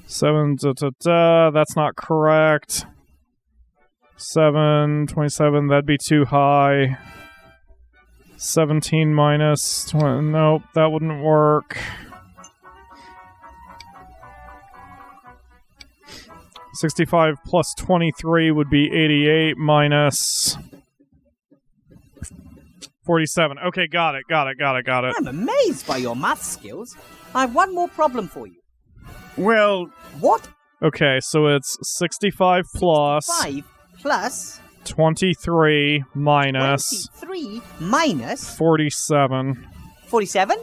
7, that's not correct. 7, 27, that'd be too high. 17 minus 20, nope, that wouldn't work. 65 plus 23 would be 88 minus 47. Okay, got it. I'm amazed by your math skills. I have one more problem for you. Well... What? Okay, so it's 65 plus... 65 plus... 23 minus... 23 minus... 47. 47?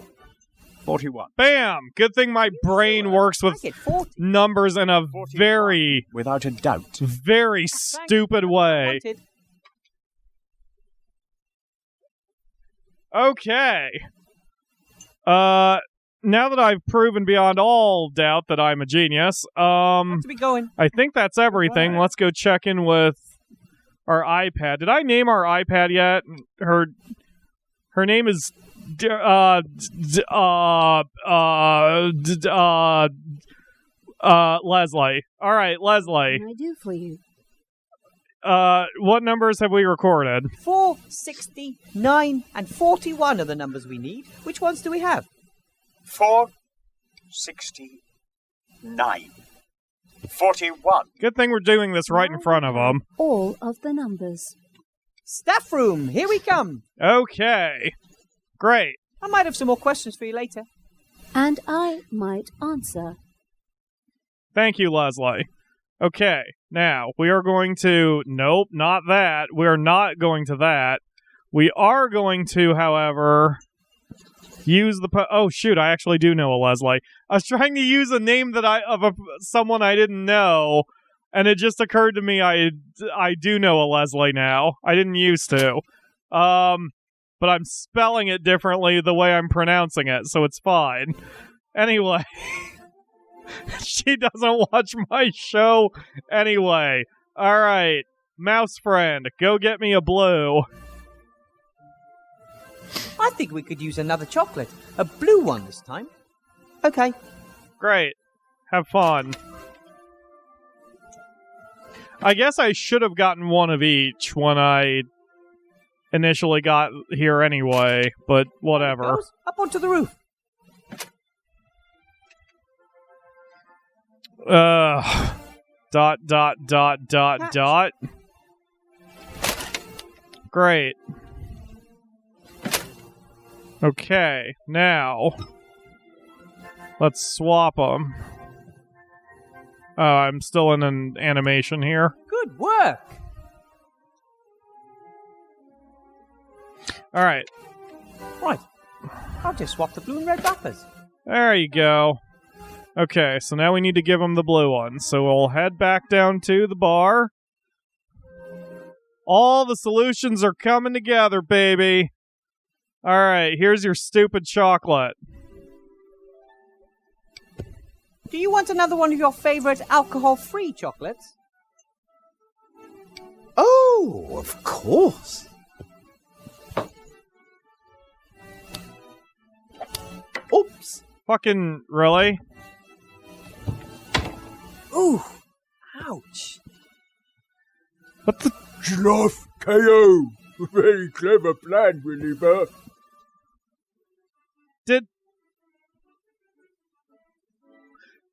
41. Bam! Good thing my brain works with numbers in a very... Without a doubt. Very stupid way. Okay. Now that I've proven beyond all doubt that I'm a genius, to be going. I think that's everything. Right. Let's go check in with our iPad. Did I name our iPad yet? Her name is Leslie. All right, Leslie. What can I do for you? What numbers have we recorded? 4, 60, 9, and 41 are the numbers we need. Which ones do we have? 4, 60, 9, 41. Good thing we're doing this right in front of them. All of the numbers. Staff room, here we come. Okay. Great. I might have some more questions for you later. And I might answer. Thank you, Leslie. Okay, now, we are going to... Nope, not that. We are not going to that. We are going to, however, use the... Oh, shoot, I actually do know a Leslie. I was trying to use a name that someone I didn't know, and it just occurred to me I do know a Leslie now. I didn't used to. But I'm spelling it differently the way I'm pronouncing it, so it's fine. Anyway... She doesn't watch my show anyway. All right, mouse friend, go get me a blue. I think we could use another chocolate. A blue one this time. Okay. Great. Have fun. I guess I should have gotten one of each when I initially got here anyway, but whatever. Up onto the roof. Dot. Great. Okay, now let's swap them. Oh, I'm still in an animation here. Good work. All right. Right. I'll just swap the blue and red wrappers. There you go. Okay, so now we need to give them the blue one. So we'll head back down to the bar. All the solutions are coming together, baby. All right, here's your stupid chocolate. Do you want another one of your favorite alcohol-free chocolates? Oh, of course. Oops. Fucking really? Ooh, ouch. What the? Sloth KO. Very clever plan, Wilbur.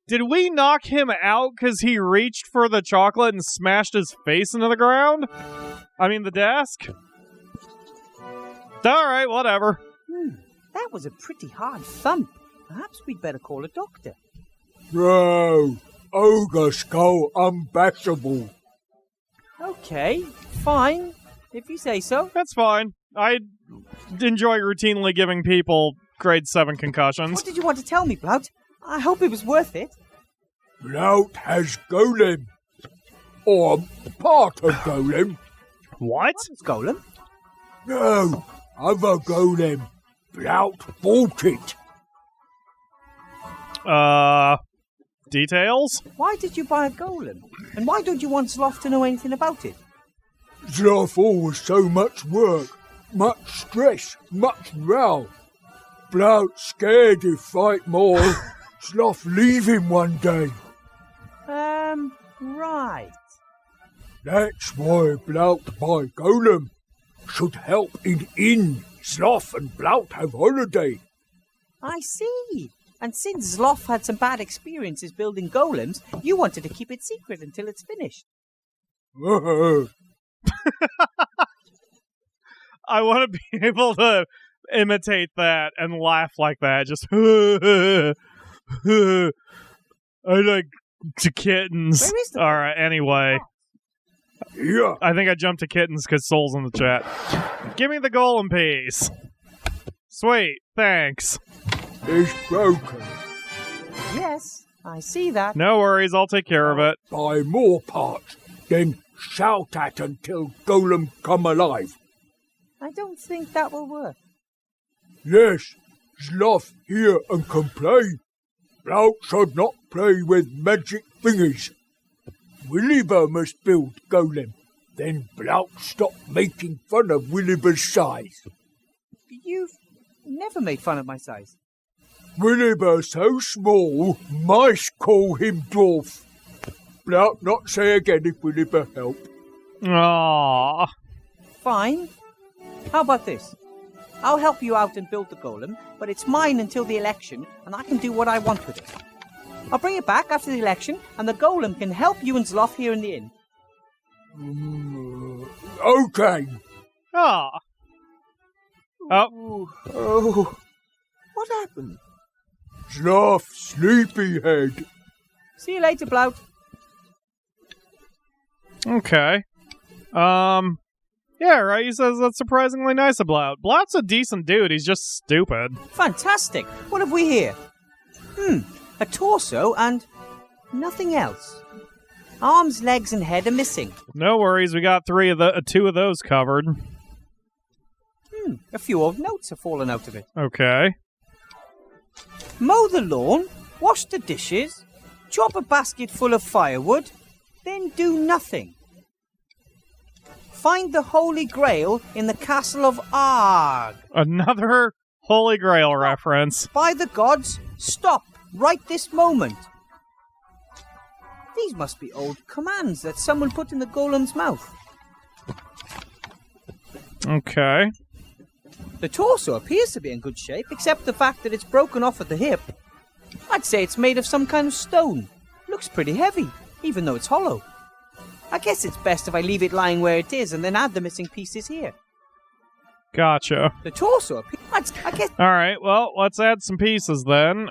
Did we knock him out because he reached for the chocolate and smashed his face into the ground? I mean, the desk? Alright, whatever. That was a pretty hard thump. Perhaps we'd better call a doctor. Bro, ogre skull unbashable. Okay, fine. If you say so. That's fine. I enjoy routinely giving people grade 7 concussions. What did you want to tell me, Blout? I hope it was worth it. Blout has golem. Or part of golem. What? What's golem? No, other golem. Blout bought it. Details? Why did you buy a golem? And why don't you want Sloth to know anything about it? Sloth always so much work, much stress, much row. Blout scared he'd fight more. Sloth leave him one day. Right. That's why Blout buy golem. Should help in inn. Sloth and Blout have holiday. I see. And since Sloth had some bad experiences building golems, you wanted to keep it secret until it's finished. I want to be able to imitate that and laugh like that. Just, I like kittens. Alright, anyway. Yeah. I think I jumped to kittens because Soul's in the chat. Give me the golem piece. Sweet, thanks. It's broken. Yes, I see that. No worries, I'll take care of it. Buy more parts, then shout at until golem come alive. I don't think that will work. Yes, Sloth here and can play. Blout should not play with magic thingies. Wilbur must build golem. Then Blout stop making fun of Wilbur's size. You've never made fun of my size. Wilbur so small, mice call him dwarf. Blout not say again if Wilbur help. Aww. Fine. How about this? I'll help you out and build the golem, but it's mine until the election, and I can do what I want with it. I'll bring it back after the election, and the golem can help you and Sloth here in the inn. Okay. Ah. Oh. What happened? Sloth, sleepyhead. See you later, Blout. Okay. Yeah, right, he says that's surprisingly nice of Blout. Blout's a decent dude, he's just stupid. Fantastic. What have we here? A torso and nothing else. Arms, legs, and head are missing. No worries, we got two of those covered. A few old notes have fallen out of it. Okay. Mow the lawn, wash the dishes, chop a basket full of firewood, then do nothing. Find the Holy Grail in the Castle of Arg. Another Holy Grail reference. By the gods, stop right this moment. These must be old commands that someone put in the golem's mouth. Okay. The torso appears to be in good shape, except the fact that it's broken off at the hip. I'd say it's made of some kind of stone. Looks pretty heavy, even though it's hollow. I guess it's best if I leave it lying where it is and then add the missing pieces here. Gotcha. The torso, I guess... Alright, well, let's add some pieces then.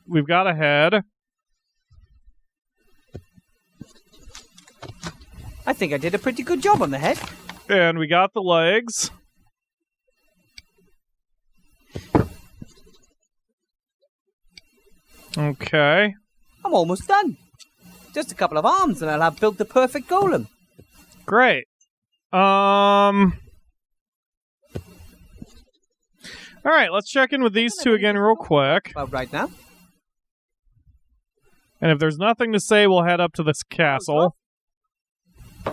We've got a head. I think I did a pretty good job on the head. And we got the legs. Okay. I'm almost done. Just a couple of arms and I'll have built the perfect golem. Great. Alright, let's check in with these two again real quick. About right now. And if there's nothing to say, we'll head up to this castle.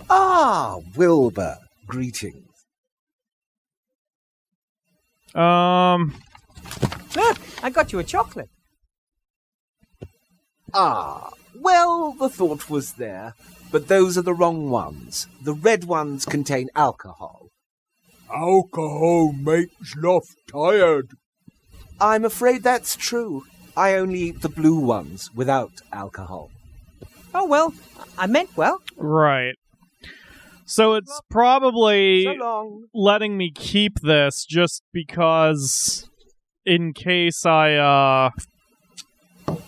Ah, Wilbur. Greetings. Look, I got you a chocolate. Ah, well, the thought was there, but those are the wrong ones. The red ones contain alcohol. Alcohol makes Sloth tired. I'm afraid that's true. I only eat the blue ones without alcohol. Oh, well, I meant well. Right. So it's probably So long. letting me keep this just because in case I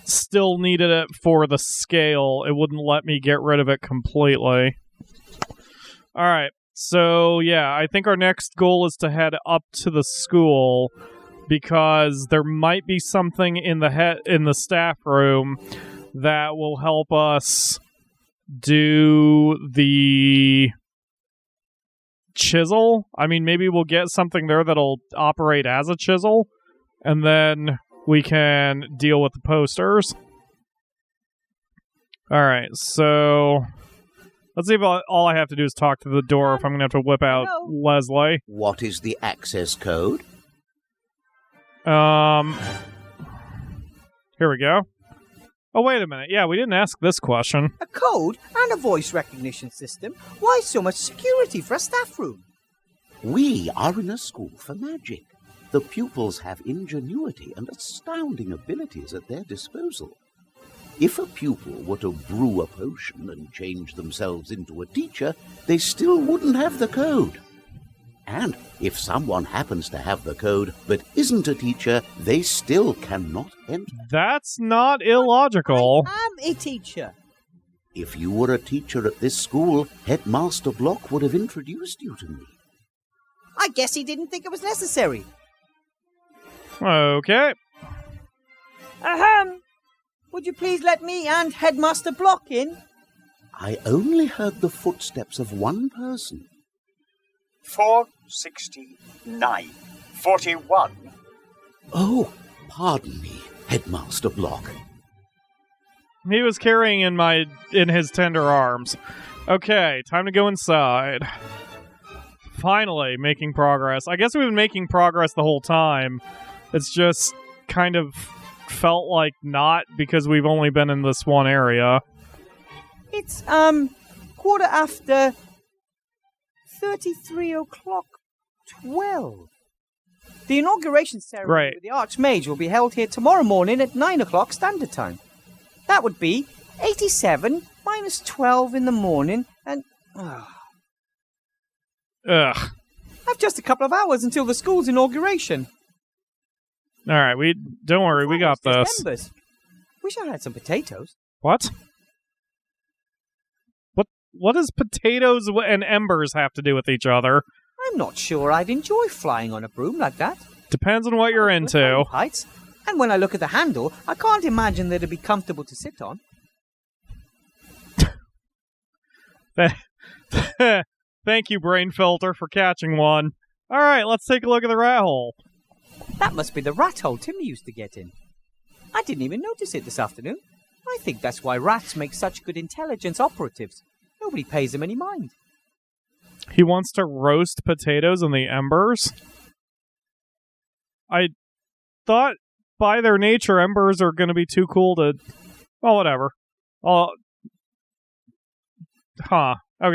still needed it for the scale, it wouldn't let me get rid of it completely. Alright, so yeah, I think our next goal is to head up to the school because there might be something in the staff room that will help us do the chisel. I mean, maybe we'll get something there that'll operate as a chisel, and then we can deal with the posters. Alright, so let's see if all I have to do is talk to the door if I'm going to have to whip out Leslie. What is the access code? Here we go. Oh, wait a minute. Yeah, we didn't ask this question. A code and a voice recognition system? Why so much security for a staff room? We are in a school for magic. The pupils have ingenuity and astounding abilities at their disposal. If a pupil were to brew a potion and change themselves into a teacher, they still wouldn't have the code. And if someone happens to have the code but isn't a teacher, they still cannot enter. That's not illogical. I am a teacher. If you were a teacher at this school, Headmaster Block would have introduced you to me. I guess he didn't think it was necessary. Okay. Ahem. Would you please let me and Headmaster Block in? I only heard the footsteps of one person. 469. 41. Oh, pardon me, Headmaster Block. He was carrying in his tender arms. Okay, time to go inside. Finally, making progress. I guess we've been making progress the whole time. It's just kind of felt like not because we've only been in this one area. It's, quarter after 33 o'clock 12. The inauguration ceremony with the Archmage will be held here tomorrow morning at 9 o'clock standard time. That would be 87 minus 12 in the morning, and... Ugh. I've just a couple of hours until the school's inauguration. Alright, don't worry, we got this. Members. Wish I had some potatoes. What? What does potatoes and embers have to do with each other? I'm not sure I'd enjoy flying on a broom like that. Depends on what you're into. Heights, and when I look at the handle, I can't imagine that it'd be comfortable to sit on. Thank you, Brain Filter, for catching one. Alright, let's take a look at the rat hole. That must be the rat hole Timmy used to get in. I didn't even notice it this afternoon. I think that's why rats make such good intelligence operatives. Nobody pays them any mind. He wants to roast potatoes in the embers? I thought by their nature embers are going to be too cool to... Well, whatever. Okay,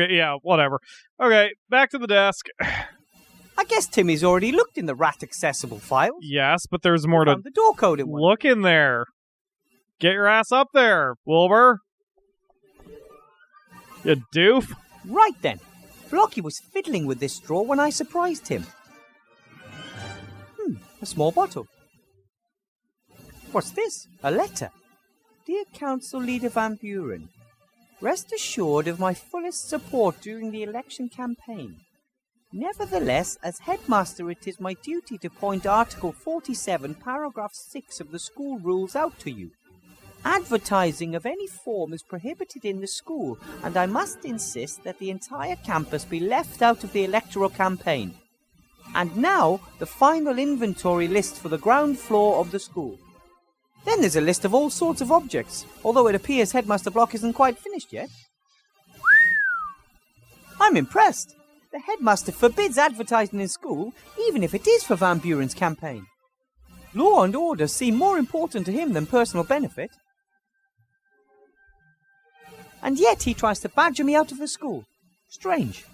yeah, whatever. Okay, back to the desk. I guess Timmy's already looked in the rat-accessible files. Yes, but there's more to... The door-coded one. Look in there. Get your ass up there, Wilbur. You doof. Right then. Blocky was fiddling with this drawer when I surprised him. A small bottle. What's this? A letter. Dear Council Leader Van Buren, rest assured of my fullest support during the election campaign. Nevertheless, as headmaster, it is my duty to point Article 47, Paragraph 6 of the school rules out to you. Advertising of any form is prohibited in the school, and I must insist that the entire campus be left out of the electoral campaign. And now, the final inventory list for the ground floor of the school. Then there's a list of all sorts of objects, although it appears Headmaster Block isn't quite finished yet. I'm impressed. The headmaster forbids advertising in school, even if it is for Van Buren's campaign. Law and order seem more important to him than personal benefit. And yet he tries to badger me out of the school. Strange.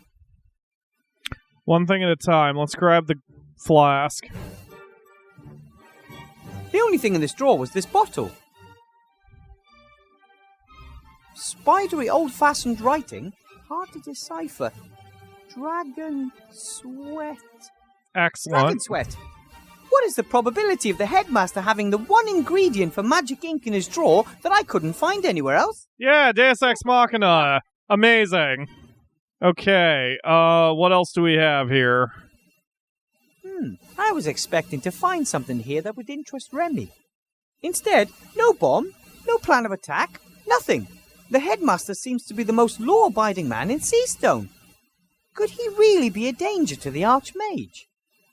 One thing at a time. Let's grab the flask. The only thing in this drawer was this bottle. Spidery old-fashioned writing, hard to decipher. Dragon sweat. Excellent. Dragon sweat. What is the probability of the headmaster having the one ingredient for magic ink in his drawer that I couldn't find anywhere else? Yeah, Deus Ex Machina. Amazing. Okay, what else do we have here? I was expecting to find something here that would interest Remy. Instead, no bomb, no plan of attack, nothing. The headmaster seems to be the most law-abiding man in Seastone. Could he really be a danger to the Archmage?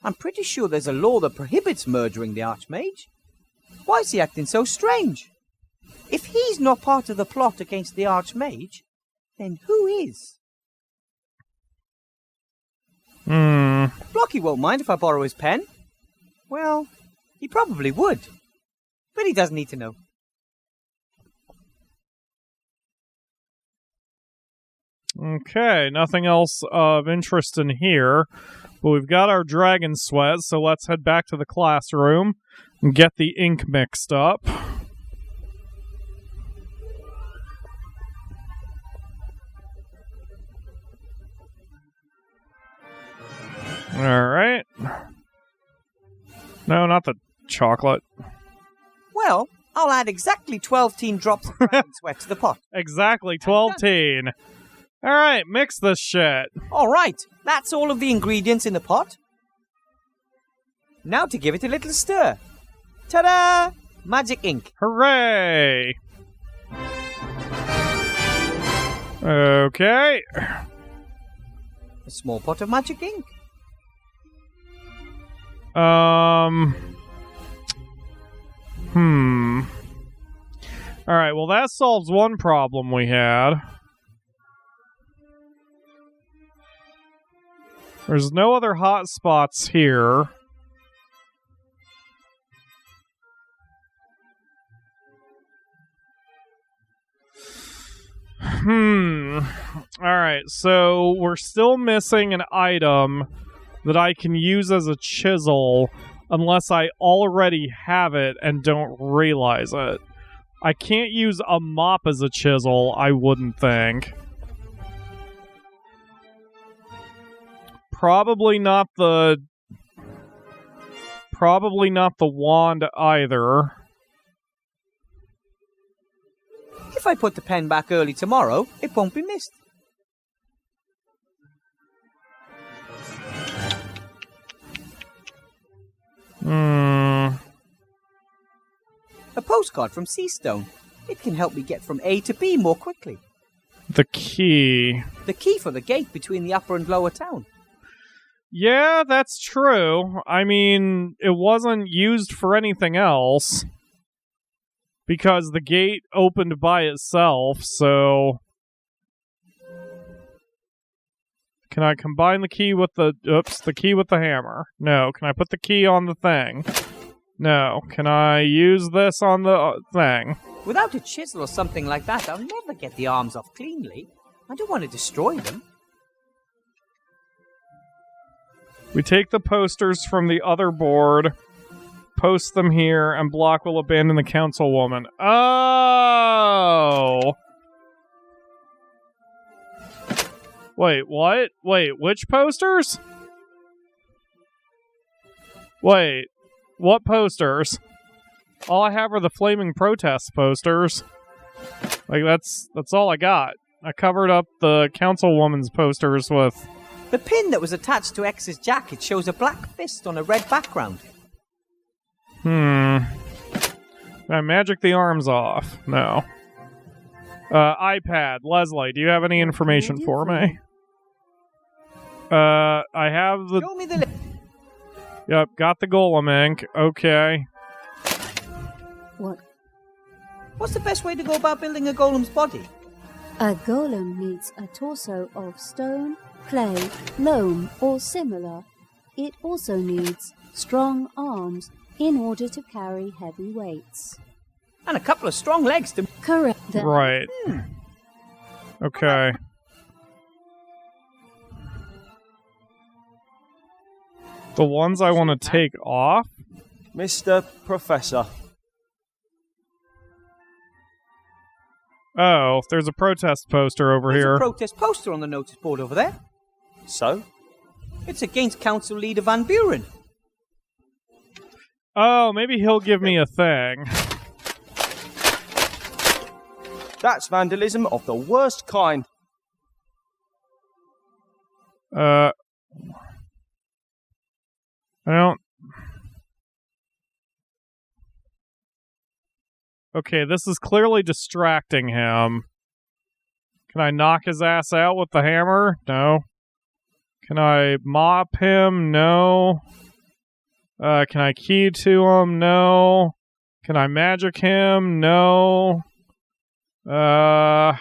I'm pretty sure there's a law that prohibits murdering the Archmage. Why is he acting so strange? If he's not part of the plot against the Archmage, then who is? Blocky won't mind if I borrow his pen. Well, he probably would. But he doesn't need to know. Okay, nothing else of interest in here. But we've got our dragon sweat, so let's head back to the classroom and get the ink mixed up. Alright. No, not the chocolate. Well, I'll add exactly 12 teen drops of dragon sweat to the pot. Exactly 12 teen. Alright, mix this shit. Alright, that's all of the ingredients in the pot. Now to give it a little stir. Ta-da! Magic ink. Hooray! Okay. A small pot of magic ink. Alright, well that solves one problem we had. There's no other hot spots here. Alright, so we're still missing an item that I can use as a chisel unless I already have it and don't realize it. I can't use a mop as a chisel, I wouldn't think. Probably not the wand either. If I put the pen back early tomorrow, it won't be missed. A postcard from Seastone. It can help me get from A to B more quickly. The key. The key for the gate between the upper and lower town. Yeah, that's true. I mean, it wasn't used for anything else. Because the gate opened by itself, so... Can I combine the key with the... Oops, the key with the hammer? No. Can I put the key on the thing? No. Can I use this on the thing? Without a chisel or something like that, I'll never get the arms off cleanly. I don't want to destroy them. We take the posters from the other board, post them here, and Block will abandon the councilwoman. Oh! Wait, what? Wait, which posters? Wait, what posters? All I have are the flaming protest posters. Like, that's all I got. I covered up the councilwoman's posters with... The pin that was attached to X's jacket shows a black fist on a red background. Can I magic the arms off? No. iPad. Leslie, do you have any information for me? I have the... Show me the... Yep, got the golem ink. Okay. What? What's the best way to go about building a golem's body? A golem needs a torso of stone, clay, loam, or similar. It also needs strong arms in order to carry heavy weights. And a couple of strong legs to... Correct. Right. Okay. The ones I want to take off? Mr. Professor. Oh, there's a protest poster over There's here. a protest poster on the notice board over there. So? It's against Council Leader Van Buren. Oh, maybe he'll give me a thing. That's vandalism of the worst kind. I don't... Okay, this is clearly distracting him. Can I knock his ass out with the hammer? No. Can I mop him? No. Can I key to him? No. Can I magic him? No. I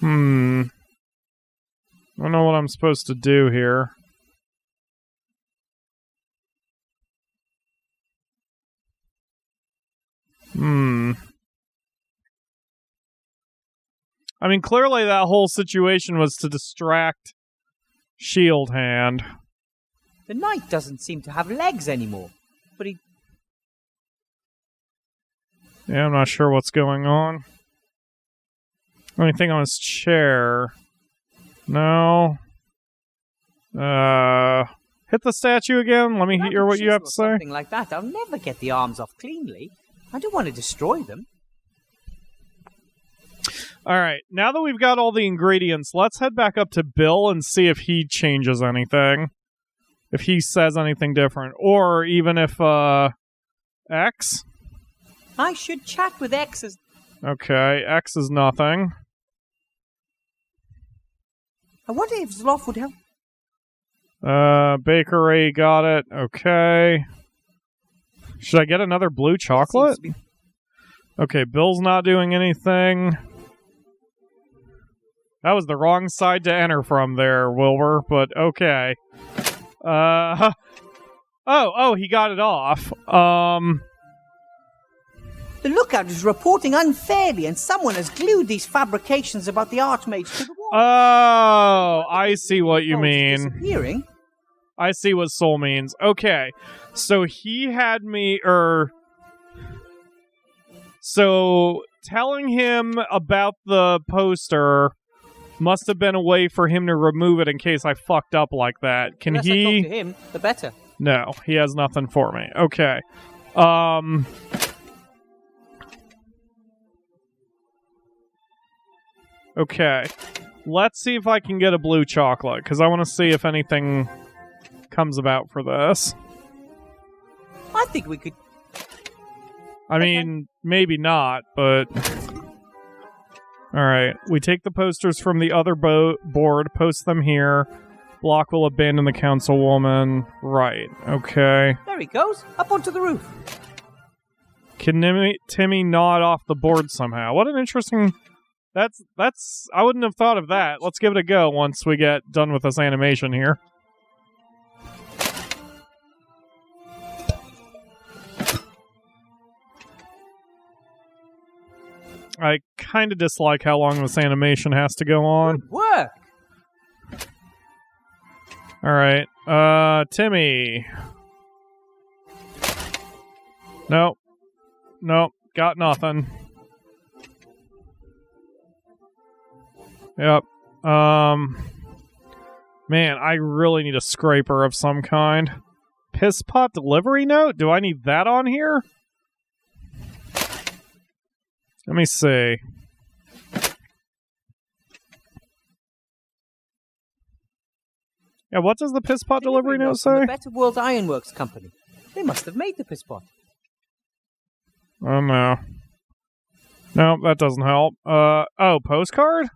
don't know what I'm supposed to do here. I mean, clearly that whole situation was to distract Shield Hand. The knight doesn't seem to have legs anymore, but he... Yeah, I'm not sure what's going on. Anything on his chair? No. Hit the statue again. Let me hear what you have to say. Something like that. I'll never get the arms off cleanly. I don't want to destroy them. All right, now that we've got all the ingredients, let's head back up to Bill and see if he changes anything. If he says anything different. Or even if, X? I should chat with X as... Okay, X is nothing. I wonder if Zloff would help. Bakery, got it. Okay. Should I get another blue chocolate? Okay, Bill's not doing anything. That was the wrong side to enter from there, Wilbur, but okay. Oh, he got it off. The lookout is reporting unfairly, and someone has glued these fabrications about the Archmage to the wall. Oh, I see what you mean. Disappearing. I see what soul means. Okay, so he had me, so telling him about the poster must have been a way for him to remove it in case I fucked up like that. Can Unless I talk to him, the better. No, he has nothing for me. Okay. Okay. Let's see if I can get a blue chocolate, because I want to see if anything comes about for this. I think we could... I mean, maybe not, but... Alright, we take the posters from the other board, post them here. Block will abandon the councilwoman. Right, okay. There he goes, up onto the roof. Can Timmy nod off the board somehow? What an interesting... That's... I wouldn't have thought of that. Let's give it a go once we get done with this animation here. I kind of dislike how long this animation has to go on. Good work! Alright, Timmy. Nope. Nope, got nothing. Yep. Man, I really need a scraper of some kind. Piss pot delivery note? Do I need that on here? Let me see. Yeah, what does the piss pot delivery note say? The Better World Ironworks Company. They must have made the piss pot. Oh, no. No, that doesn't help. Oh, postcard?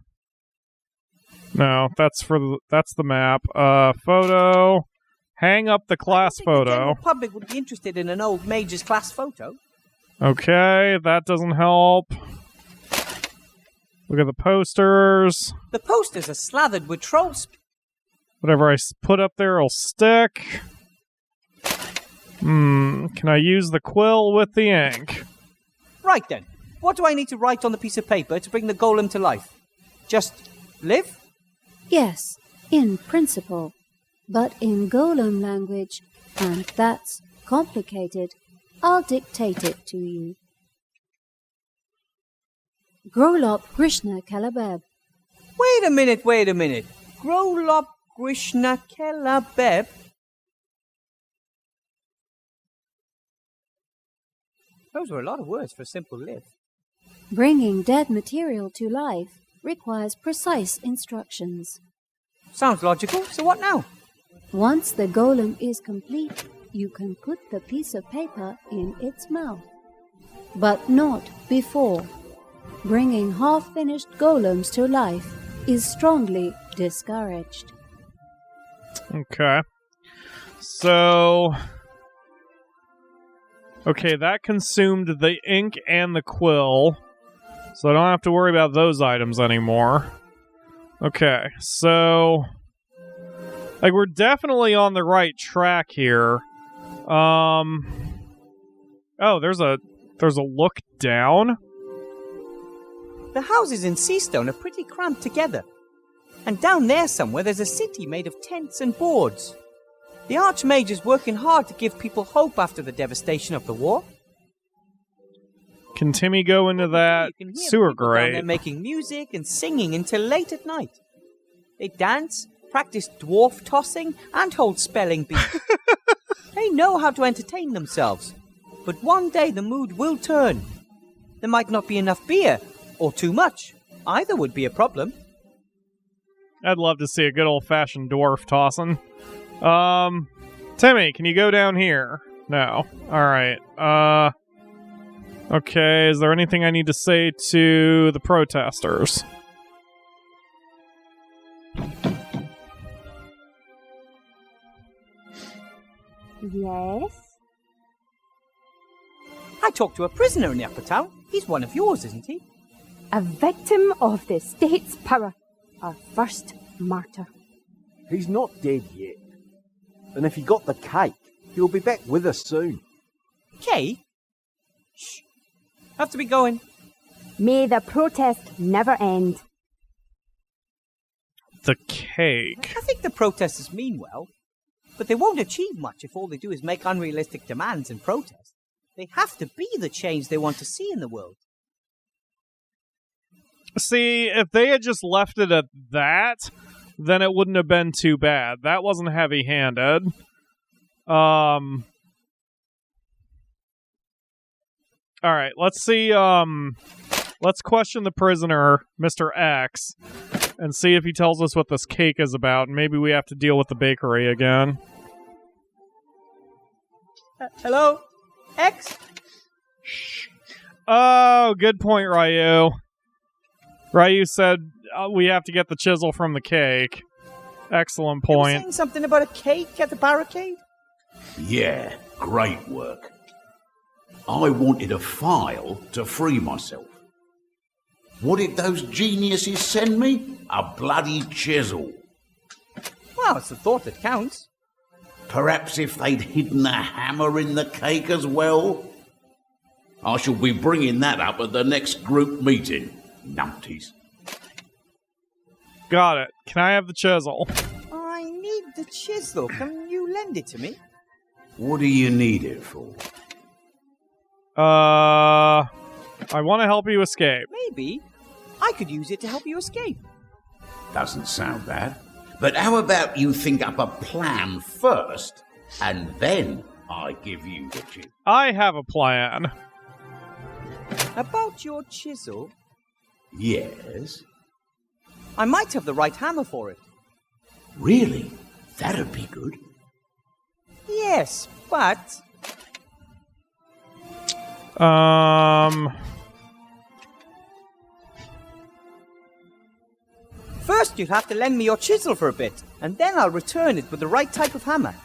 No, that's the map. Photo. Hang up the class photo. The general public would be interested in an old mage's class photo. Okay, that doesn't help. Look at the posters. The posters are slathered with trolls. Whatever I put up there will stick. Can I use the quill with the ink? Right then. What do I need to write on the piece of paper to bring the golem to life? Just live? Yes, in principle. but in golem language, and that's complicated. I'll dictate it to you. Grolop Krishna Kalabeb. Wait a minute. Grolop Krishna Kalabeb? Those were a lot of words for a simple lift. Bringing dead material to life requires precise instructions. Sounds logical. So what now? Once the golem is complete, you can put the piece of paper in its mouth. But not before. Bringing half-finished golems to life is strongly discouraged. Okay. So... Okay, that consumed the ink and the quill, so I don't have to worry about those items anymore. Okay, so... Like, we're definitely on the right track here. Oh, there's a look down? The houses in Seastone are pretty cramped together. And down there somewhere there's a city made of tents and boards. The Archmage is working hard to give people hope after the devastation of the war. Can Timmy go into that sewer grate? They're making music and singing until late at night. They dance, practice dwarf tossing, and hold spelling bees. They know how to entertain themselves. But one day the mood will turn. There might not be enough beer, or too much. Either would be a problem. I'd love to see a good old-fashioned dwarf tossing. Timmy, can you go down here? No. Alright. Okay, is there anything I need to say to the protesters? Yes? I talked to a prisoner in the upper town. He's one of yours, isn't he? A victim of the state's power. Our first martyr. He's not dead yet. And if he got the cake, he'll be back with us soon. Cake? Shh. Have to be going. May the protest never end. The cake. I think the protesters mean well, but they won't achieve much if all they do is make unrealistic demands and protest. They have to be the change they want to see in the world. See, if they had just left it at that, then it wouldn't have been too bad. That wasn't heavy-handed. Alright, let's see, let's question the prisoner, Mr. X, and see if he tells us what this cake is about, and maybe we have to deal with the bakery again. Hello? X? Oh, good point, Ryu. Ryu said we have to get the chisel from the cake. Excellent point. You were saying something about a cake at the barricade? Yeah, great work. I wanted a file to free myself. What did those geniuses send me? A bloody chisel. Well, it's the thought that counts. Perhaps if they'd hidden a hammer in the cake as well? I shall be bringing that up at the next group meeting. Numpties. Got it. Can I have the chisel? I need the chisel. Can you lend it to me? What do you need it for? I want to help you escape. Maybe. I could use it to help you escape. Doesn't sound bad. But how about you think up a plan first, and then I give you the chisel? I have a plan. About your chisel? Yes? I might have the right hammer for it. Really? That'd be good. Yes, but... First, you'll have to lend me your chisel for a bit, and then I'll return it with the right type of hammer.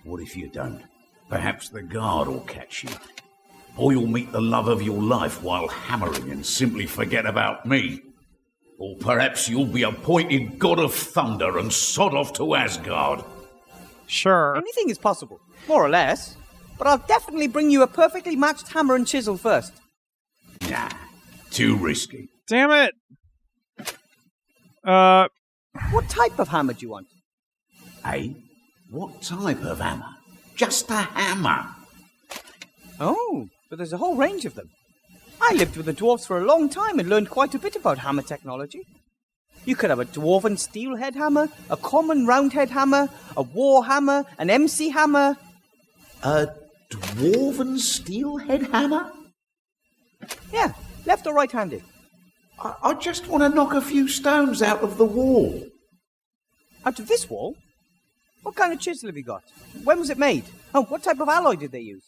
What if you don't? Perhaps the guard will catch you. Or you'll meet the love of your life while hammering and simply forget about me. Or perhaps you'll be appointed God of Thunder and sod off to Asgard. Sure. Anything is possible, more or less. But I'll definitely bring you a perfectly matched hammer and chisel first. Nah, too risky. Damn it! What type of hammer do you want? Eh? What type of hammer? Just a hammer. Oh, but there's a whole range of them. I lived with the dwarves for a long time and learned quite a bit about hammer technology. You could have a dwarven steelhead hammer, a common roundhead hammer, a war hammer, an MC hammer. A dwarven steelhead hammer? Yeah, left or right-handed. I just want to knock a few stones out of the wall. Out of this wall? What kind of chisel have you got? When was it made? Oh, what type of alloy did they use?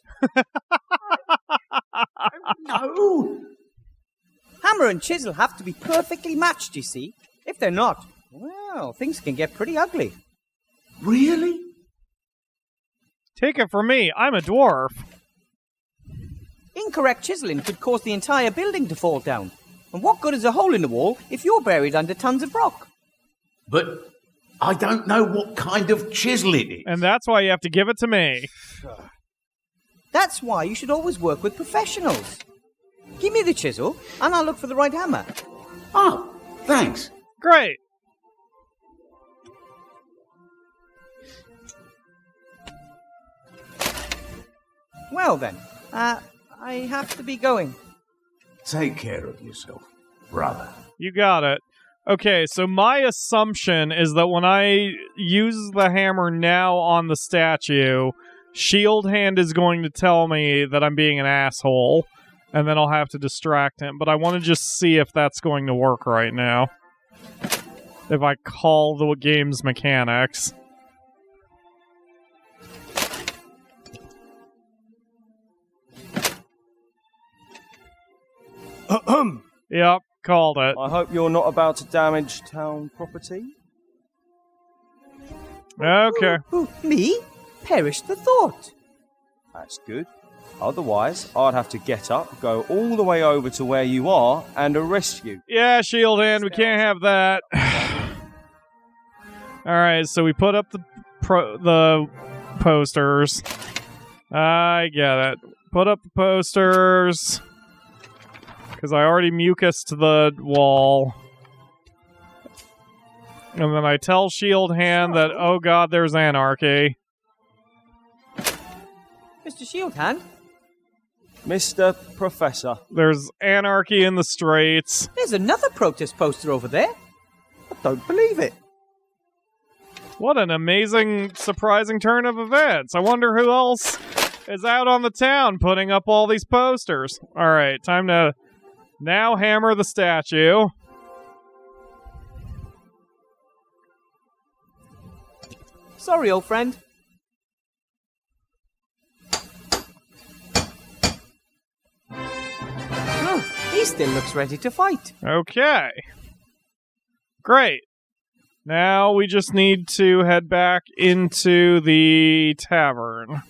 No. Hammer and chisel have to be perfectly matched, you see. If they're not, well, things can get pretty ugly. Really? Take it from me, I'm a dwarf. Incorrect chiseling could cause the entire building to fall down. And what good is a hole in the wall if you're buried under tons of rock? But I don't know what kind of chisel it is. And that's why you have to give it to me. That's why you should always work with professionals. Give me the chisel, and I'll look for the right hammer. Oh, thanks. Great. Well then, I have to be going. Take care of yourself, brother. You got it. Okay, so my assumption is that when I use the hammer now on the statue, Shield Hand is going to tell me that I'm being an asshole, and then I'll have to distract him. But I want to just see if that's going to work right now. If I call the game's mechanics. Yep, called it. I hope you're not about to damage town property. Okay. Me? Perish the thought. That's good. Otherwise, I'd have to get up, go all the way over to where you are, and arrest you. Yeah, Shield Hand, we can't have that. Alright, so we put up the posters. I get it. Put up the posters. Because I already mucused the wall. And then I tell Shield Hand that, oh god, there's anarchy. Mr. Shield Hand? Mr. Professor. There's anarchy in the streets. There's another protest poster over there. I don't believe it. What an amazing, surprising turn of events. I wonder who else is out on the town putting up all these posters. Alright, time to now hammer the statue. Sorry, old friend. He still looks ready to fight. Okay. Great. Now we just need to head back into the tavern.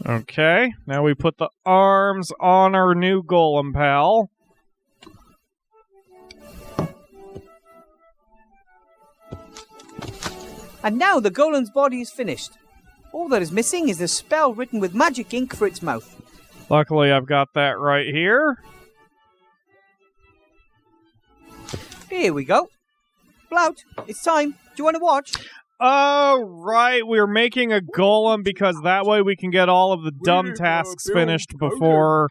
Okay. Now we put the arms on our new golem pal. And now the golem's body is finished. All that is missing is the spell written with magic ink for its mouth. Luckily, I've got that right here. Here we go. Blout, it's time. Do you want to watch? Oh, right. We're making a golem because that way we can get all of the dumb tasks finished before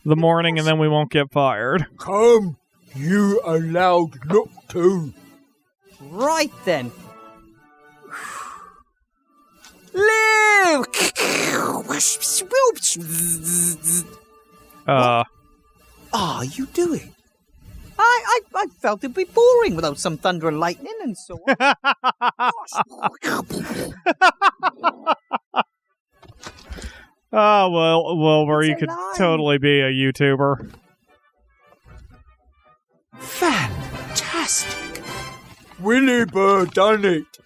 the morning and then we won't get fired. Come, you allowed not to. Right then. Live! What are you doing? I felt it'd be boring without some thunder and lightning and so on. Oh, well, Wilbur, you could totally be a YouTuber. Fantastic! Wilbur done it.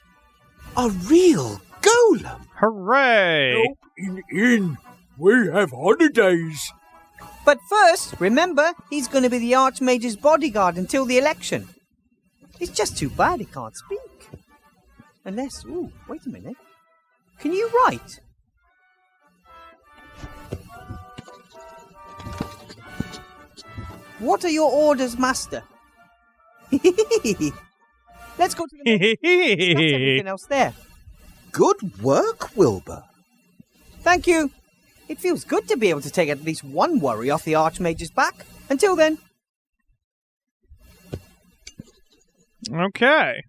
A real golem! Hooray! Help in. We have holidays. But first, remember, he's going to be the Archmage's bodyguard until the election. It's just too bad he can't speak. Unless, ooh, wait a minute. Can you write? What are your orders, Master? Let's go to the next. Discuss everything else there. Good work, Wilbur. Thank you. It feels good to be able to take at least one worry off the Archmage's back. Until then. Okay.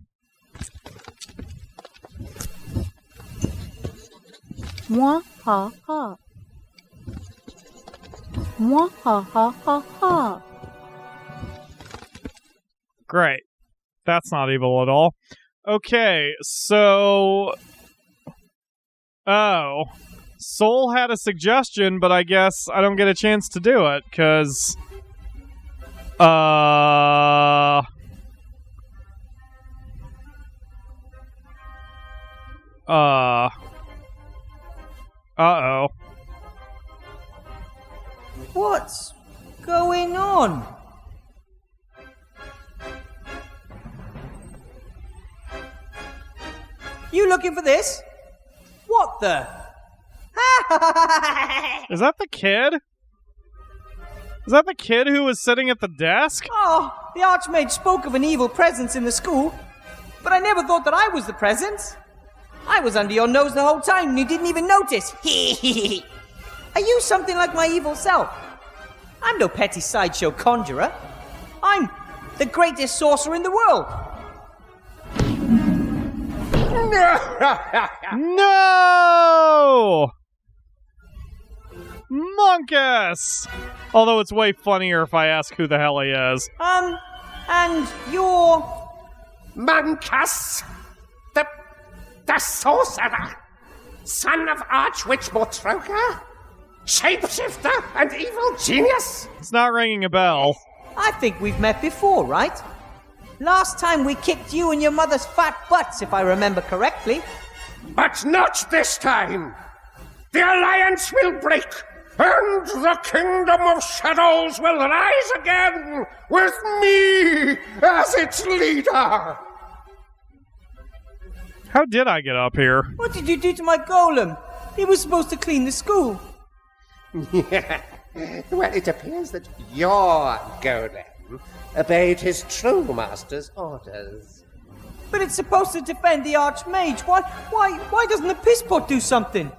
Mwah ha ha. Mwah ha ha ha ha. Great. That's not evil at all. Okay, so... Oh. Soul had a suggestion, but I guess I don't get a chance to do it, because... Uh-oh. What's going on? You looking for this? What the? Is that the kid? Is that the kid who was sitting at the desk? Oh, the Archmage spoke of an evil presence in the school, but I never thought that I was the presence. I was under your nose the whole time and you didn't even notice. Are you something like my evil self? I'm no petty sideshow conjurer. I'm the greatest sorcerer in the world. No! Monkus! Although it's way funnier if I ask who the hell he is. And you're... Monkus! The sorcerer! Son of Archwitch Mortroka? Shapeshifter and evil genius? It's not ringing a bell. I think we've met before, right? Last time we kicked you and your mother's fat butts, if I remember correctly. But not this time! The Alliance will break, and the Kingdom of Shadows will rise again, with me as its leader! How did I get up here? What did you do to my golem? He was supposed to clean the school. Well, it appears that your golem obeyed his true master's orders. But it's supposed to defend the Archmage. Why doesn't the pisspot do something?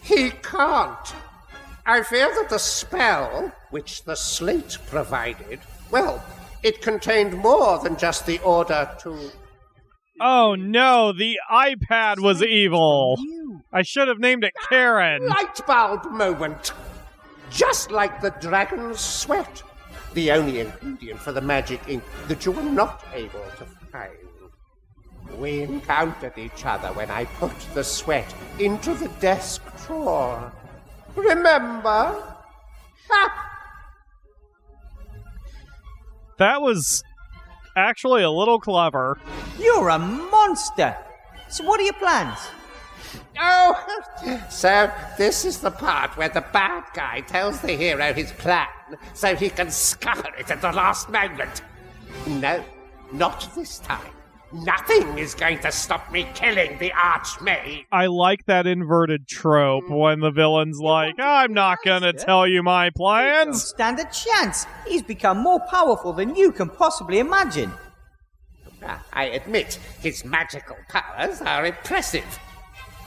He can't. I fear that the spell, which the slate provided, well, it contained more than just the order to... Oh no, the iPad was evil. I should have named it Karen. Lightbulb moment. Just like the dragon's sweat. The only ingredient for the magic ink that you were not able to find. We encountered each other when I put the sweat into the desk drawer. Remember? Ha! That was actually a little clever. You're a monster. So what are your plans? Oh, so this is the part where the bad guy tells the hero his plan so he can scupper it at the last moment. No, not this time. Nothing is going to stop me killing the Archmage. I like that inverted trope when the villain's like, I'm not gonna tell you my plans. Don't stand a chance. He's become more powerful than you can possibly imagine. I admit, his magical powers are impressive.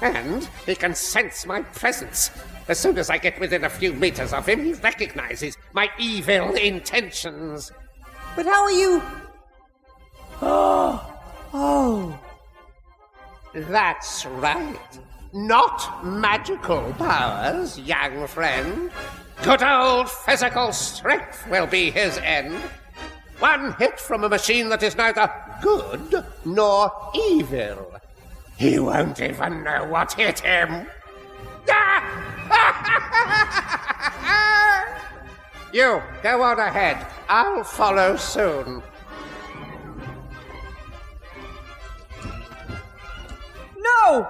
And he can sense my presence. As soon as I get within a few meters of him, he recognizes my evil intentions. But how are you... Oh. That's right. Not magical powers, young friend. Good old physical strength will be his end. One hit from a machine that is neither good nor evil. He won't even know what hit him. You, go on ahead. I'll follow soon. No!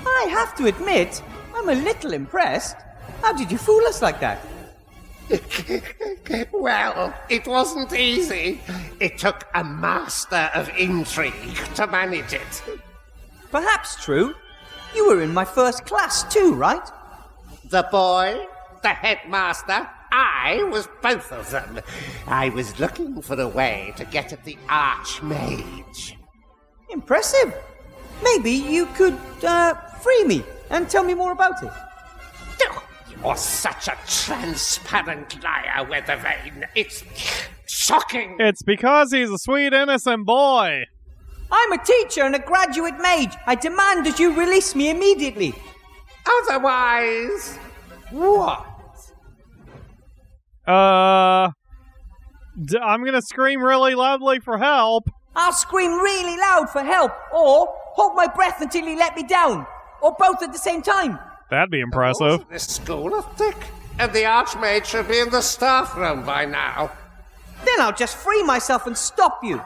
I have to admit, I'm a little impressed. How did you fool us like that? Well, it wasn't easy. It took a master of intrigue to manage it. Perhaps true. You were in my first class too, right? The boy, the headmaster, I was both of them. I was looking for a way to get at the Archmage. Impressive. Maybe you could free me and tell me more about it. You're such a transparent liar, Weathervane. It's shocking. It's because he's a sweet, innocent boy. I'm a teacher and a graduate mage. I demand that you release me immediately. Otherwise, what? I'm gonna scream really loudly for help. I'll scream really loud for help, or hold my breath until you let me down, or both at the same time. That'd be impressive. This school are thick, and the Archmage should be in the staff room by now. Then I'll just free myself and stop you.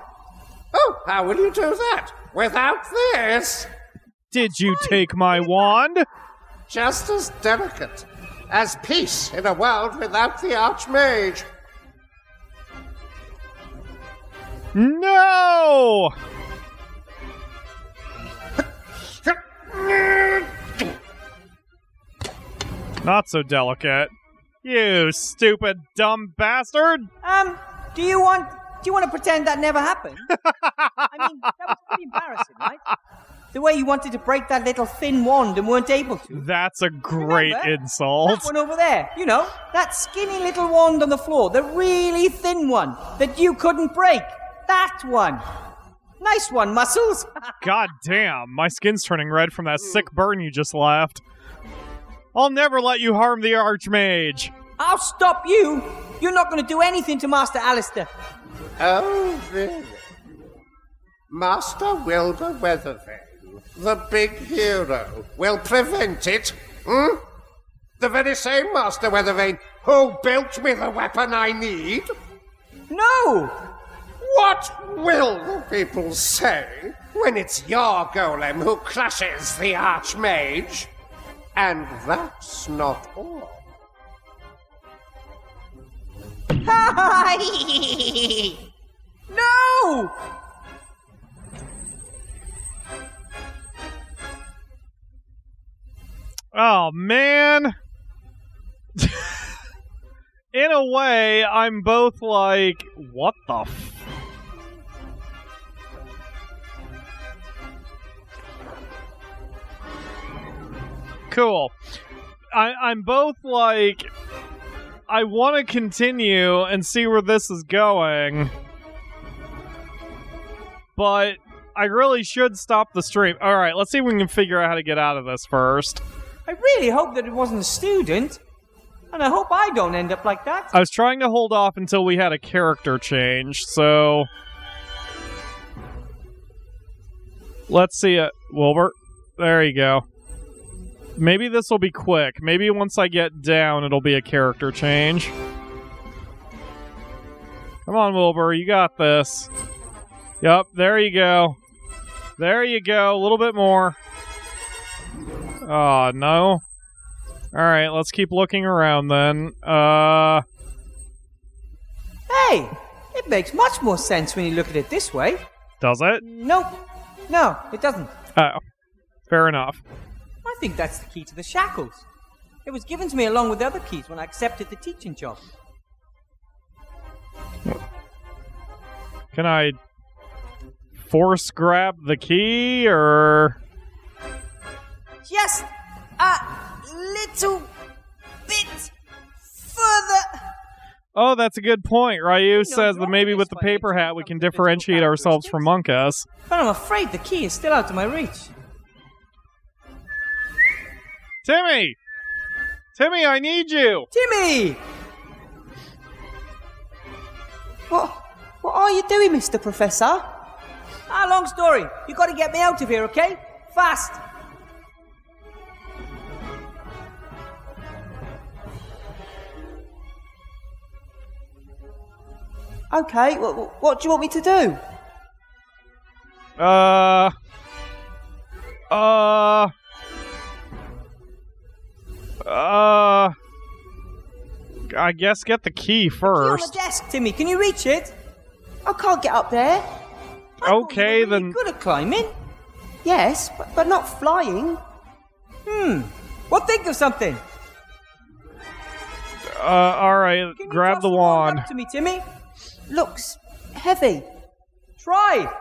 Oh, how will you do that? Without this? Did you take my wand? Just as delicate as peace in a world without the Archmage. No! Not so delicate. You stupid, dumb bastard! Do you want to pretend that never happened? I mean, that was pretty embarrassing, right? The way you wanted to break that little thin wand and weren't able to. That's a great insult. That one over there, you know, that skinny little wand on the floor, the really thin one that you couldn't break. That one. Nice one, Muscles. God damn, my skin's turning red from that sick burn you just left. I'll never let you harm the Archmage. I'll stop you. You're not going to do anything to Master Alistair. Oh, really? Master Wilbur Weathervane, the big hero, will prevent it? The very same Master Weathervane who built me the weapon I need? No! What will the people say when it's your golem who crushes the Archmage? And that's not all. No! Oh, man. In a way, I'm both like, what the Cool. I'm both like, I want to continue and see where this is going, but I really should stop the stream. Alright, let's see if we can figure out how to get out of this first. I really hope that it wasn't a student, and I hope I don't end up like that. I was trying to hold off until we had a character change, so let's see it. Wilbur, there you go. Maybe this will be quick. Maybe once I get down, it'll be a character change. Come on, Wilbur, you got this. Yup, there you go. There you go, a little bit more. Oh, no. Alright, let's keep looking around then. Hey, it makes much more sense when you look at it this way. Does it? Nope. No, it doesn't. Oh, fair enough. I think that's the key to the shackles. It was given to me along with the other keys when I accepted the teaching job. Can I force grab the key, or... Just a little bit further. Oh, that's a good point. Ryu says that maybe with the paper hat we can differentiate ourselves from Monkus. But I'm afraid the key is still out of my reach. Timmy! Timmy, I need you! Timmy! What are you doing, Mr. Professor? Long story. You gotta get me out of here, okay? Fast! Okay, what do you want me to do? I guess get the key first. The key on the desk, Timmy. Can you reach it? I can't get up there. Okay, then. Really good at climbing. Yes, but not flying. Well, think of something. Alright, grab the wand. Up to me, Timmy. Looks heavy. Try.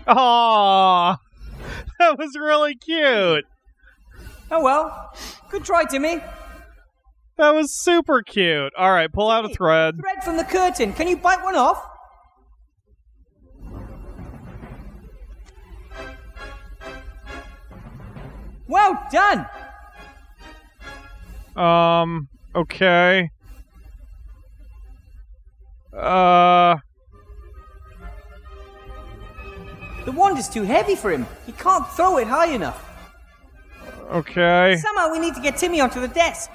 Aww, that was really cute. Oh well, good try, Timmy. That was super cute. Alright, pull out a thread. Thread from the curtain. Can you bite one off? Well done! Okay. The wand is too heavy for him. He can't throw it high enough. Okay. Somehow we need to get Timmy onto the desk.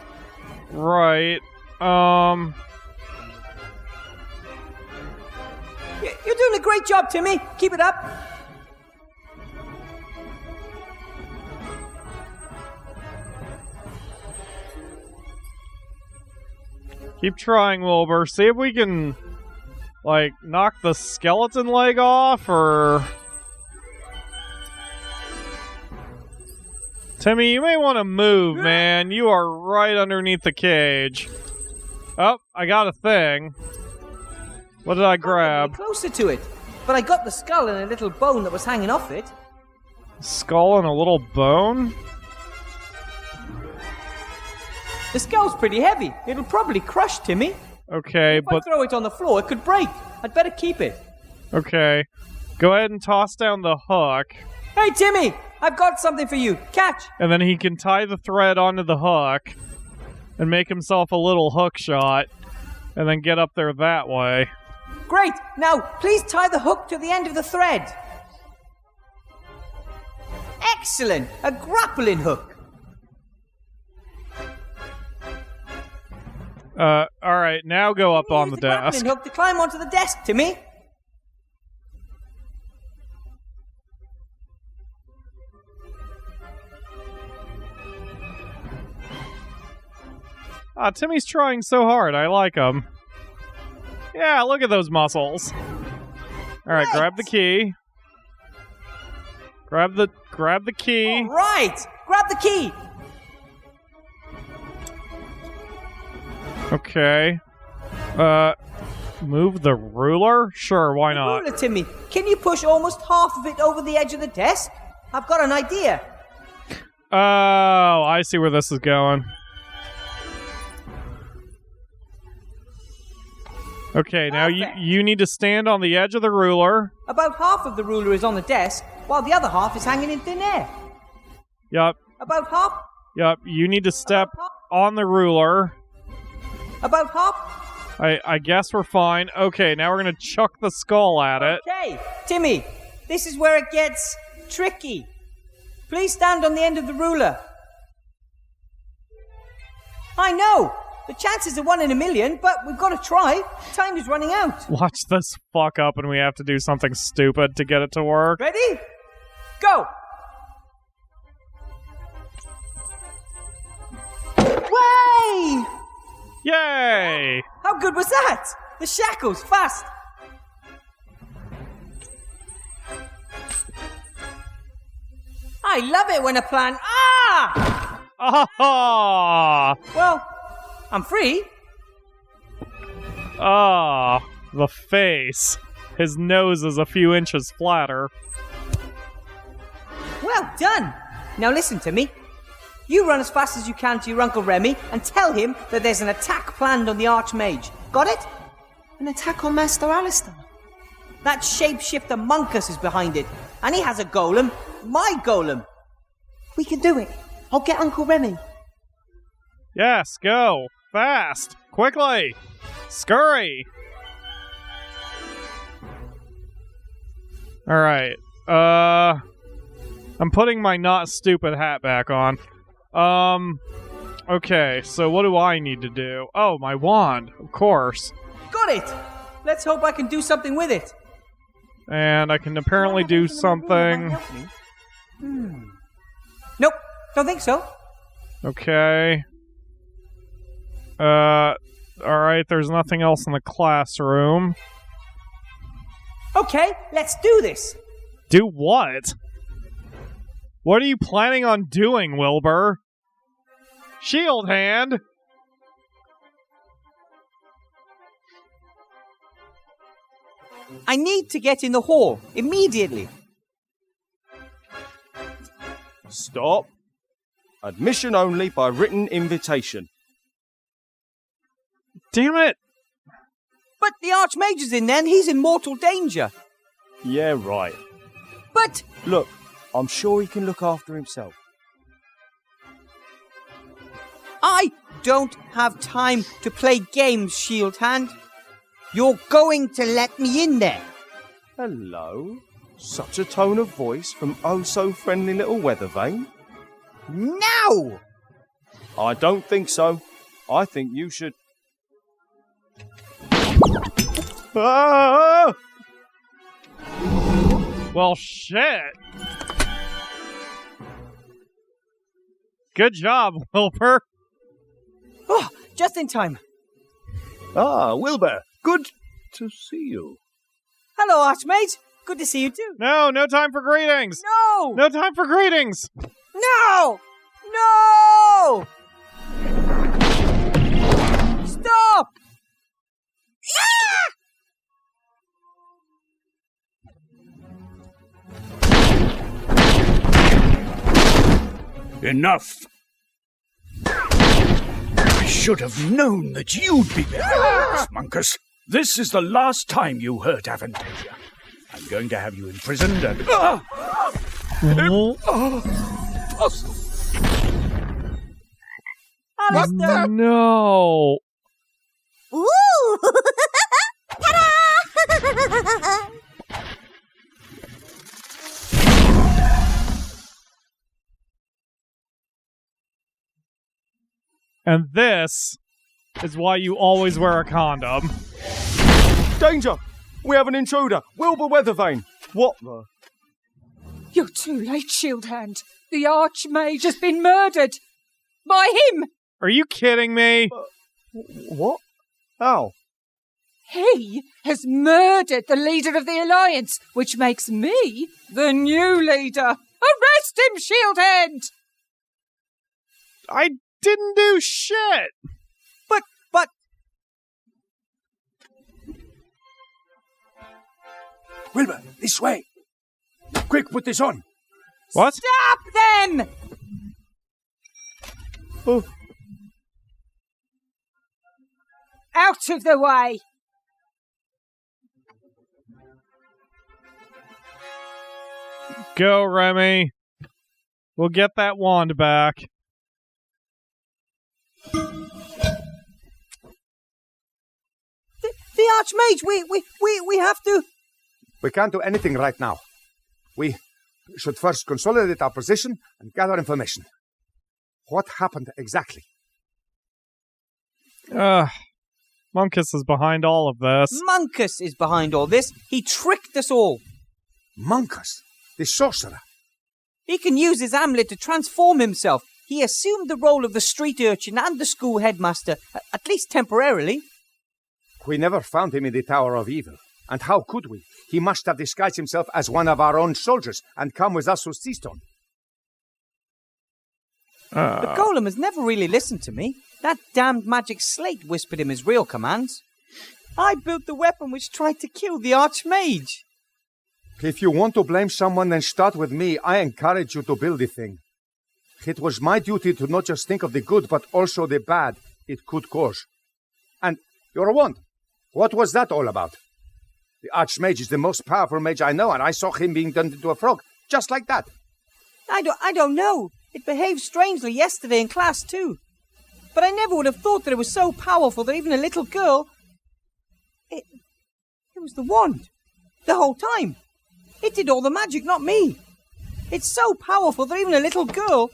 Right. You're doing a great job, Timmy. Keep it up. Keep trying, Wilbur. See if we can, like, knock the skeleton leg off, or... Timmy, you may want to move, man. You are right underneath the cage. Oh, I got a thing. What did I grab? Closer to it. But I got the skull and a little bone that was hanging off it. Skull and a little bone? The skull's pretty heavy. It'll probably crush Timmy. Okay, if but... I throw it on the floor, it could break. I'd better keep it. Okay. Go ahead and toss down the hook. Hey, Timmy! I've got something for you. Catch! And then he can tie the thread onto the hook and make himself a little hook shot and then get up there that way. Great! Now, please tie the hook to the end of the thread. Excellent! A grappling hook. Alright, now go up on the desk. Grappling hook to climb onto the desk, Timmy. Timmy's trying so hard. I like him. Yeah, look at those muscles. Alright, grab the key. Grab the key. All right! Grab the key! Okay. Move the ruler? Sure, why not? Ruler, Timmy. Can you push almost half of it over the edge of the desk? I've got an idea. Oh, I see where this is going. Okay, now you need to stand on the edge of the ruler. About half of the ruler is on the desk, while the other half is hanging in thin air. Yup. About half? Yup, you need to step on the ruler. About half? I guess we're fine. Okay, now we're going to chuck the skull at it. Okay, Timmy, this is where it gets tricky. Please stand on the end of the ruler. I know! The chances are 1 in a million, but we've got to try. Time is running out. Watch this fuck up and we have to do something stupid to get it to work. Ready? Go! Way! Yay! How good was that? The shackles, fast! I love it when a plan... Ah! Ah! Well, I'm free. Ah, the face. His nose is a few inches flatter. Well done. Now listen to me. You run as fast as you can to your Uncle Remy and tell him that there's an attack planned on the Archmage. Got it? An attack on Master Alistair? That shapeshifter Monkus is behind it. And he has a golem. My golem. We can do it. I'll get Uncle Remy. Yes, go. Fast. Quickly. Scurry. Alright. I'm putting my not stupid hat back on. Okay, so what do I need to do? Oh, my wand, of course. Got it! Let's hope I can do something with it. And I can apparently do something... Nope, don't think so. Okay. Alright, there's nothing else in the classroom. Okay, let's do this. Do what? What are you planning on doing, Wilbur? Shield hand! I need to get in the hall, immediately. Stop. Admission only by written invitation. Damn it! But the Archmage is in there and he's in mortal danger. Yeah, right. But... Look, I'm sure he can look after himself. I don't have time to play games, Shield Hand. You're going to let me in there. Hello? Such a tone of voice from oh-so-friendly little Weathervane? No! I don't think so. I think you should... Ah! Well, shit. Good job, Wilbur. Oh, just in time. Ah, Wilbur. Good to see you. Hello, Archmage. Good to see you too. No time for greetings. No! No time for greetings. No! No! Stop! Enough! I should have known that you'd be behind this, Monkus. This is the last time you hurt Avantasia. I'm going to have you imprisoned and... Alistair! No. Ooh! Ta-da! And this is why you always wear a condom. Danger! We have an intruder! Wilbur Weathervane! What the... You're too late, Shield Hand. The Archmage has been murdered. By him! Are you kidding me? What? How? He has murdered the leader of the Alliance, which makes me the new leader. Arrest him, Shield Hand! I didn't do shit! But... Wilbur, this way! Quick, put this on! What? Stop them! Oh. Out of the way! Go, Remy. We'll get that wand back. The Archmage, we have to... We can't do anything right now. We should first consolidate our position and gather information. What happened exactly? Monkus is behind all of this. Monkus is behind all this. He tricked us all. Monkus? The sorcerer? He can use his amulet to transform himself. He assumed the role of the street urchin and the school headmaster, at least temporarily. We never found him in the Tower of Evil. And how could we? He must have disguised himself as one of our own soldiers and come with us to Seastone. The golem has never really listened to me. That damned magic slate whispered him his real commands. I built the weapon which tried to kill the Archmage. If you want to blame someone, then start with me. I encourage you to build the thing. It was my duty to not just think of the good, but also the bad it could cause. And your wand, what was that all about? The Archmage is the most powerful mage I know, and I saw him being turned into a frog, just like that. I don't know. It behaved strangely yesterday in class, too. But I never would have thought that it was so powerful that even a little girl... It was the wand. The whole time. It did all the magic, not me. It's so powerful that even a little girl...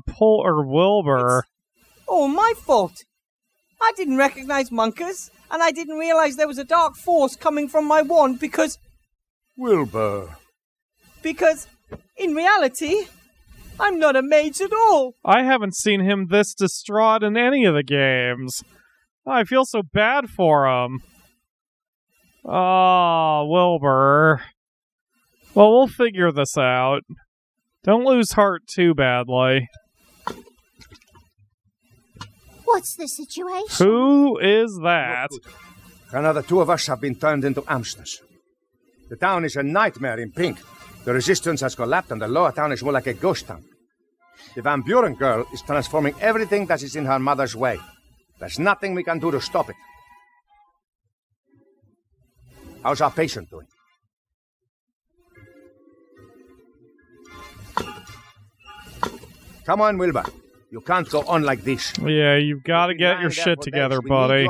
Poor Wilbur. It's all my fault. I didn't recognize Monkus, and I didn't realize there was a dark force coming from my wand because... Wilbur. Because, in reality, I'm not a mage at all. I haven't seen him this distraught in any of the games. I feel so bad for him. Oh, Wilbur. Well, we'll figure this out. Don't lose heart too badly. What's the situation? Who is that? Another 2 of us have been turned into hamsters. The town is a nightmare in pink. The resistance has collapsed and the lower town is more like a ghost town. The Van Buren girl is transforming everything that is in her mother's way. There's nothing we can do to stop it. How's our patient doing? Come on, Wilbur. You can't go on like this. Yeah, you've got to get your shit together, buddy.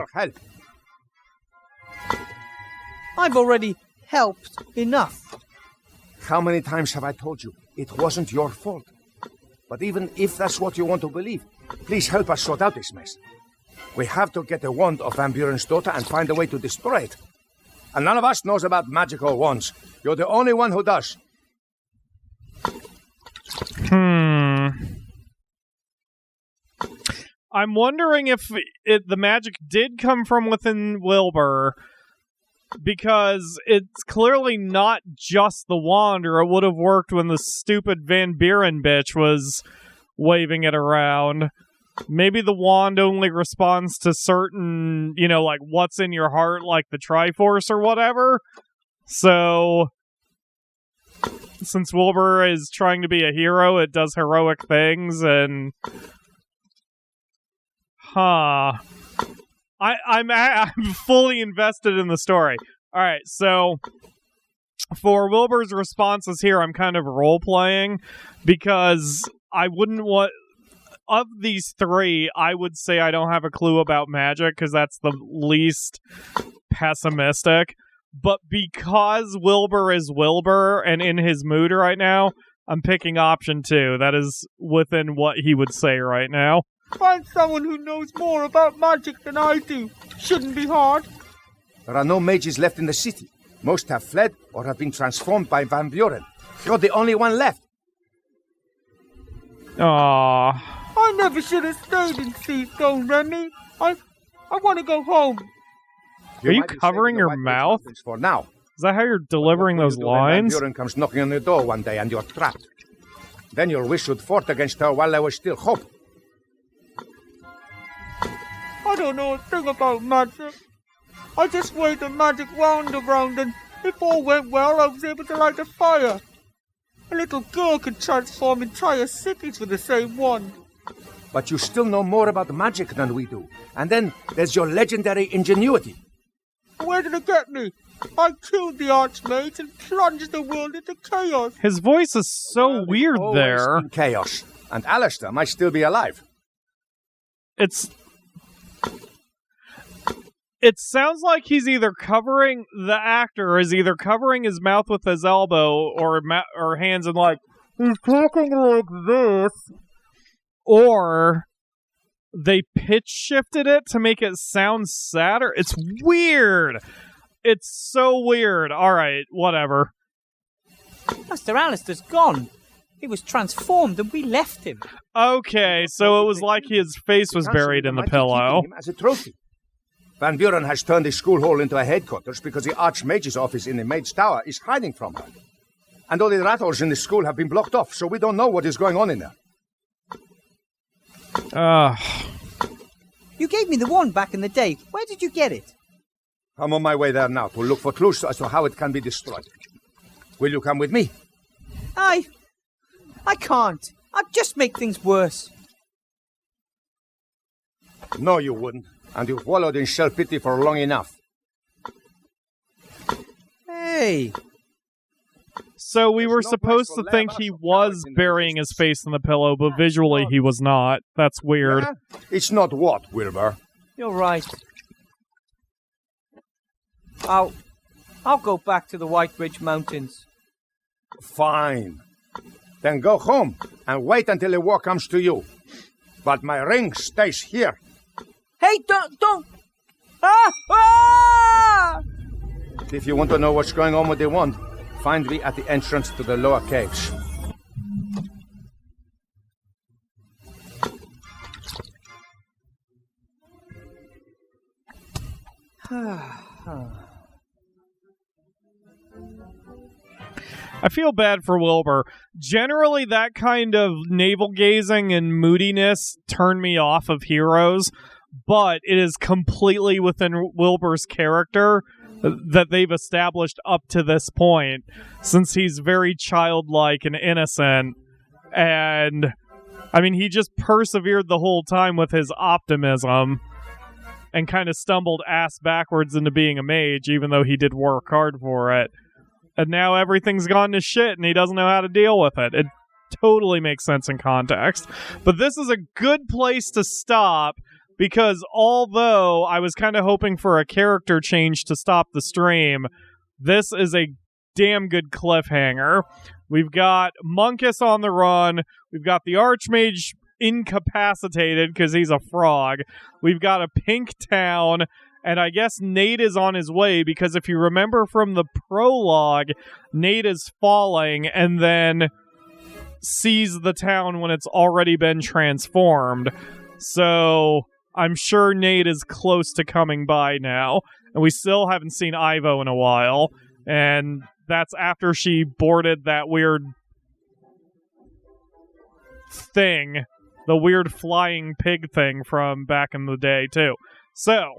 I've already helped enough. How many times have I told you it wasn't your fault? But even if that's what you want to believe, please help us sort out this mess. We have to get a wand of Van Buren's daughter and find a way to destroy it. And none of us knows about magical wands. You're the only one who does. I'm wondering if the magic did come from within Wilbur, because it's clearly not just the wand, or it would have worked when the stupid Van Buren bitch was waving it around. Maybe the wand only responds to certain, like what's in your heart, like the Triforce or whatever. So, since Wilbur is trying to be a hero, it does heroic things, and... I'm fully invested in the story. All right, so for Wilbur's responses here, I'm kind of role-playing, because I wouldn't want... Of these 3, I would say I don't have a clue about magic, because that's the least pessimistic. But because Wilbur is Wilbur and in his mood right now, I'm picking option 2. That is within what he would say right now. Find someone who knows more about magic than I do. Shouldn't be hard. There are no mages left in the city. Most have fled or have been transformed by Van Buren. You're the only one left. Aww. I never should have stayed in Seastone, Remy. I want to go home. Are you covering your mouth? For now. Is that how you're delivering those lines? Van Buren comes knocking on your door one day and you're trapped. Then you'll wish you'd fought against her while there was still hope. I don't know a thing about magic. I just waved a magic wand around and if all went well, I was able to light a fire. A little girl could transform entire cities with the same wand. But you still know more about magic than we do. And then there's your legendary ingenuity. Where did it get me? I killed the Archmage and plunged the world into chaos. His voice is so weird there. In chaos. And Alistair might still be alive. It sounds like he's either covering the actor is either covering his mouth with his elbow or hands and like he's talking like this, or they pitch shifted it to make it sound sadder. It's weird. It's so weird. All right, whatever. Master Alistair's gone. He was transformed and we left him. Okay, so it was like his face was buried in the pillow. As a trophy. Van Buren has turned the school hall into a headquarters because the Archmage's office in the Mage's Tower is hiding from her. And all the rat holes in the school have been blocked off, so we don't know what is going on in there. You gave me the wand back in the day. Where did you get it? I'm on my way there now to look for clues as to how it can be destroyed. Will you come with me? I can't. I'd just make things worse. No, you wouldn't. And you've wallowed in self-pity for long enough. Hey. So we were supposed to think he was burying his face in the pillow, but visually he was not. That's weird. Yeah? It's not what, Wilbur? You're right. I'll go back to the White Ridge Mountains. Fine. Then go home and wait until the war comes to you. But my ring stays here. Hey, don't! Ah! If you want to know what's going on with the wand, find me at the entrance to the lower caves. I feel bad for Wilbur. Generally, that kind of navel-gazing and moodiness turn me off of heroes, but it is completely within Wilbur's character that they've established up to this point, since he's very childlike and innocent, and, I mean, he just persevered the whole time with his optimism, and kind of stumbled ass backwards into being a mage, even though he did work hard for it. And now everything's gone to shit, and he doesn't know how to deal with it. It totally makes sense in context. But this is a good place to stop, because although I was kind of hoping for a character change to stop the stream, this is a damn good cliffhanger. We've got Monkus on the run. We've got the Archmage incapacitated because he's a frog. We've got a pink town, and I guess Nate is on his way, because if you remember from the prologue, Nate is falling and then sees the town when it's already been transformed. So I'm sure Nate is close to coming by now, and we still haven't seen Ivo in a while, and that's after she boarded that weird thing, the weird flying pig thing from back in the day, too. So,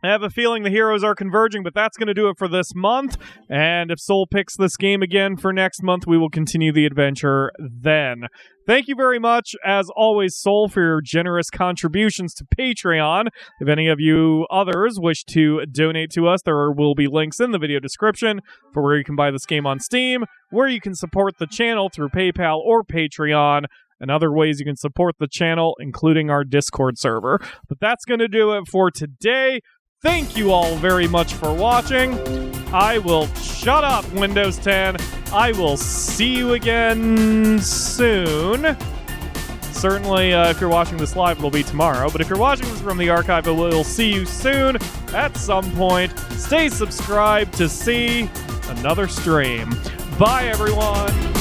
I have a feeling the heroes are converging, but that's going to do it for this month. And if Soul picks this game again for next month, we will continue the adventure then. Thank you very much, as always, Soul, for your generous contributions to Patreon. If any of you others wish to donate to us, there will be links in the video description for where you can buy this game on Steam, where you can support the channel through PayPal or Patreon, and other ways you can support the channel, including our Discord server. But that's going to do it for today. Thank you all very much for watching. I will shut up, Windows 10. I will see you again soon. Certainly, if you're watching this live, it'll be tomorrow. But if you're watching this from the archive, I will see you soon at some point. Stay subscribed to see another stream. Bye, everyone.